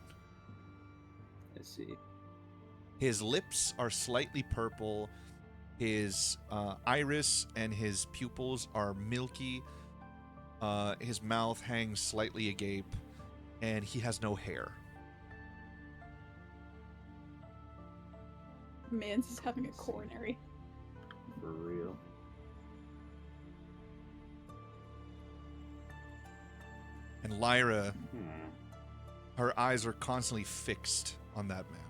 I see. His lips are slightly purple. His iris and his pupils are milky. His mouth hangs slightly agape, and he has no hair. Mans is having a coronary. For real. And Lyra, her eyes are constantly fixed on that man.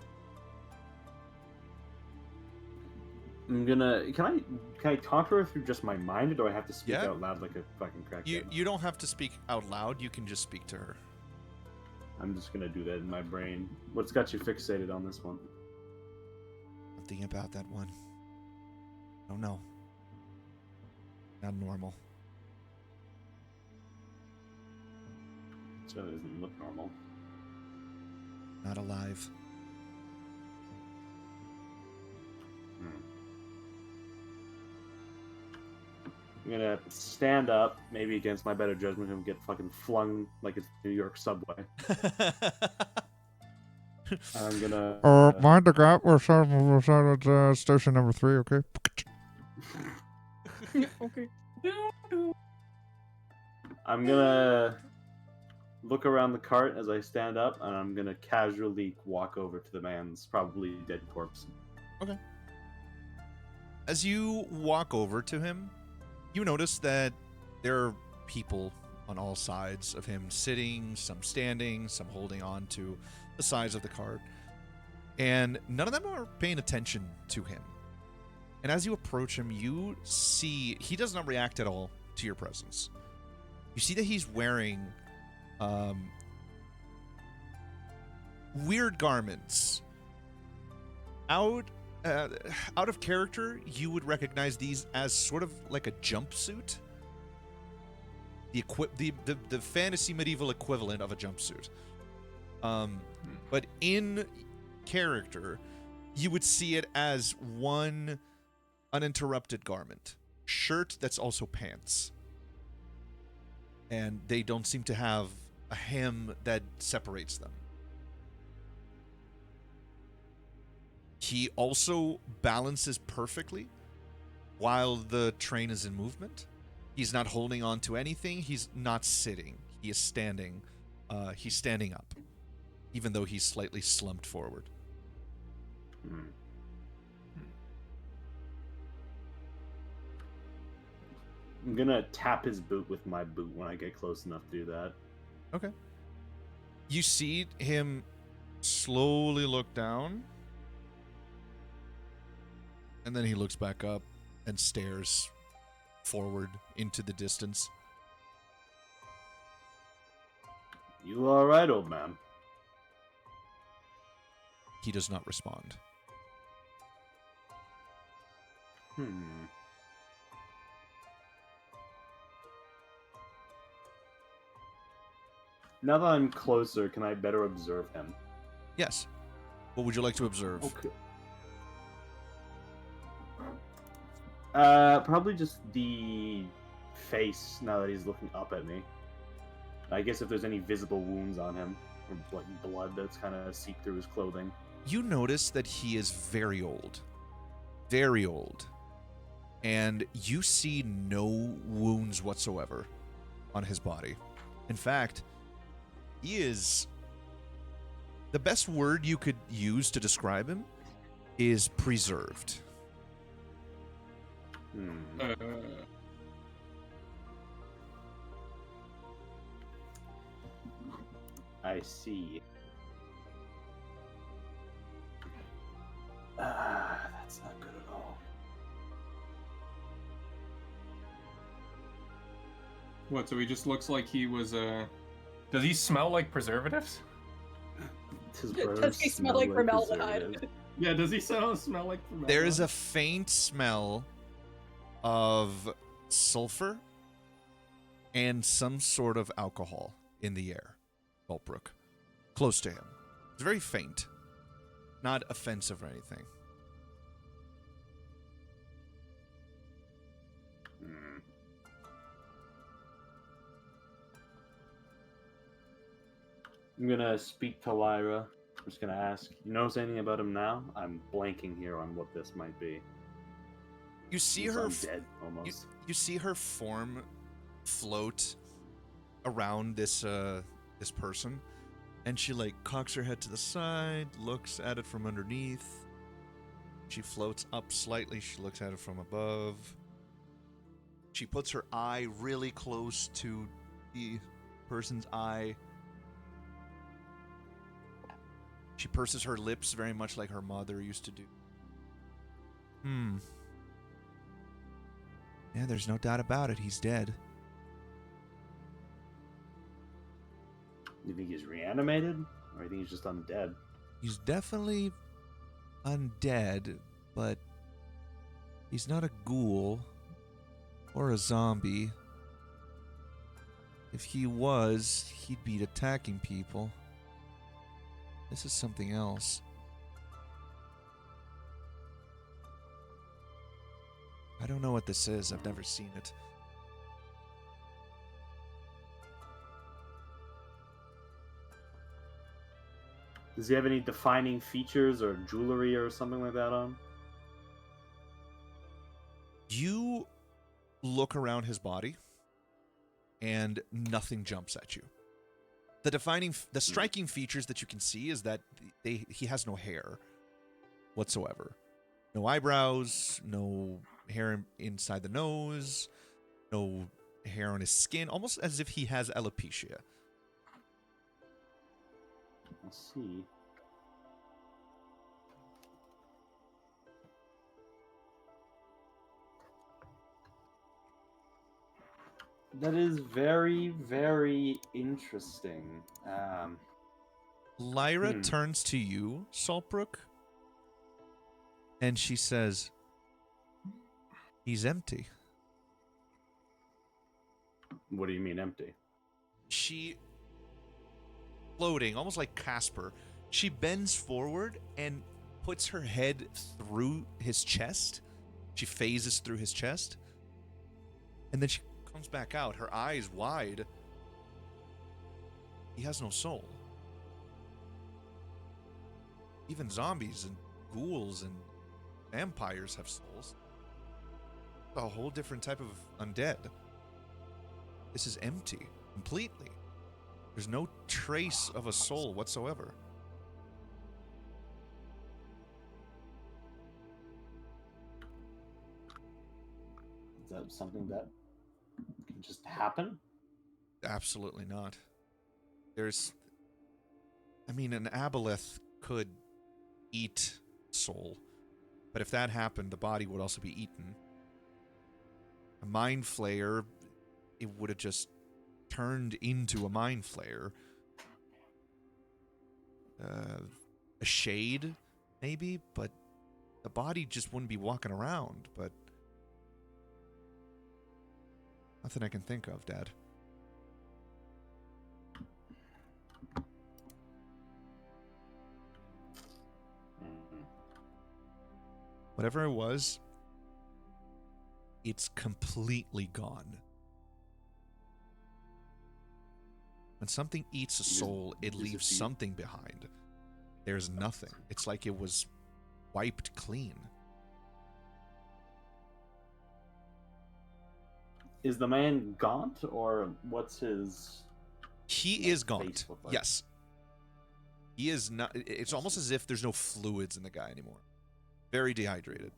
I'm gonna. Can I talk to her through just my mind, or do I have to speak out loud like a fucking crackhead? You don't have to speak out loud. You can just speak to her. I'm just gonna do that in my brain. What's got you fixated on this one? I'm thinking about that one. I don't know. Not normal. So it doesn't look normal. Not alive. I'm gonna stand up, maybe against my better judgment, and get fucking flung like it's the New York subway. I'm gonna. Mind the gap. We're at station number 3, okay? Okay. I'm gonna look around the cart as I stand up, and I'm gonna casually walk over to the man's probably dead corpse. Okay. As you walk over to him, you notice that there are people on all sides of him, sitting, some standing, some holding on to the sides of the cart. And none of them are paying attention to him. And as you approach him, you see he does not react at all to your presence. You see that he's wearing weird garments. Out of character, you would recognize these as sort of like a jumpsuit. The fantasy medieval equivalent of a jumpsuit. But in character, you would see it as one uninterrupted garment. Shirt that's also pants. And they don't seem to have a hem that separates them. He also balances perfectly while the train is in movement. He's not holding on to anything. He's not sitting. He is standing. He's standing up, even though he's slightly slumped forward. I'm gonna tap his boot with my boot when I get close enough to do that. Okay. You see him slowly look down. And then he looks back up and stares forward into the distance. You all right, old man? He does not respond. Now that I'm closer, can I better observe him? Yes. What would you like to observe? Okay. Probably just the face now that he's looking up at me. I guess if there's any visible wounds on him, or like blood that's kind of seeped through his clothing. You notice that he is very old. Very old. And you see no wounds whatsoever on his body. In fact, he is... The best word you could use to describe him is preserved. I see. That's not good at all. What, so he just looks like he was, Does he smell like preservatives? Does he smell like formaldehyde? Yeah, does he smell like formaldehyde? There is a faint smell of sulfur and some sort of alcohol in the air, Bultbrook, close to him. It's very faint, not offensive or anything. I'm gonna speak to Lyra. I'm just gonna ask, you notice anything about him now? I'm blanking here on what this might be. You see He's her undead, almost. You see her form float around this this person, and she like cocks her head to the side, looks at it from underneath. She floats up slightly, she looks at it from above. She puts her eye really close to the person's eye. She purses her lips very much like her mother used to do. Yeah, there's no doubt about it. He's dead. You think he's reanimated? Or you think he's just undead? He's definitely undead, but he's not a ghoul or a zombie. If he was, he'd be attacking people. This is something else. I don't know what this is. I've never seen it. Does he have any defining features or jewelry or something like that on? You look around his body, and nothing jumps at you. The striking features that you can see is that he has no hair whatsoever. No eyebrows, no hair inside the nose, no hair on his skin, almost as if he has alopecia. Let's see. That is very, very interesting. Lyra turns to you, Saltbrook, and she says, "He's empty." What do you mean empty? She, floating, almost like Casper, she bends forward and puts her head through his chest. She phases through his chest, and then she comes back out, her eyes wide. He has no soul. Even zombies and ghouls and vampires have souls. A whole different type of undead. This is empty, completely. There's no trace of a soul whatsoever. Is that something that can just happen? Absolutely not. There's I mean, an aboleth could eat soul, but if that happened, the body would also be eaten. A mind flayer, it would have just turned into a mind flayer. A shade, maybe, but the body just wouldn't be walking around. But nothing I can think of, Dad. Whatever it was, it's completely gone. When something eats a soul, it leaves something behind. There's nothing. It's like it was wiped clean. Is the man gaunt, or what's his... He is gaunt. face look like? Yes. He is not. It's almost as if there's no fluids in the guy anymore. Very dehydrated.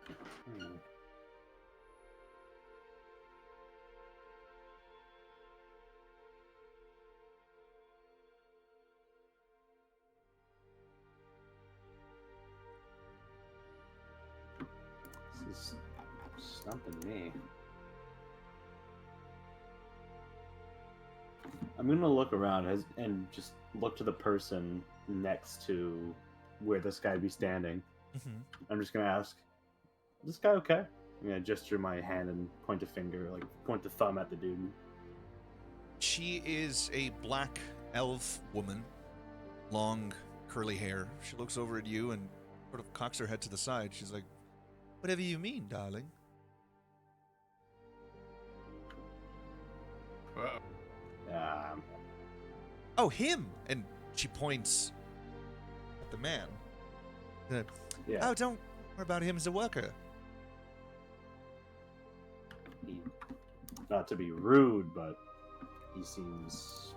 Hmm. This is stumping me. I'm gonna look around and just look to the person next to where this guy be standing. Mm-hmm. I'm just gonna ask, is this guy okay? I'm gonna gesture my hand and point a finger, like point the thumb at the dude. She is a black elf woman, long curly hair. She looks over at you and sort of cocks her head to the side. She's like, "Whatever you mean, darling." Oh, him! And she points at the man. Yeah. Oh, don't worry about him as a worker. He, not to be rude, but he seems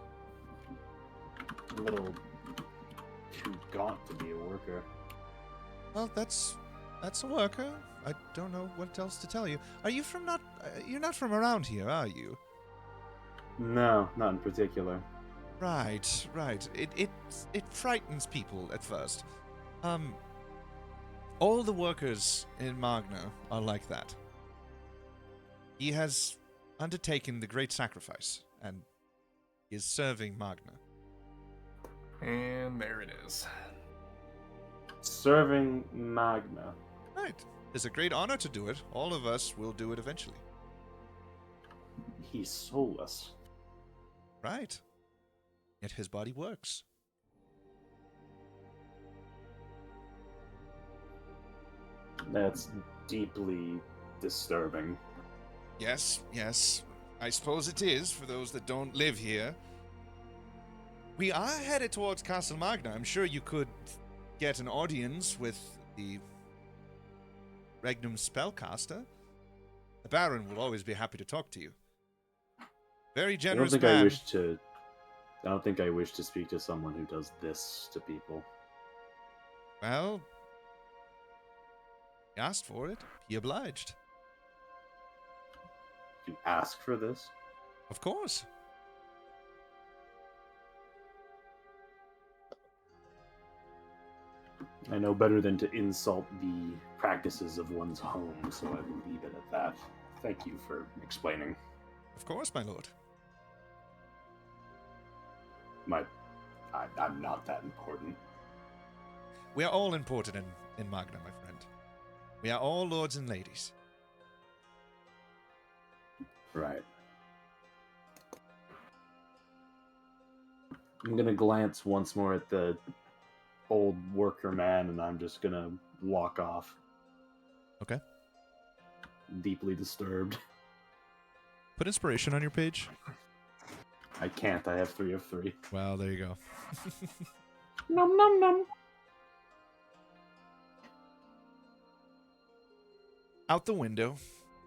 a little too gaunt to be a worker. Well, that's a worker. I don't know what else to tell you. Are you from not? You're not from around here, are you? No, not in particular. Right. It frightens people at first. All the workers in Magna are like that. He has undertaken the great sacrifice and is serving Magna. And there it is. Serving Magna. Right. It's a great honor to do it. All of us will do it eventually. He's soulless. Right. Yet his body works. That's deeply disturbing. Yes. I suppose it is for those that don't live here. We are headed towards Castle Magna. I'm sure you could get an audience with the Regnum Spellcaster. The Baron will always be happy to talk to you. Very generous man. I don't think I wish to speak to someone who does this to people. Well, he asked for it. He obliged. You ask for this? Of course. I know better than to insult the practices of one's home, so I will leave it at that. Thank you for explaining. Of course, my lord. I'm not that important. We are all important in Magna, my friend. We are all lords and ladies. Right. I'm gonna glance once more at the old worker man, and I'm just gonna walk off. Okay. Deeply disturbed. Put inspiration on your page. I can't. I have 3 of 3. Well, there you go. Num num num. Out the window,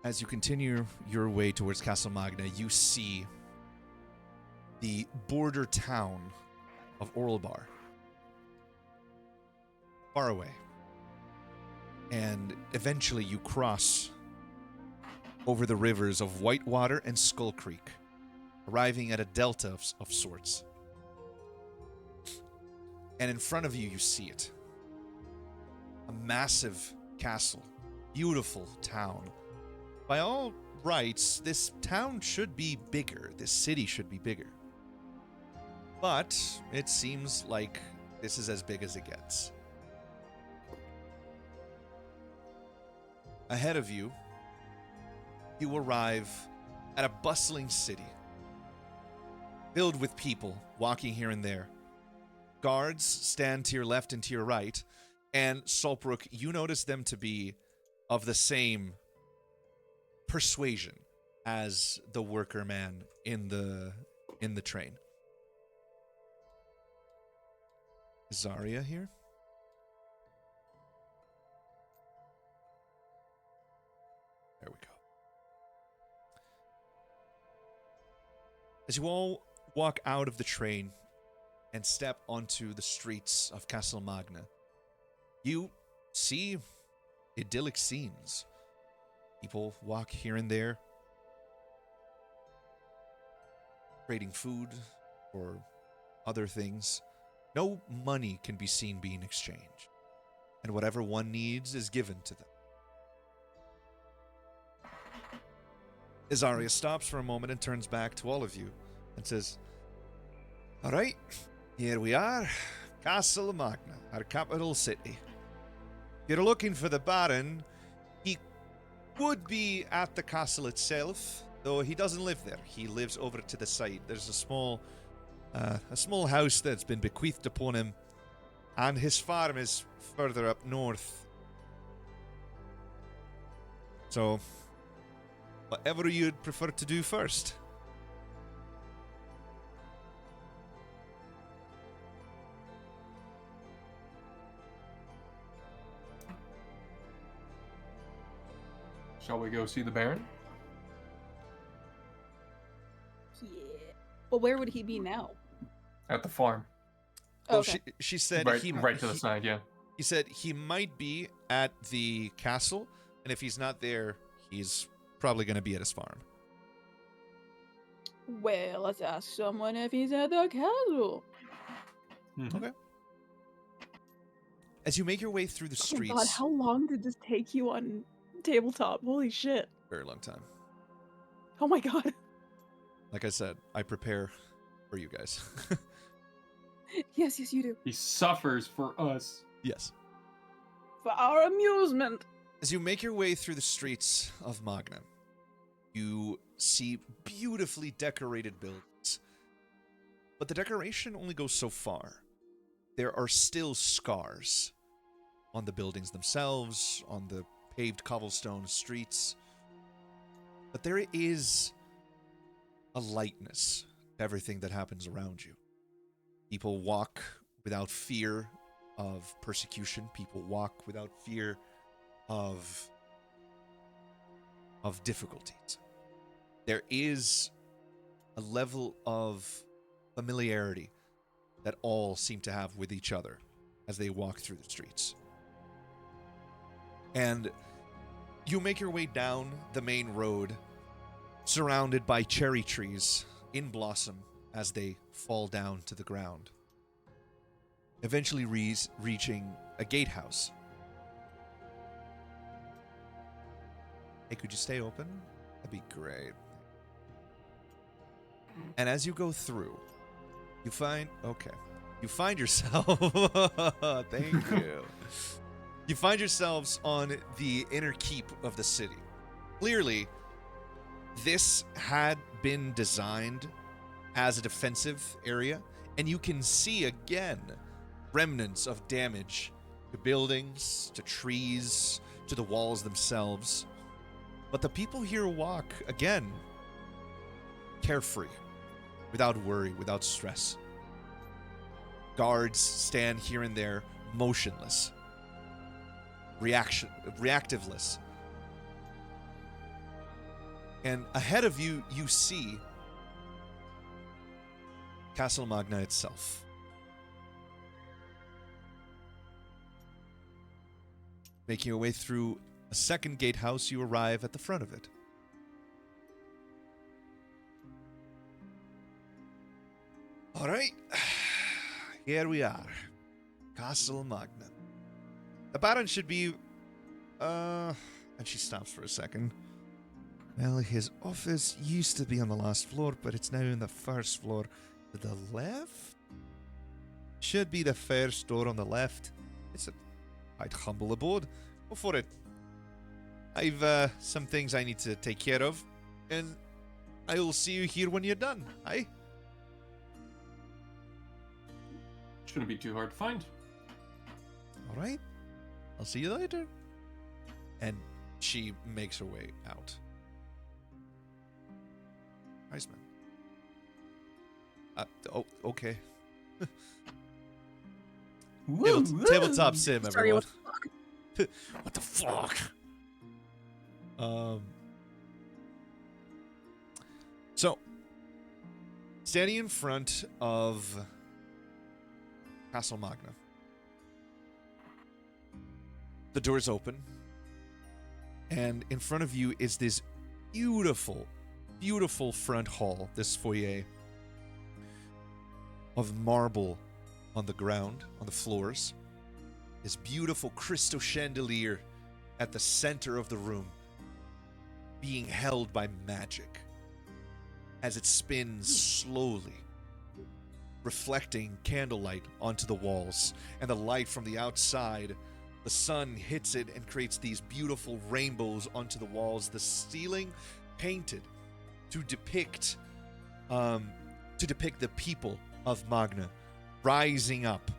as you continue your way towards Castle Magna, you see the border town of Orlbar. Far away. And eventually you cross over the rivers of Whitewater and Skull Creek, arriving at a delta of sorts. And in front of you, you see it. A massive castle, beautiful town. By all rights, this town should be bigger. This city should be bigger. But it seems like this is as big as it gets. Ahead of you, you arrive at a bustling city, filled with people walking here and there. Guards stand to your left and to your right, and Saltbrook, you notice them to be of the same persuasion as the worker man in the train. Is Zarya here? There we go. As you all walk out of the train and step onto the streets of Castle Magna, you see idyllic scenes. People walk here and there, trading food or other things. No money can be seen being exchanged, and whatever one needs is given to them. Azaria stops for a moment and turns back to all of you and says, "All right, here we are, Castle Magna, our capital city. If you're looking for the Baron, he would be at the castle itself, though he doesn't live there. He lives over to the side. There's a small house that's been bequeathed upon him, and his farm is further up north. So, whatever you'd prefer to do first." Shall we go see the Baron? Yeah. Well, where would he be now? At the farm. Oh, Okay. she said Right, he right to the side, yeah. He said he might be at the castle, and if he's not there, he's probably going to be at his farm. Well, let's ask someone if he's at the castle. Okay. As you make your way through the Oh streets, God, how long did this take you on tabletop? Holy shit. very long time. Oh my God. Like I said, I prepare for you guys. Yes, you do. He suffers for us. Yes. For our amusement. As you make your way through the streets of Magna, you see beautifully decorated buildings. But the decoration only goes so far. There are still scars on the buildings themselves, on the paved cobblestone streets. But there is a lightness to everything that happens around you. People walk without fear of persecution. People walk without fear of difficulties. There is a level of familiarity that all seem to have with each other as they walk through the streets. And you make your way down the main road, surrounded by cherry trees in blossom as they fall down to the ground, eventually reaching a gatehouse. Hey, could you stay open? That'd be great. And as you go through, you find yourself thank you. You find yourselves on the inner keep of the city. Clearly, this had been designed as a defensive area, and you can see again remnants of damage to buildings, to trees, to the walls themselves. But the people here walk, again, carefree, without worry, without stress. Guards stand here and there, motionless, reactiveless. And ahead of you, you see Castle Magna itself. Making your way through a second gatehouse, you arrive at the front of it. All right. Here we are. Castle Magna. The Baron should be... And she stops for a second. Well, his office used to be on the last floor, but it's now on the first floor. To the left? Should be the first door on the left. It's a quite humble abode. Go for it. I've some things I need to take care of, and I will see you here when you're done. Aye? Shouldn't be too hard to find. All right. I'll see you later. And she makes her way out. Nice, man. Okay. Tabletop sim, Sorry, everyone. what What the fuck? So, standing in front of Castle Magna, the door's open, and in front of you is this beautiful, beautiful front hall, this foyer of marble on the ground, on the floors. This beautiful crystal chandelier at the center of the room, being held by magic as it spins slowly, reflecting candlelight onto the walls, and the light from the outside, the sun hits it and creates these beautiful rainbows onto the walls, the ceiling painted to depict the people of Magna rising up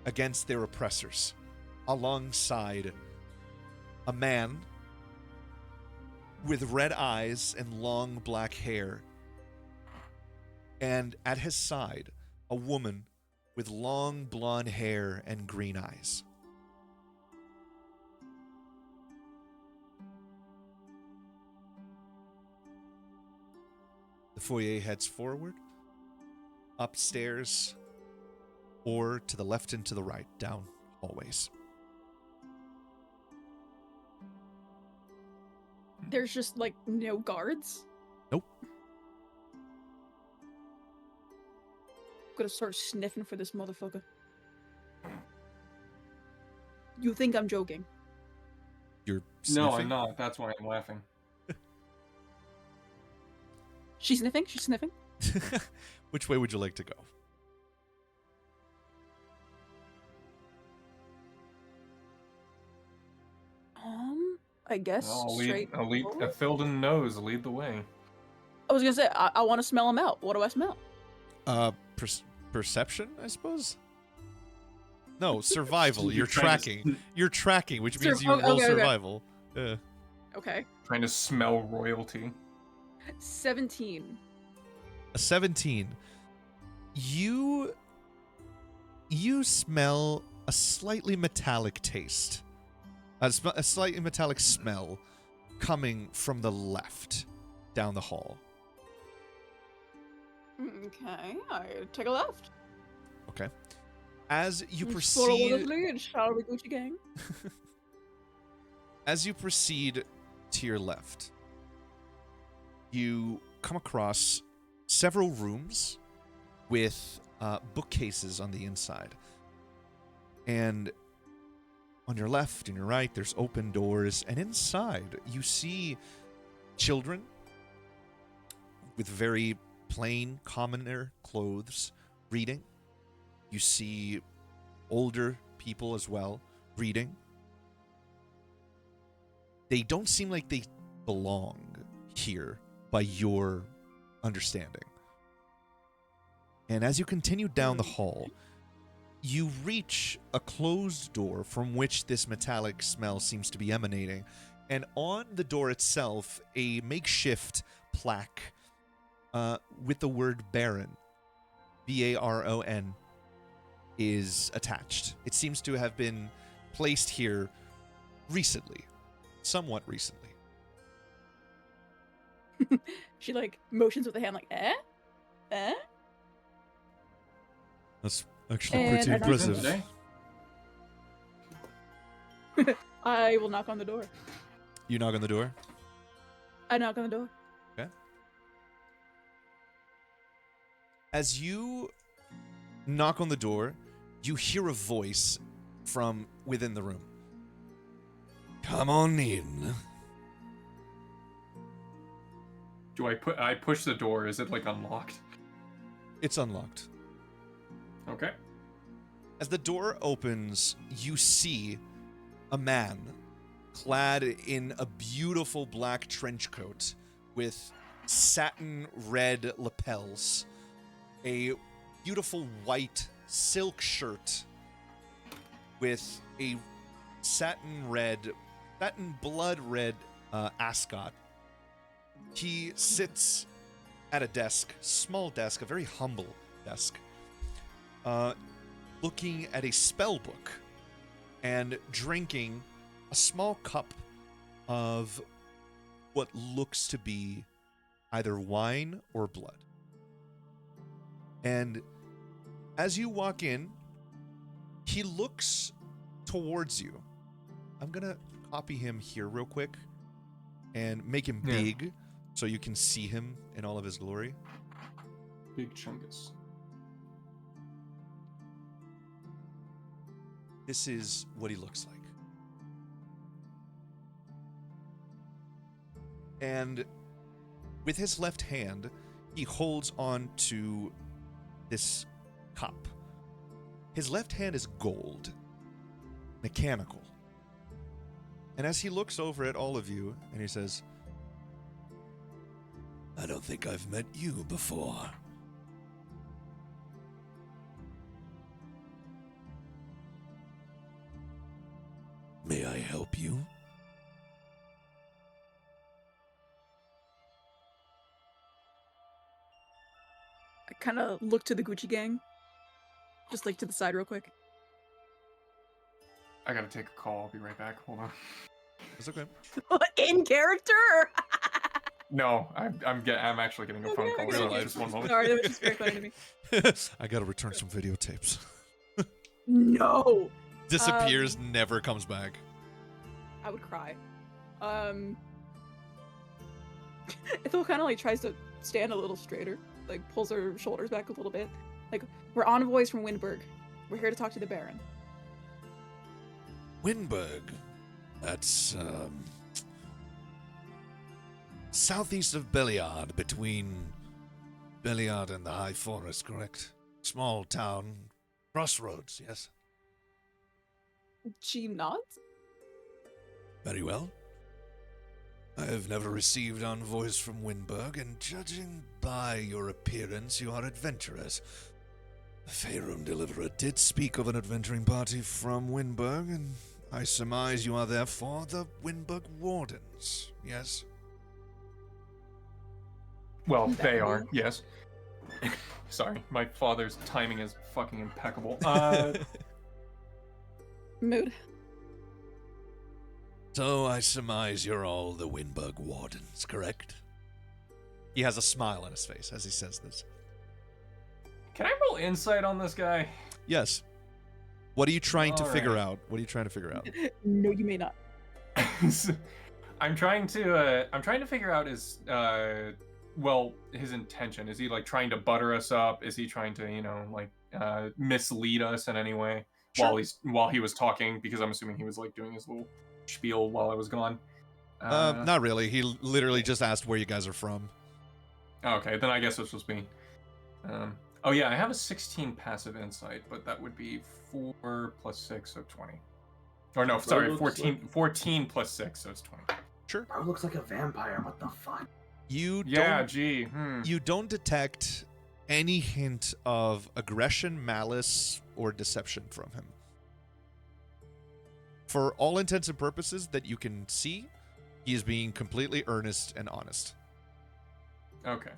against their oppressors, alongside a man with red eyes and long black hair, and at his side, a woman with long blonde hair and green eyes. The foyer heads forward, upstairs, or to the left and to the right, down hallways. There's just like no guards. Nope. Gonna start sniffing for this motherfucker. You think I'm joking? You're No, sniffing? I'm not. That's why I'm laughing. She's sniffing? She's sniffing? Which way would you like to go? I guess straight. A Filden nose lead the way. I was gonna say I want to smell him out. What do I smell? Perception, I suppose? No, survival. You're trying to tracking. You're tracking, which means you roll okay. survival. Okay. Trying to smell royalty. 17. A 17. You smell a slightly metallic taste. A slightly metallic smell coming from the left down the hall. Okay, I take a left. Okay. As you Follow the proceed, lead, shall we, Gucci gang? as you proceed to your left, you come across several rooms with bookcases on the inside. And on your left and your right, there's open doors. And inside, you see children with very plain, commoner clothes reading. You see older people as well reading. They don't seem like they belong here by your understanding. And as you continue down the hall, you reach a closed door from which this metallic smell seems to be emanating. And on the door itself, a makeshift plaque with the word Baron, Baron, is attached. It seems to have been placed here recently, somewhat recently. She like motions with the hand like, eh? Eh? That's actually And pretty I knock impressive. Today? I will knock on the door. You knock on the door? I knock on the door. Okay. As you knock on the door, you hear a voice from within the room. Come on in. Do I push the door? Is it like unlocked? It's unlocked. Okay. As the door opens, you see a man clad in a beautiful black trench coat with satin red lapels, a beautiful white silk shirt with a satin blood red ascot. He sits at a desk, small desk, a very humble desk, looking at a spell book and drinking a small cup of what looks to be either wine or blood. And as you walk in, he looks towards you. I'm going to copy him here real quick and make him big so you can see him in all of his glory. Big Chungus. This is what he looks like. And with his left hand, he holds on to this cup. His left hand is gold, mechanical. And as he looks over at all of you, and he says, I don't think I've met you before. May I help you? I kind of look to the Gucci gang. Just like to the side real quick. I gotta take a call. I'll be right back. Hold on. It's okay. In character? No, I'm actually getting a phone call. Okay, So okay. just one moment. Sorry, that was just very funny to me. I gotta return some videotapes. No! Disappears, never comes back. I would cry. Ethel kind of like tries to stand a little straighter, like pulls her shoulders back a little bit. Like, we're envoys from Wyndburgh. We're here to talk to the Baron. Wyndburgh. That's, southeast of Belliard, between Belliard and the High Forest, correct? Small town. Crossroads, yes? She nods? Very well. I have never received envoys from Wyndburgh, and judging by your appearance, you are adventurers. The Faerun Deliverer did speak of an adventuring party from Wyndburgh, and I surmise you are therefore the Wyndburgh Wardens, yes? Well, they are, yes. Sorry, my father's timing is fucking impeccable. Mood. So I surmise you're all the Wyndburgh Wardens, correct? He has a smile on his face as he says this. Can I roll insight on this guy? Yes. What are you trying to All figure right. out? What are you trying to figure out? No, you may not. I'm trying to figure out his his intention. Is he like trying to butter us up? Is he trying to, mislead us in any way Sure. while he was talking? Because I'm assuming he was like doing his little spiel while I was gone. Not really. He literally just asked where you guys are from. Okay, then I guess this was me. Oh yeah, I have a 16 passive insight, but that would be 4 plus 6, so 20. Or no, sorry, looks 14 plus 6, so it's 20. Sure. Bro looks like a vampire. What the fuck? You Yeah, don't gee. you don't detect any hint of aggression, malice, or deception from him. For all intents and purposes that you can see, he is being completely earnest and honest. Okay.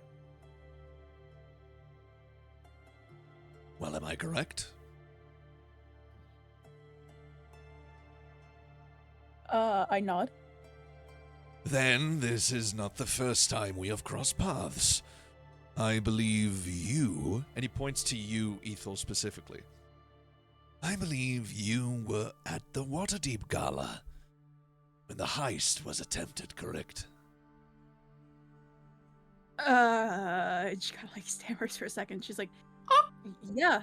Well, am I correct? I nod. Then this is not the first time we have crossed paths. I believe you, and he points to you, Ethel, specifically. I believe you were at the Waterdeep Gala when the heist was attempted, correct? She kind of like stammers for a second. She's like, oh, yeah,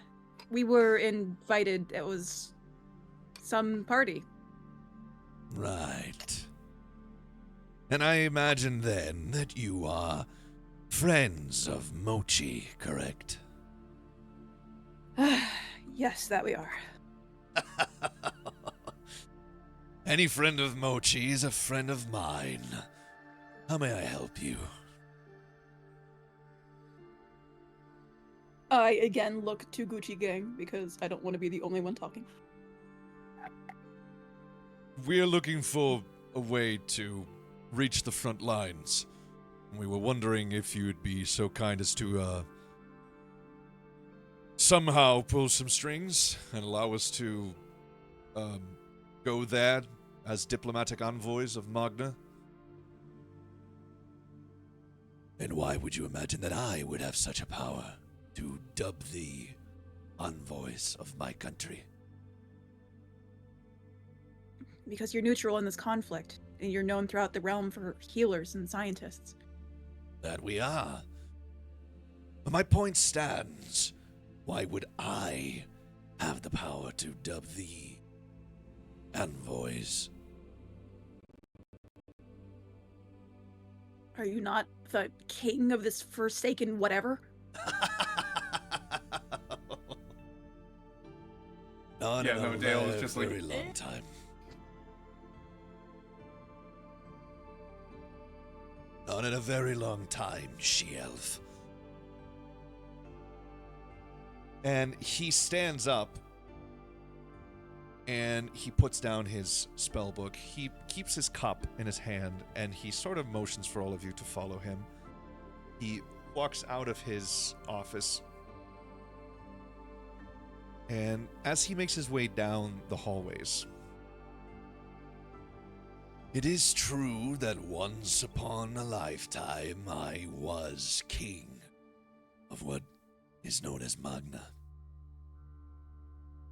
we were invited. It was some party. Right. And I imagine then that you are friends of Mochi, correct? Yes, that we are. Any friend of Mochi is a friend of mine. How may I help you? I again look to Gucci Gang because I don't want to be the only one talking. We're looking for a way to reach the front lines. We were wondering if you'd be so kind as to, somehow pull some strings and allow us to, go there as diplomatic envoys of Magna. And why would you imagine that I would have such a power to dub the envoys of my country? Because you're neutral in this conflict, and you're known throughout the realm for healers and scientists. That we are. But my point stands. Why would I have the power to dub the envoys? Are you not the king of this forsaken whatever? Not Yeah, in no, a Dale was just like, very long time. Not in a very long time, she-elf. And he stands up and he puts down his spell book. He keeps his cup in his hand and he sort of motions for all of you to follow him. He walks out of his office, and as he makes his way down the hallways, It is true that once upon a lifetime I was king of what is known as Magna.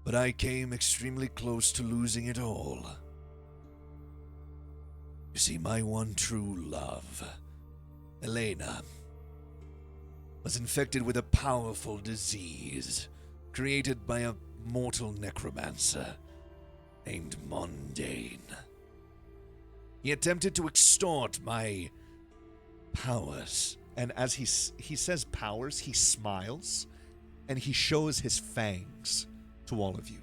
But I came extremely close to losing it all. You see, my one true love, Elena, was infected with a powerful disease created by a mortal necromancer named Mundane. He attempted to extort my powers. and as he says powers, he smiles and he shows his fangs to all of you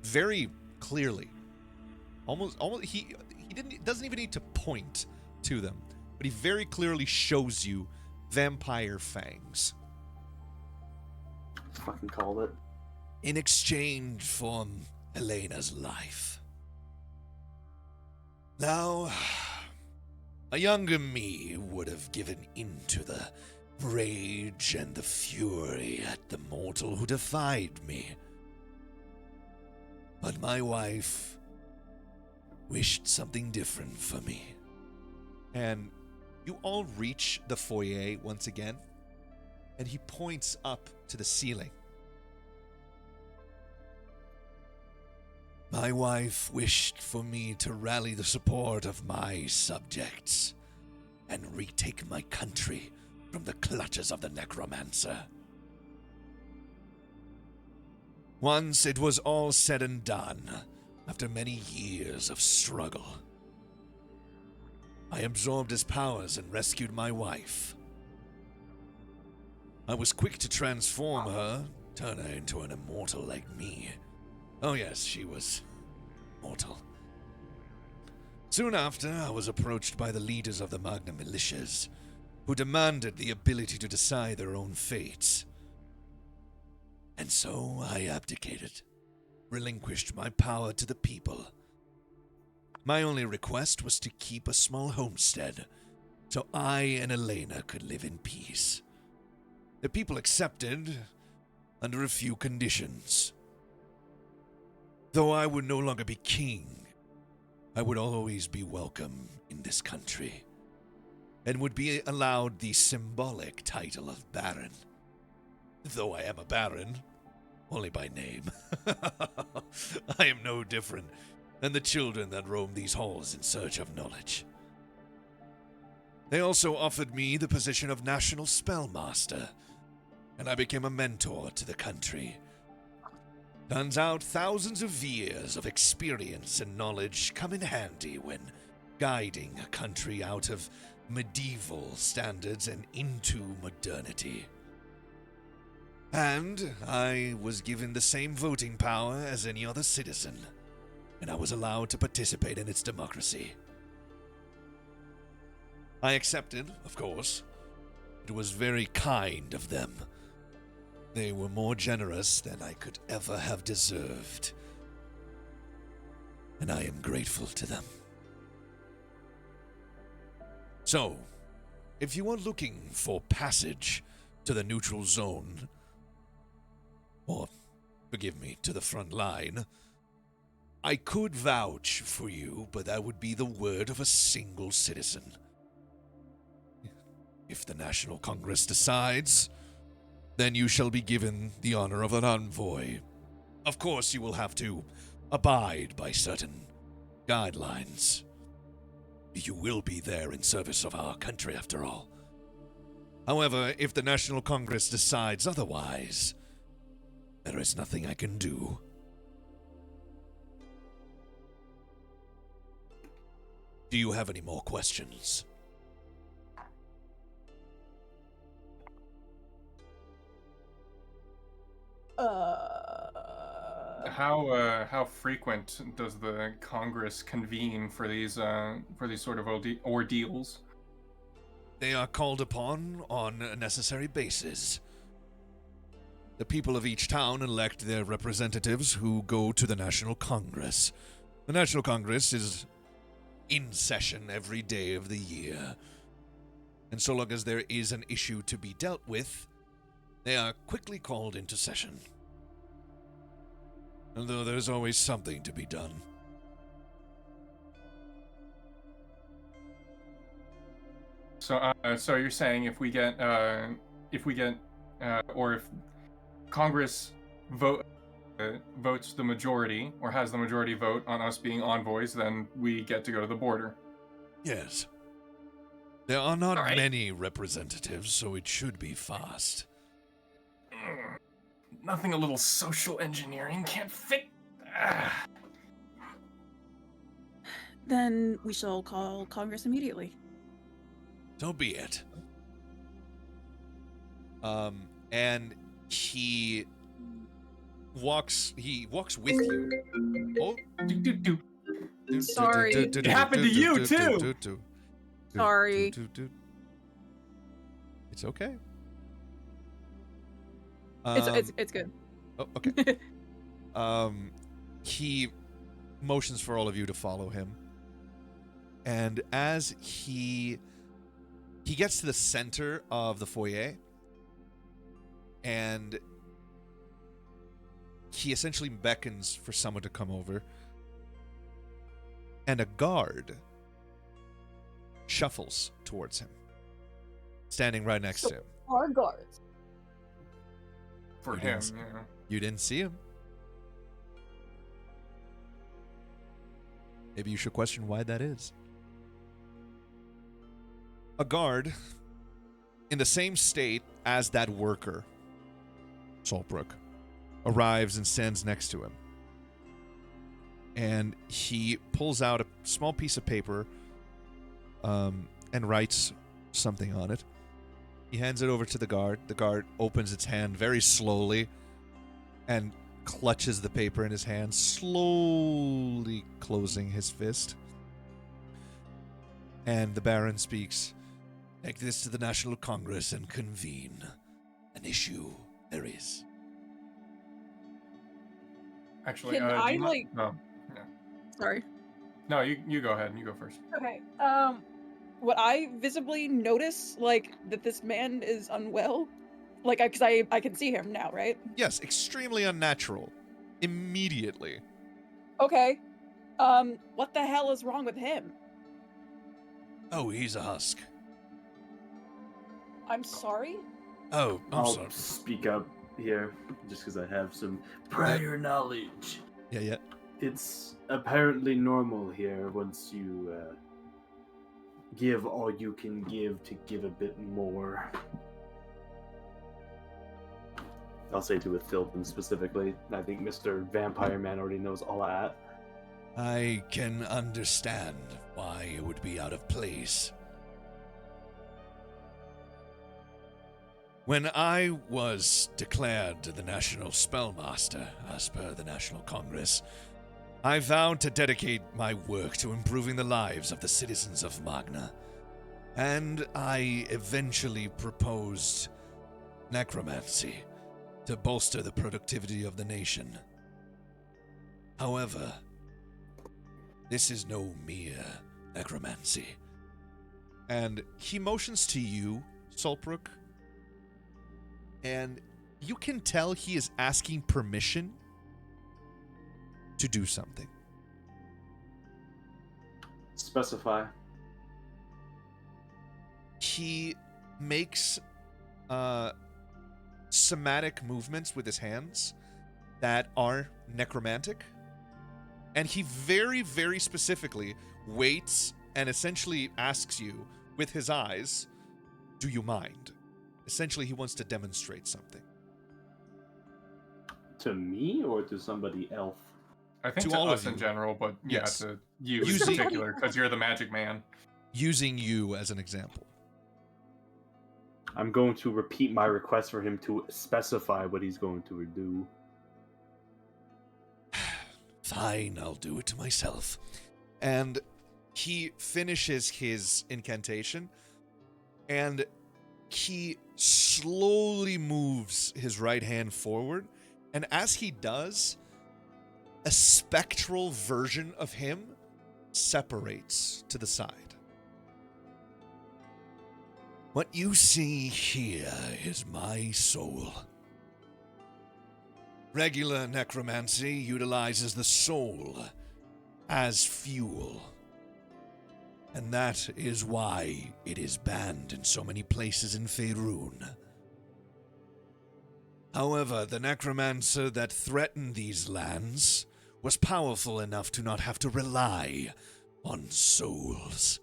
very clearly. Almost he doesn't even need to point to them, but he very clearly shows you vampire fangs. Fucking called it. In exchange for Elena's life. Now, a younger me would have given in to the rage and the fury at the mortal who defied me. But my wife wished something different for me. And you all reach the foyer once again, and he points up to the ceiling. My wife wished for me to rally the support of my subjects and retake my country from the clutches of the necromancer. Once it was all said and done, after many years of struggle, I absorbed his powers and rescued my wife. I was quick to transform her, turn her into an immortal like me. Oh yes, she was mortal. Soon after, I was approached by the leaders of the Magna militias, who demanded the ability to decide their own fates. And so I abdicated, relinquished my power to the people. My only request was to keep a small homestead, so I and Elena could live in peace. The people accepted, under a few conditions. Though I would no longer be king, I would always be welcome in this country, and would be allowed the symbolic title of Baron. Though I am a Baron, only by name. I am no different than the children that roam these halls in search of knowledge. They also offered me the position of National Spellmaster, and I became a mentor to the country. Turns out thousands of years of experience and knowledge come in handy when guiding a country out of medieval standards and into modernity. And I was given the same voting power as any other citizen, and I was allowed to participate in its democracy. I accepted, of course. It was very kind of them. They were more generous than I could ever have deserved, and I am grateful to them. So, if you are looking for passage to the neutral zone, or, forgive me, to the front line, I could vouch for you, but that would be the word of a single citizen. If the National Congress decides, then you shall be given the honor of an envoy. Of course, you will have to abide by certain guidelines. You will be there in service of our country, after all. However, if the National Congress decides otherwise, there is nothing I can do. Do you have any more questions? How frequent does the Congress convene for these sort of ordeals? They are called upon on a necessary basis. The people of each town elect their representatives who go to the National Congress. The National Congress is in session every day of the year. And so long as there is an issue to be dealt with, they are quickly called into session. Although there's always something to be done. So you're saying if Congress votes the majority or has the majority vote on us being envoys, then we get to go to the border. Yes. There are not All right. many representatives, so it should be fast. Nothing a little social engineering can't fix. Then we shall call Congress immediately. So be it. And he walks with you. Oh, Sorry. It happened to you, too. Sorry. It's okay. It's good. Oh, okay. He motions for all of you to follow him. And as he gets to the center of the foyer, and he essentially beckons for someone to come over, and a guard shuffles towards him, standing right next to him. Our guards. For You him, didn't- yeah. You didn't see him. Maybe you should question why that is. A guard in the same state as that worker, Saltbrook, arrives and stands next to him. And he pulls out a small piece of paper and writes something on it. He hands it over to the guard. The guard opens its hand very slowly and clutches the paper in his hand, slowly closing his fist. And the Baron speaks, "Take this to the National Congress and convene an issue there is." Actually, Can do I, you mind- like- No, Sorry. no, you go ahead. You go first. Okay. Would I visibly notice that this man is unwell? Because I can see him now, right? Yes, extremely unnatural. Immediately. Okay. What the hell is wrong with him? Oh, he's a husk. I'm sorry? Oh, I'm I'll sorry. speak up here just because I have some prior knowledge. Yeah. It's apparently normal here once you give all you can give to give a bit more. I'll say to Thilton specifically. I think Mr. Vampire Man already knows all that. I can understand why it would be out of place. When I was declared the National Spellmaster, as per the National Congress, I vowed to dedicate my work to improving the lives of the citizens of Magna, and I eventually proposed necromancy to bolster the productivity of the nation. However, this is no mere necromancy. And he motions to you, Sultbrook, and you can tell he is asking permission to do something. Specify. He makes somatic movements with his hands that are necromantic, and he very, very specifically waits and essentially asks you with his eyes, do you mind? Essentially, he wants to demonstrate something. To me or to somebody else? I think To to all of us in you. general, but yeah, Yes. to you in Using- particular, because you're the magic man. Using you as an example. I'm going to repeat my request for him to specify what he's going to do. Fine, I'll do it to myself. And he finishes his incantation, and he slowly moves his right hand forward, and as he does, a spectral version of him separates to the side. What you see here is my soul. Regular necromancy utilizes the soul as fuel. And that is why it is banned in so many places in Faerun. However, the necromancer that threatened these lands was powerful enough to not have to rely on souls.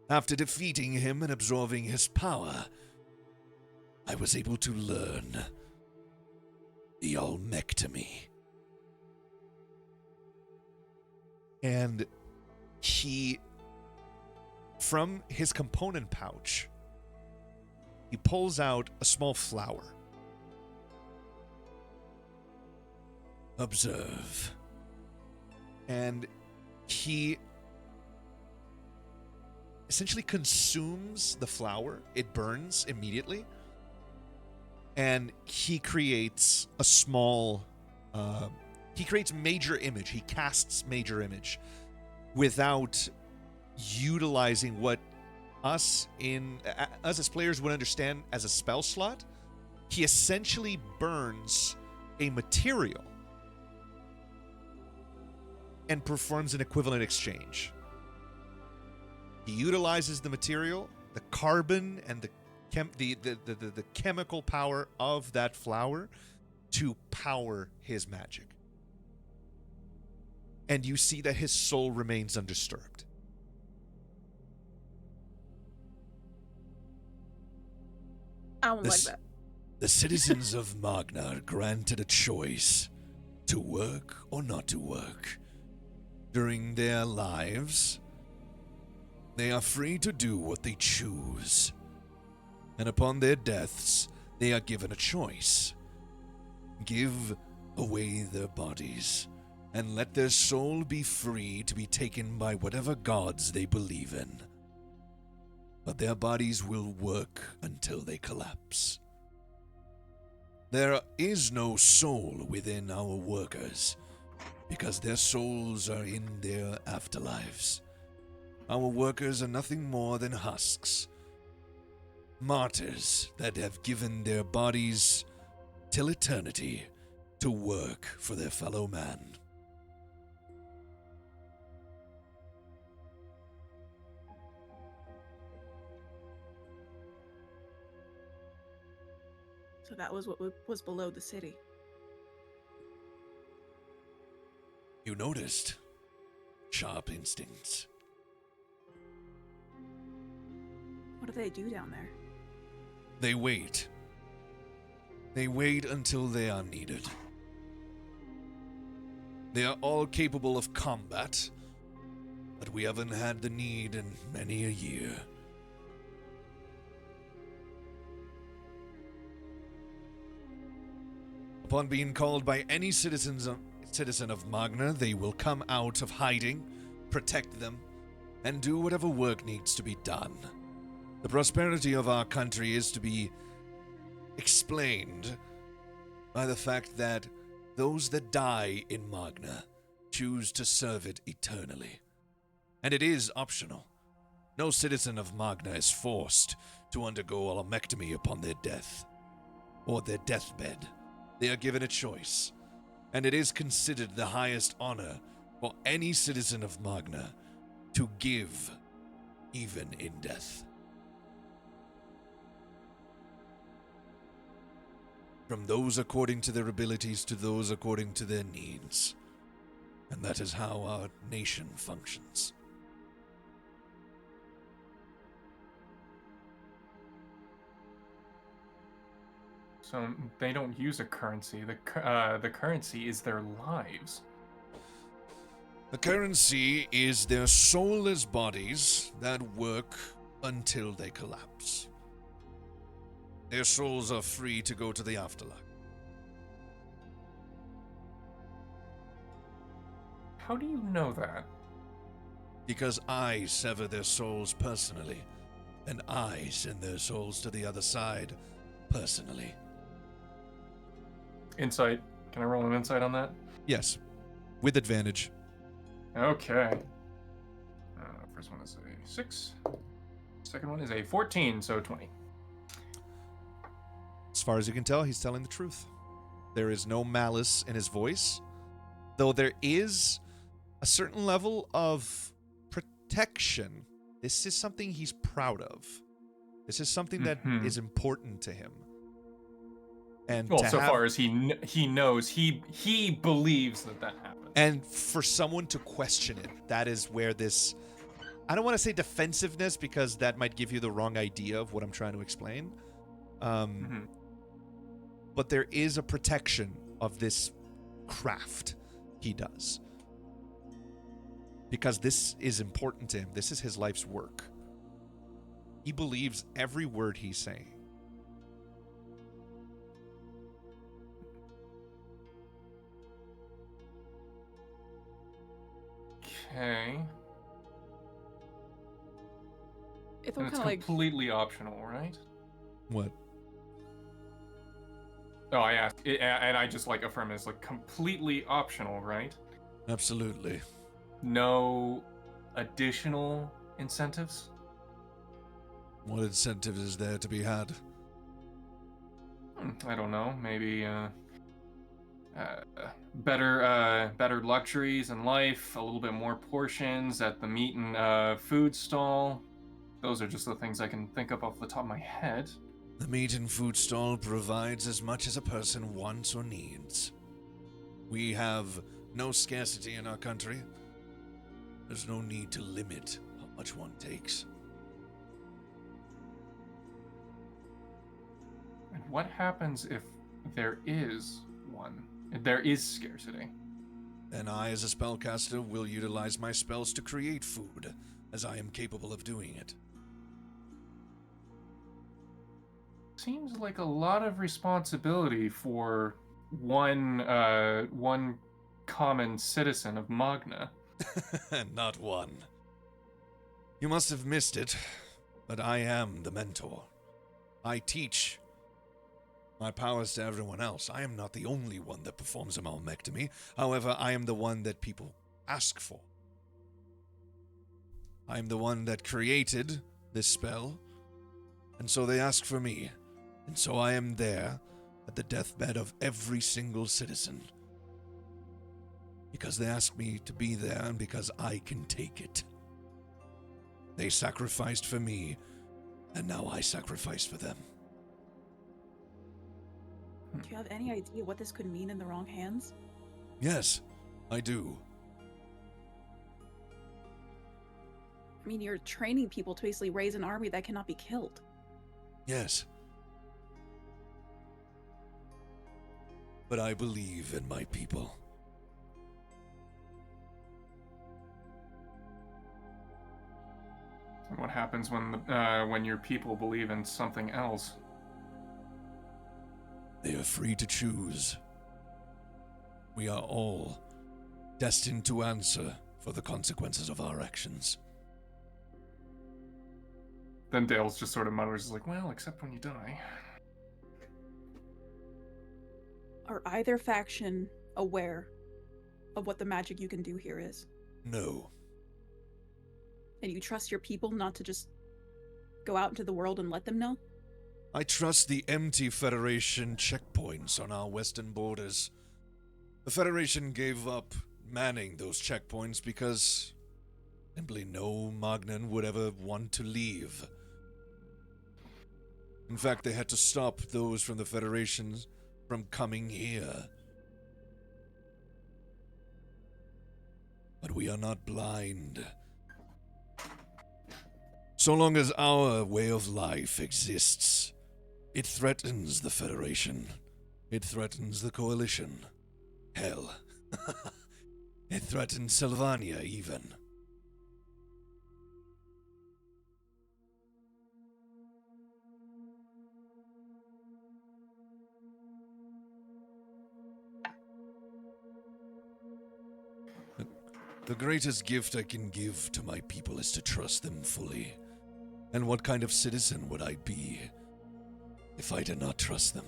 After defeating him and absorbing his power, I was able to learn the Almectomy. And he, from his component pouch, he pulls out a small flower. Observe. And he essentially consumes the flower. It burns immediately. And he creates a small... he creates major image. He casts major image without utilizing what us as players would understand as a spell slot. He essentially burns a material and performs an equivalent exchange. He utilizes the material, the carbon, and the chemical power of that flower to power his magic. And you see that his soul remains undisturbed. I don't like This- that. The citizens of Magna are granted a choice to work or not to work. During their lives, they are free to do what they choose. And upon their deaths, they are given a choice. Give away their bodies, and let their soul be free to be taken by whatever gods they believe in. But their bodies will work until they collapse. There is no soul within our workers, because their souls are in their afterlives. Our workers are nothing more than husks, martyrs that have given their bodies till eternity to work for their fellow man. So that was what was below the city. You noticed sharp instincts. What do they do down there? They wait. They wait until they are needed. They are all capable of combat, but we haven't had the need in many a year. Upon being called by any citizen of Magna, they will come out of hiding, protect them, and do whatever work needs to be done. The prosperity of our country is to be explained by the fact that those that die in Magna choose to serve it eternally. And it is optional. No citizen of Magna is forced to undergo a lumpectomy upon their death, or their deathbed. They are given a choice, and it is considered the highest honor for any citizen of Magna to give, even in death. From those according to their abilities to those according to their needs. And that is how our nation functions. So they don't use a currency. The currency is their lives. The currency is their soulless bodies that work until they collapse. Their souls are free to go to the afterlife. How do you know that? Because I sever their souls personally, and I send their souls to the other side personally. Insight. Can I roll an insight on that? Yes, with advantage. Okay. First one is a 6. Second one is a 14, so 20. As far as you can tell, he's telling the truth. There is no malice in his voice, though there is a certain level of protection. This is something he's proud of. This is something that is important to him. And well, so far as he knows, he believes that happened. And for someone to question it, that is where this, I don't want to say defensiveness because that might give you the wrong idea of what I'm trying to explain. But there is a protection of this craft he does. Because this is important to him. This is his life's work. He believes every word he's saying. Okay. It's And it's completely optional, right? What? Oh, I asked, and I just affirm it. It's completely optional, right? Absolutely. No additional incentives? What incentive is there to be had? I don't know. Maybe better luxuries in life, a little bit more portions at the meat and food stall. Those are just the things I can think of off the top of my head. The meat and food stall provides as much as a person wants or needs. We have no scarcity in our country. There's no need to limit how much one takes. And what happens if there is one? If there is scarcity? Then I, as a spellcaster, will utilize my spells to create food, as I am capable of doing it. Seems like a lot of responsibility for one common citizen of Magna. Not one. You must have missed it, but I am the mentor. I teach my powers to everyone else. I am not the only one that performs a lumpectomy. However, I am the one that people ask for. I am the one that created this spell, and so they ask for me. And so I am there at the deathbed of every single citizen. Because they asked me to be there and because I can take it. They sacrificed for me, and now I sacrifice for them. Do you have any idea what this could mean in the wrong hands? Yes, I do. I mean, you're training people to basically raise an army that cannot be killed. Yes. But I believe in my people. And what happens when your people believe in something else? They are free to choose. We are all destined to answer for the consequences of our actions. Then Dale's just sort of mutters, like, well, except when you die. Are either faction aware of what the magic you can do here is? No. And you trust your people not to just go out into the world and let them know? I trust the empty Federation checkpoints on our western borders. The Federation gave up manning those checkpoints because simply no Magnan would ever want to leave. In fact, they had to stop those from the Federation from coming here. But we are not blind. So long as our way of life exists, it threatens the Federation. It threatens the Coalition. Hell, it threatens Sylvania even. The greatest gift I can give to my people is to trust them fully. And what kind of citizen would I be if I did not trust them?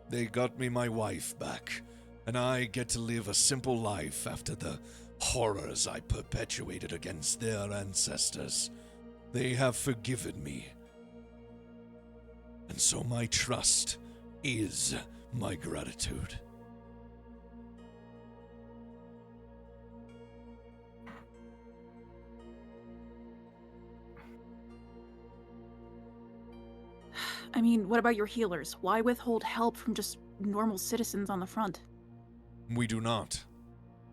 They got me my wife back, and I get to live a simple life after the horrors I perpetuated against their ancestors. They have forgiven me. And so my trust is my gratitude. I mean, what about your healers? Why withhold help from just normal citizens on the front? We do not.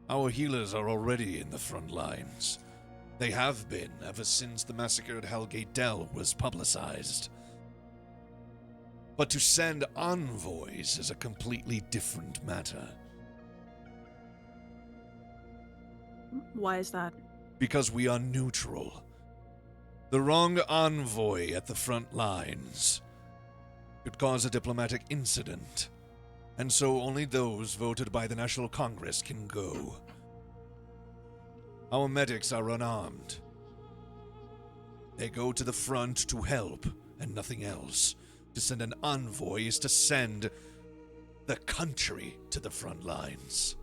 Our healers are already in the front lines. They have been ever since the massacre at Hellgate Dell was publicized. But to send envoys is a completely different matter. Why is that? Because we are neutral. The wrong envoy at the front lines could cause a diplomatic incident, and so only those voted by the National Congress can go. Our medics are unarmed. They go to the front to help, and nothing else. To send an envoy is to send the country to the front lines.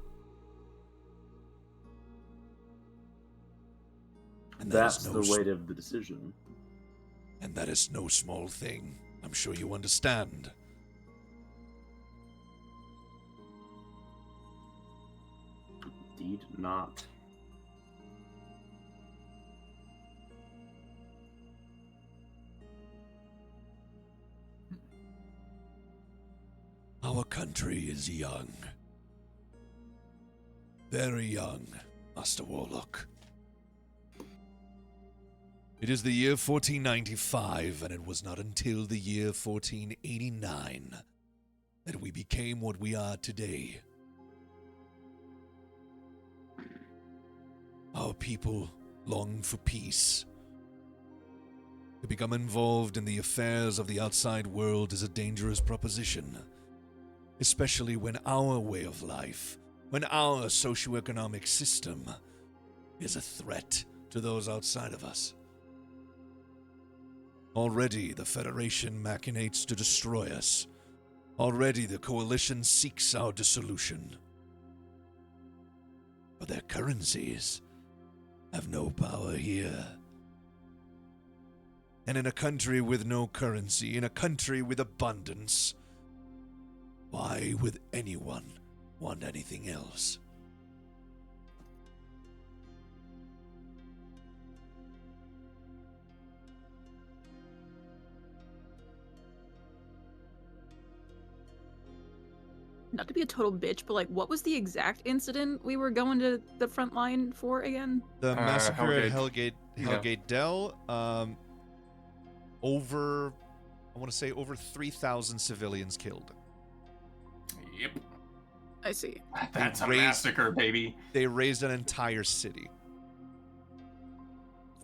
And That's the weight of the decision. And that is no small thing. I'm sure you understand. Indeed not. Our country is young. Very young, Master Warlock. It is the year 1495, and it was not until the year 1489 that we became what we are today. Our people long for peace. To become involved in the affairs of the outside world is a dangerous proposition, especially when our way of life, when our socioeconomic system is a threat to those outside of us. Already the Federation machinates to destroy us. Already the Coalition seeks our dissolution. But their currencies have no power here. And in a country with no currency, in a country with abundance, why would anyone want anything else? not to be a total bitch, but like, what was the exact incident we were going to the front line for again? The massacre at Hellgate. Hellgate Dell. Over 3,000 civilians killed. Yep. I see. That's a raised- massacre, baby. They razed an entire city.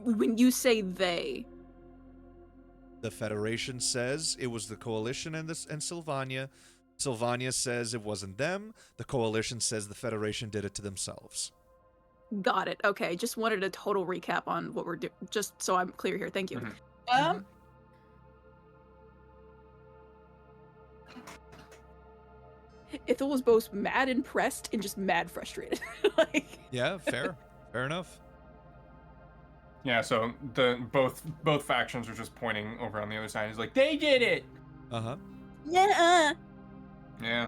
When you say they, The Federation says it was the Coalition and Sylvania. Sylvania says it wasn't them. The Coalition says the Federation did it to themselves. got it. Okay, just wanted a total recap on what we're doing, just so I'm clear here. Thank you. Mhm. Ithil was both mad impressed and just mad frustrated. Like, Yeah, fair. Fair enough. Yeah, so the both factions are just pointing over on the other side. It's like, they did it! Uh-huh. yeah. Yeah,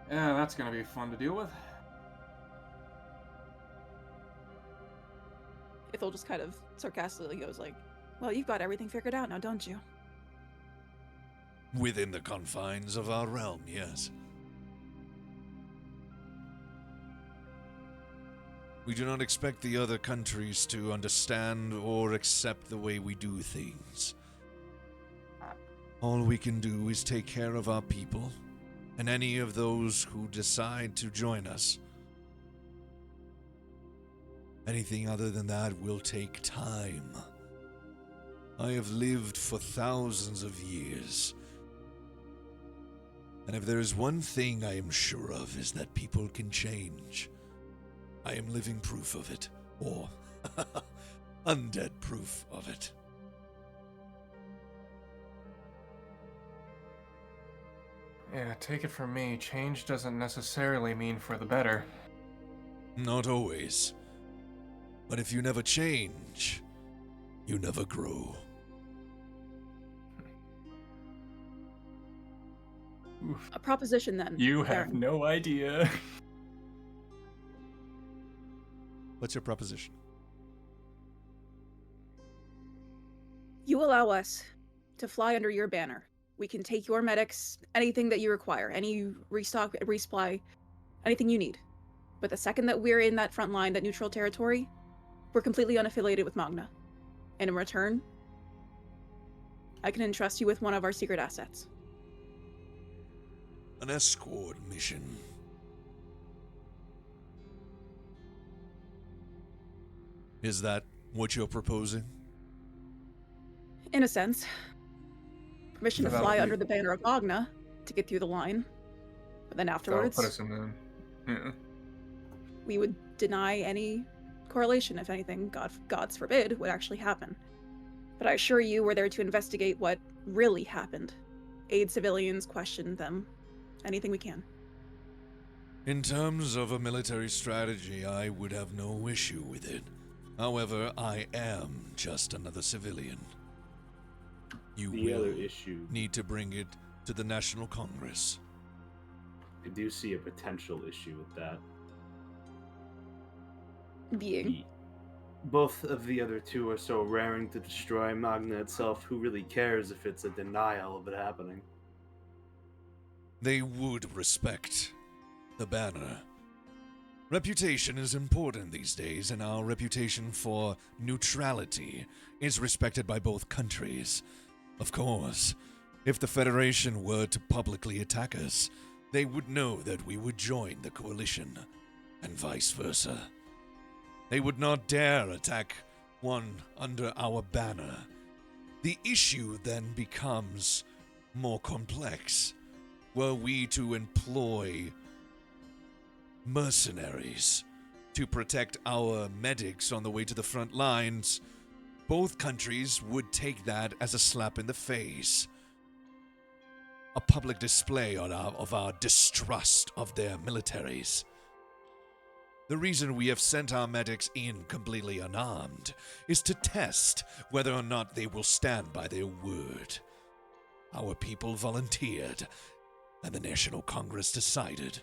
that's gonna be fun to deal with. Ithil just kind of sarcastically goes like, well, you've got everything figured out now, don't you? Within the confines of our realm, yes. We do not expect the other countries to understand or accept the way we do things. All we can do is take care of our people and any of those who decide to join us. Anything other than that will take time. I have lived for thousands of years. And if there is one thing I am sure of is that people can change. I am living proof of it. Or undead proof of it. Yeah, take it from me, change doesn't necessarily mean for the better. Not always. But if you never change, you never grow. Oof. A proposition then. You have Baron. no idea. What's your proposition? You allow us to fly under your banner. We can take your medics, anything that you require, any restock, resupply, anything you need. But the second that we're in that front line, that neutral territory, we're completely unaffiliated with Magna. And in return, I can entrust you with one of our secret assets. An escort mission. Is that what you're proposing? In a sense. Permission to So that'll fly be- under the banner of Magna to get through the line. But then That'll afterwards, put us in the... Yeah. we would deny any correlation if anything, God's forbid, would actually happen. But I assure you, we're there to investigate what really happened. Aid civilians, question them, anything we can. In terms of a military strategy, I would have no issue with it. However, I am just another civilian. You The other will issue, need to bring it to the National Congress. I do see a potential issue with that. Being. Both of the other two are so raring to destroy Magna itself. Who really cares if it's a denial of it happening? They would respect the banner. Reputation is important these days, and our reputation for neutrality is respected by both countries. Of course, if the Federation were to publicly attack us, they would know that we would join the coalition, and vice versa. They would not dare attack one under our banner. The issue then becomes more complex. Were we to employ mercenaries to protect our medics on the way to the front lines, both countries would take that as a slap in the face. A public display of our distrust of their militaries. The reason we have sent our medics in completely unarmed is to test whether or not they will stand by their word. Our people volunteered, and the National Congress decided.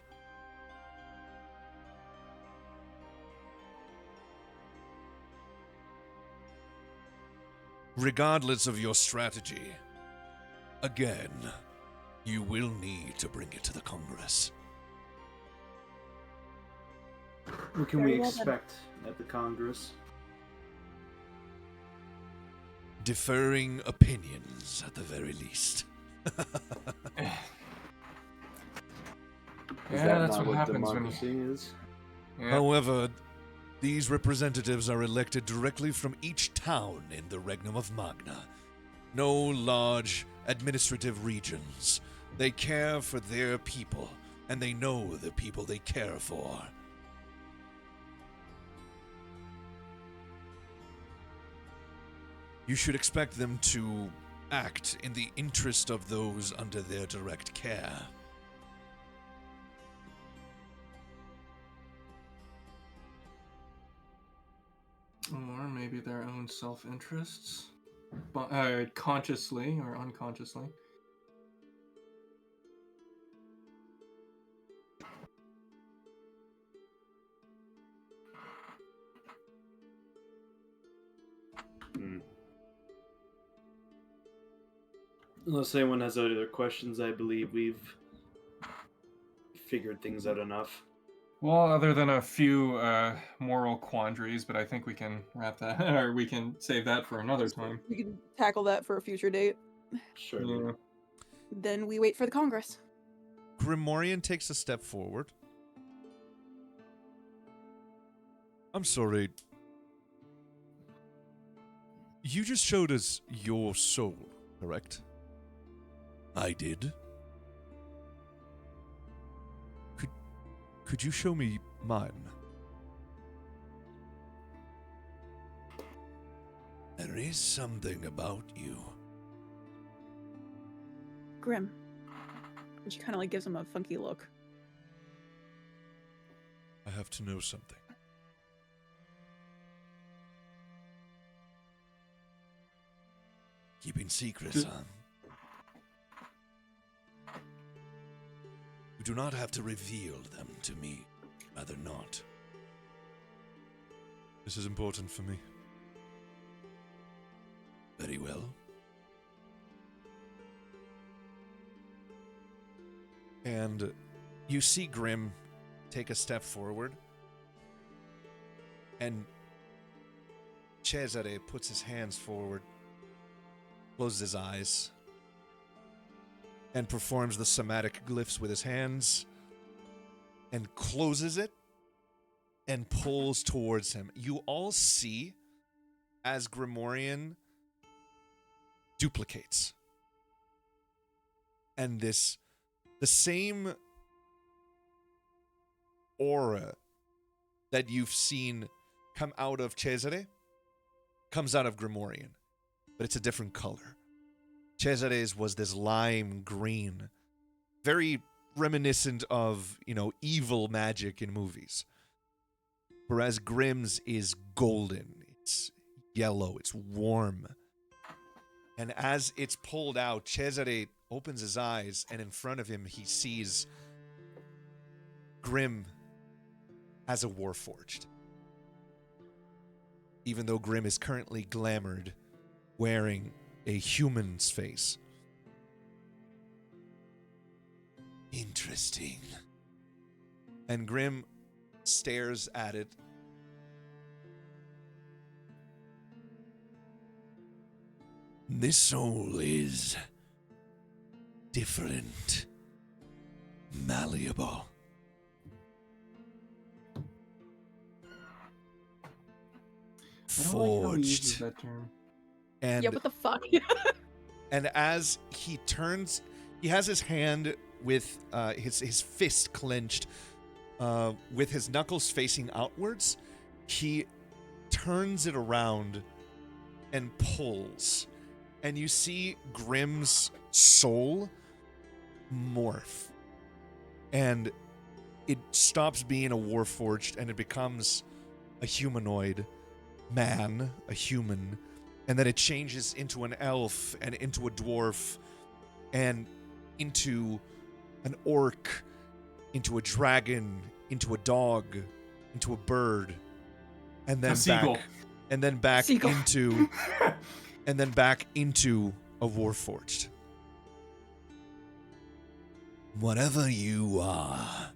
Regardless of your strategy, again, You will need to bring it to the Congress. What can Very we well then. expect at the Congress? Differing opinions, at the very least. Is Yeah, that that's not what happens when you. democracy is? Yeah. However, these representatives are elected directly from each town in the Regnum of Magna. No large administrative regions. They care for their people, and they know the people they care for. You should expect them to act in the interest of those under their direct care. Or maybe their own self-interests, but consciously or unconsciously. Unless anyone has other questions, I believe we've figured things out enough. Well, other than a few moral quandaries, but I think we can wrap that, or we can save that for another time. We can tackle that for a future date. Sure. Yeah. Then we wait for the Congress. Grimorian takes a step forward. I'm sorry. You just showed us your soul, correct? I did. Could you show me mine? There is something about you. Grim. She kind of like gives him a funky look. I have to know something. Keeping secrets, huh? You do not have to reveal them to me. Rather not. This is important for me. Very well. And you see Grim take a step forward. And Cesare puts his hands forward, closes his eyes, and performs the somatic glyphs with his hands, and closes it, and pulls towards him. You all see as Grimorian duplicates. And the same aura that you've seen come out of Cesare comes out of Grimorian, but it's a different color. Cesare's was this lime green, very reminiscent of, evil magic in movies. Whereas Grim's is golden. It's yellow. It's warm. And as it's pulled out, Cesare opens his eyes, and in front of him, he sees Grim as a Warforged. Even though Grim is currently glamored, wearing a human's face. Interesting. And Grim stares at it. This soul is different, malleable. I don't like how he uses Forged. that term. And Yeah, what the fuck? And as he turns, he has his hand with his fist clenched, with his knuckles facing outwards. He turns it around and pulls. And you see Grim's soul morph. And it stops being a Warforged and it becomes a humanoid man, a human. And then it changes into an elf and into a dwarf and into an orc, into a dragon, into a dog, into a bird, and then A seagull. back Seagull. into and then back into a Warforged. Whatever you are,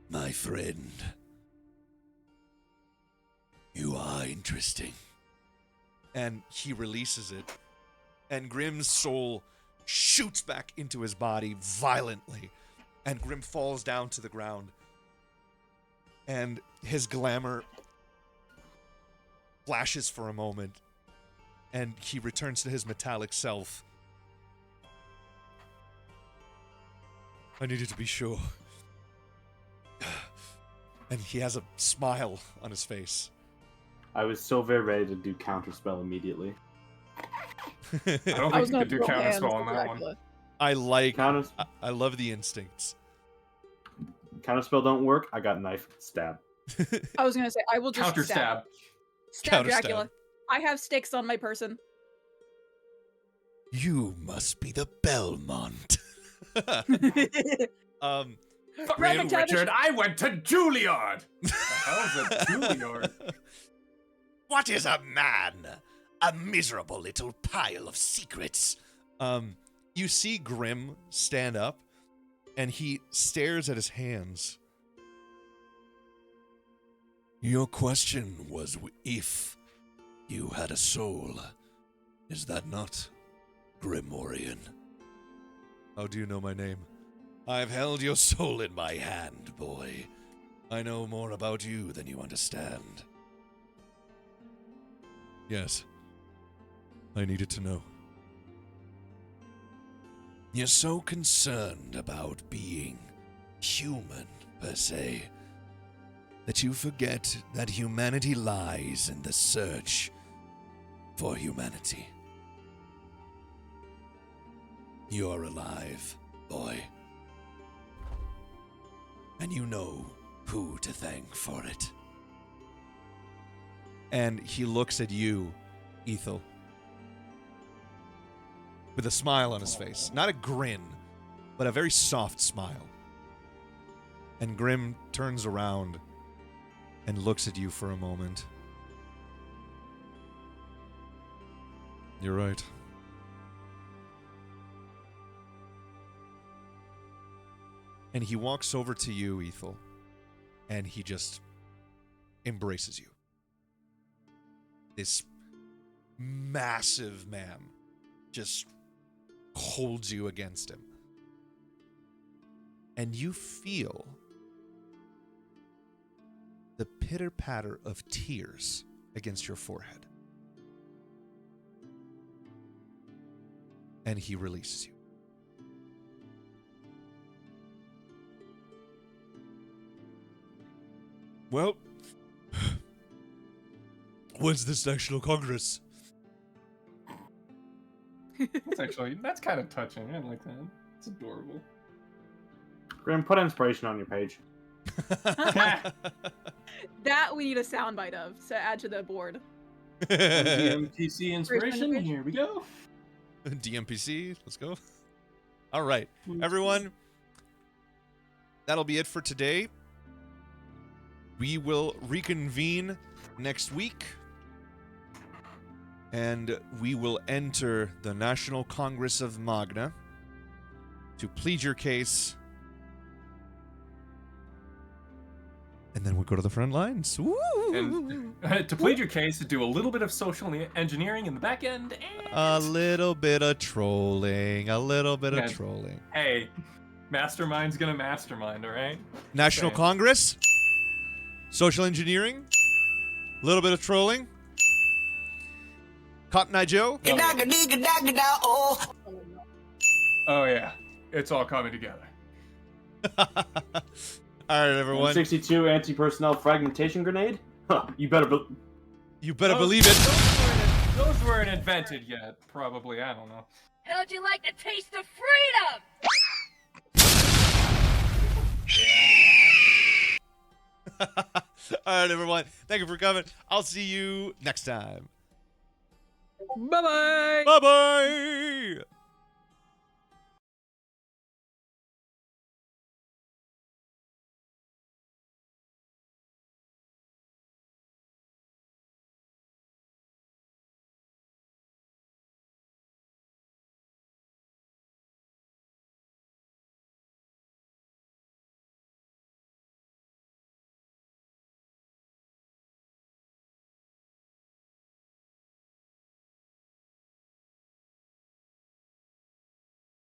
my friend, you are interesting. And he releases it, and Grim's soul shoots back into his body violently, and Grim falls down to the ground, and his glamour flashes for a moment, and he returns to his metallic self. I needed to be sure. And he has a smile on his face. I was so very ready to do counterspell immediately. I don't think you could do counterspell on that one. I like. Counter- I love the instincts. Counterspell don't work. I got knife stab. I was gonna say I will just Counter stab. Stab Counter Dracula. stab. I have sticks on my person. You must be the Belmont. Fuck Right, you, McTavish. Richard. I went to Juilliard. The hell's a Juilliard? What is a man? A miserable little pile of secrets. You see Grim stand up, and he stares at his hands. Your question was if you had a soul. Is that not, Grimorian? How do you know my name? I've held your soul in my hand, boy. I know more about you than you understand. Yes. I needed to know. You're so concerned about being human, per se, that you forget that humanity lies in the search for humanity. You're alive, boy. And you know who to thank for it. And he looks at you, Ethel, with a smile on his face. Not a grin, but a very soft smile. And Grim turns around and looks at you for a moment. You're right. And he walks over to you, Ethel, and he just embraces you. This massive man just holds you against him. And you feel the pitter-patter of tears against your forehead. And he releases you. Well, when's this National Congress? That's kind of touching. I like that. It's adorable. Grim, put inspiration on your page. That we need a soundbite of to add to the board. DMPC inspiration. page? Here we go. DMPC, let's go. All right, everyone. That'll be it for today. We will reconvene next week. And we will enter the National Congress of Magna to plead your case. And then we'll go to the front lines. Woo! And to plead your case, to do a little bit of social engineering in the back end, and A little bit of trolling. A little bit Yeah. of trolling. hey, mastermind's gonna mastermind, all right? National Okay. Congress. Social engineering. A little bit of trolling. Cotton Eye Joe. Oh yeah, it's all coming together. All right, everyone. 162 anti-personnel fragmentation grenade? Huh, you better You better believe it. Those weren't invented yet, probably. I don't know. How'd you like the taste of freedom? All right, everyone. Thank you for coming. I'll see you next time. Bye bye. Bye bye.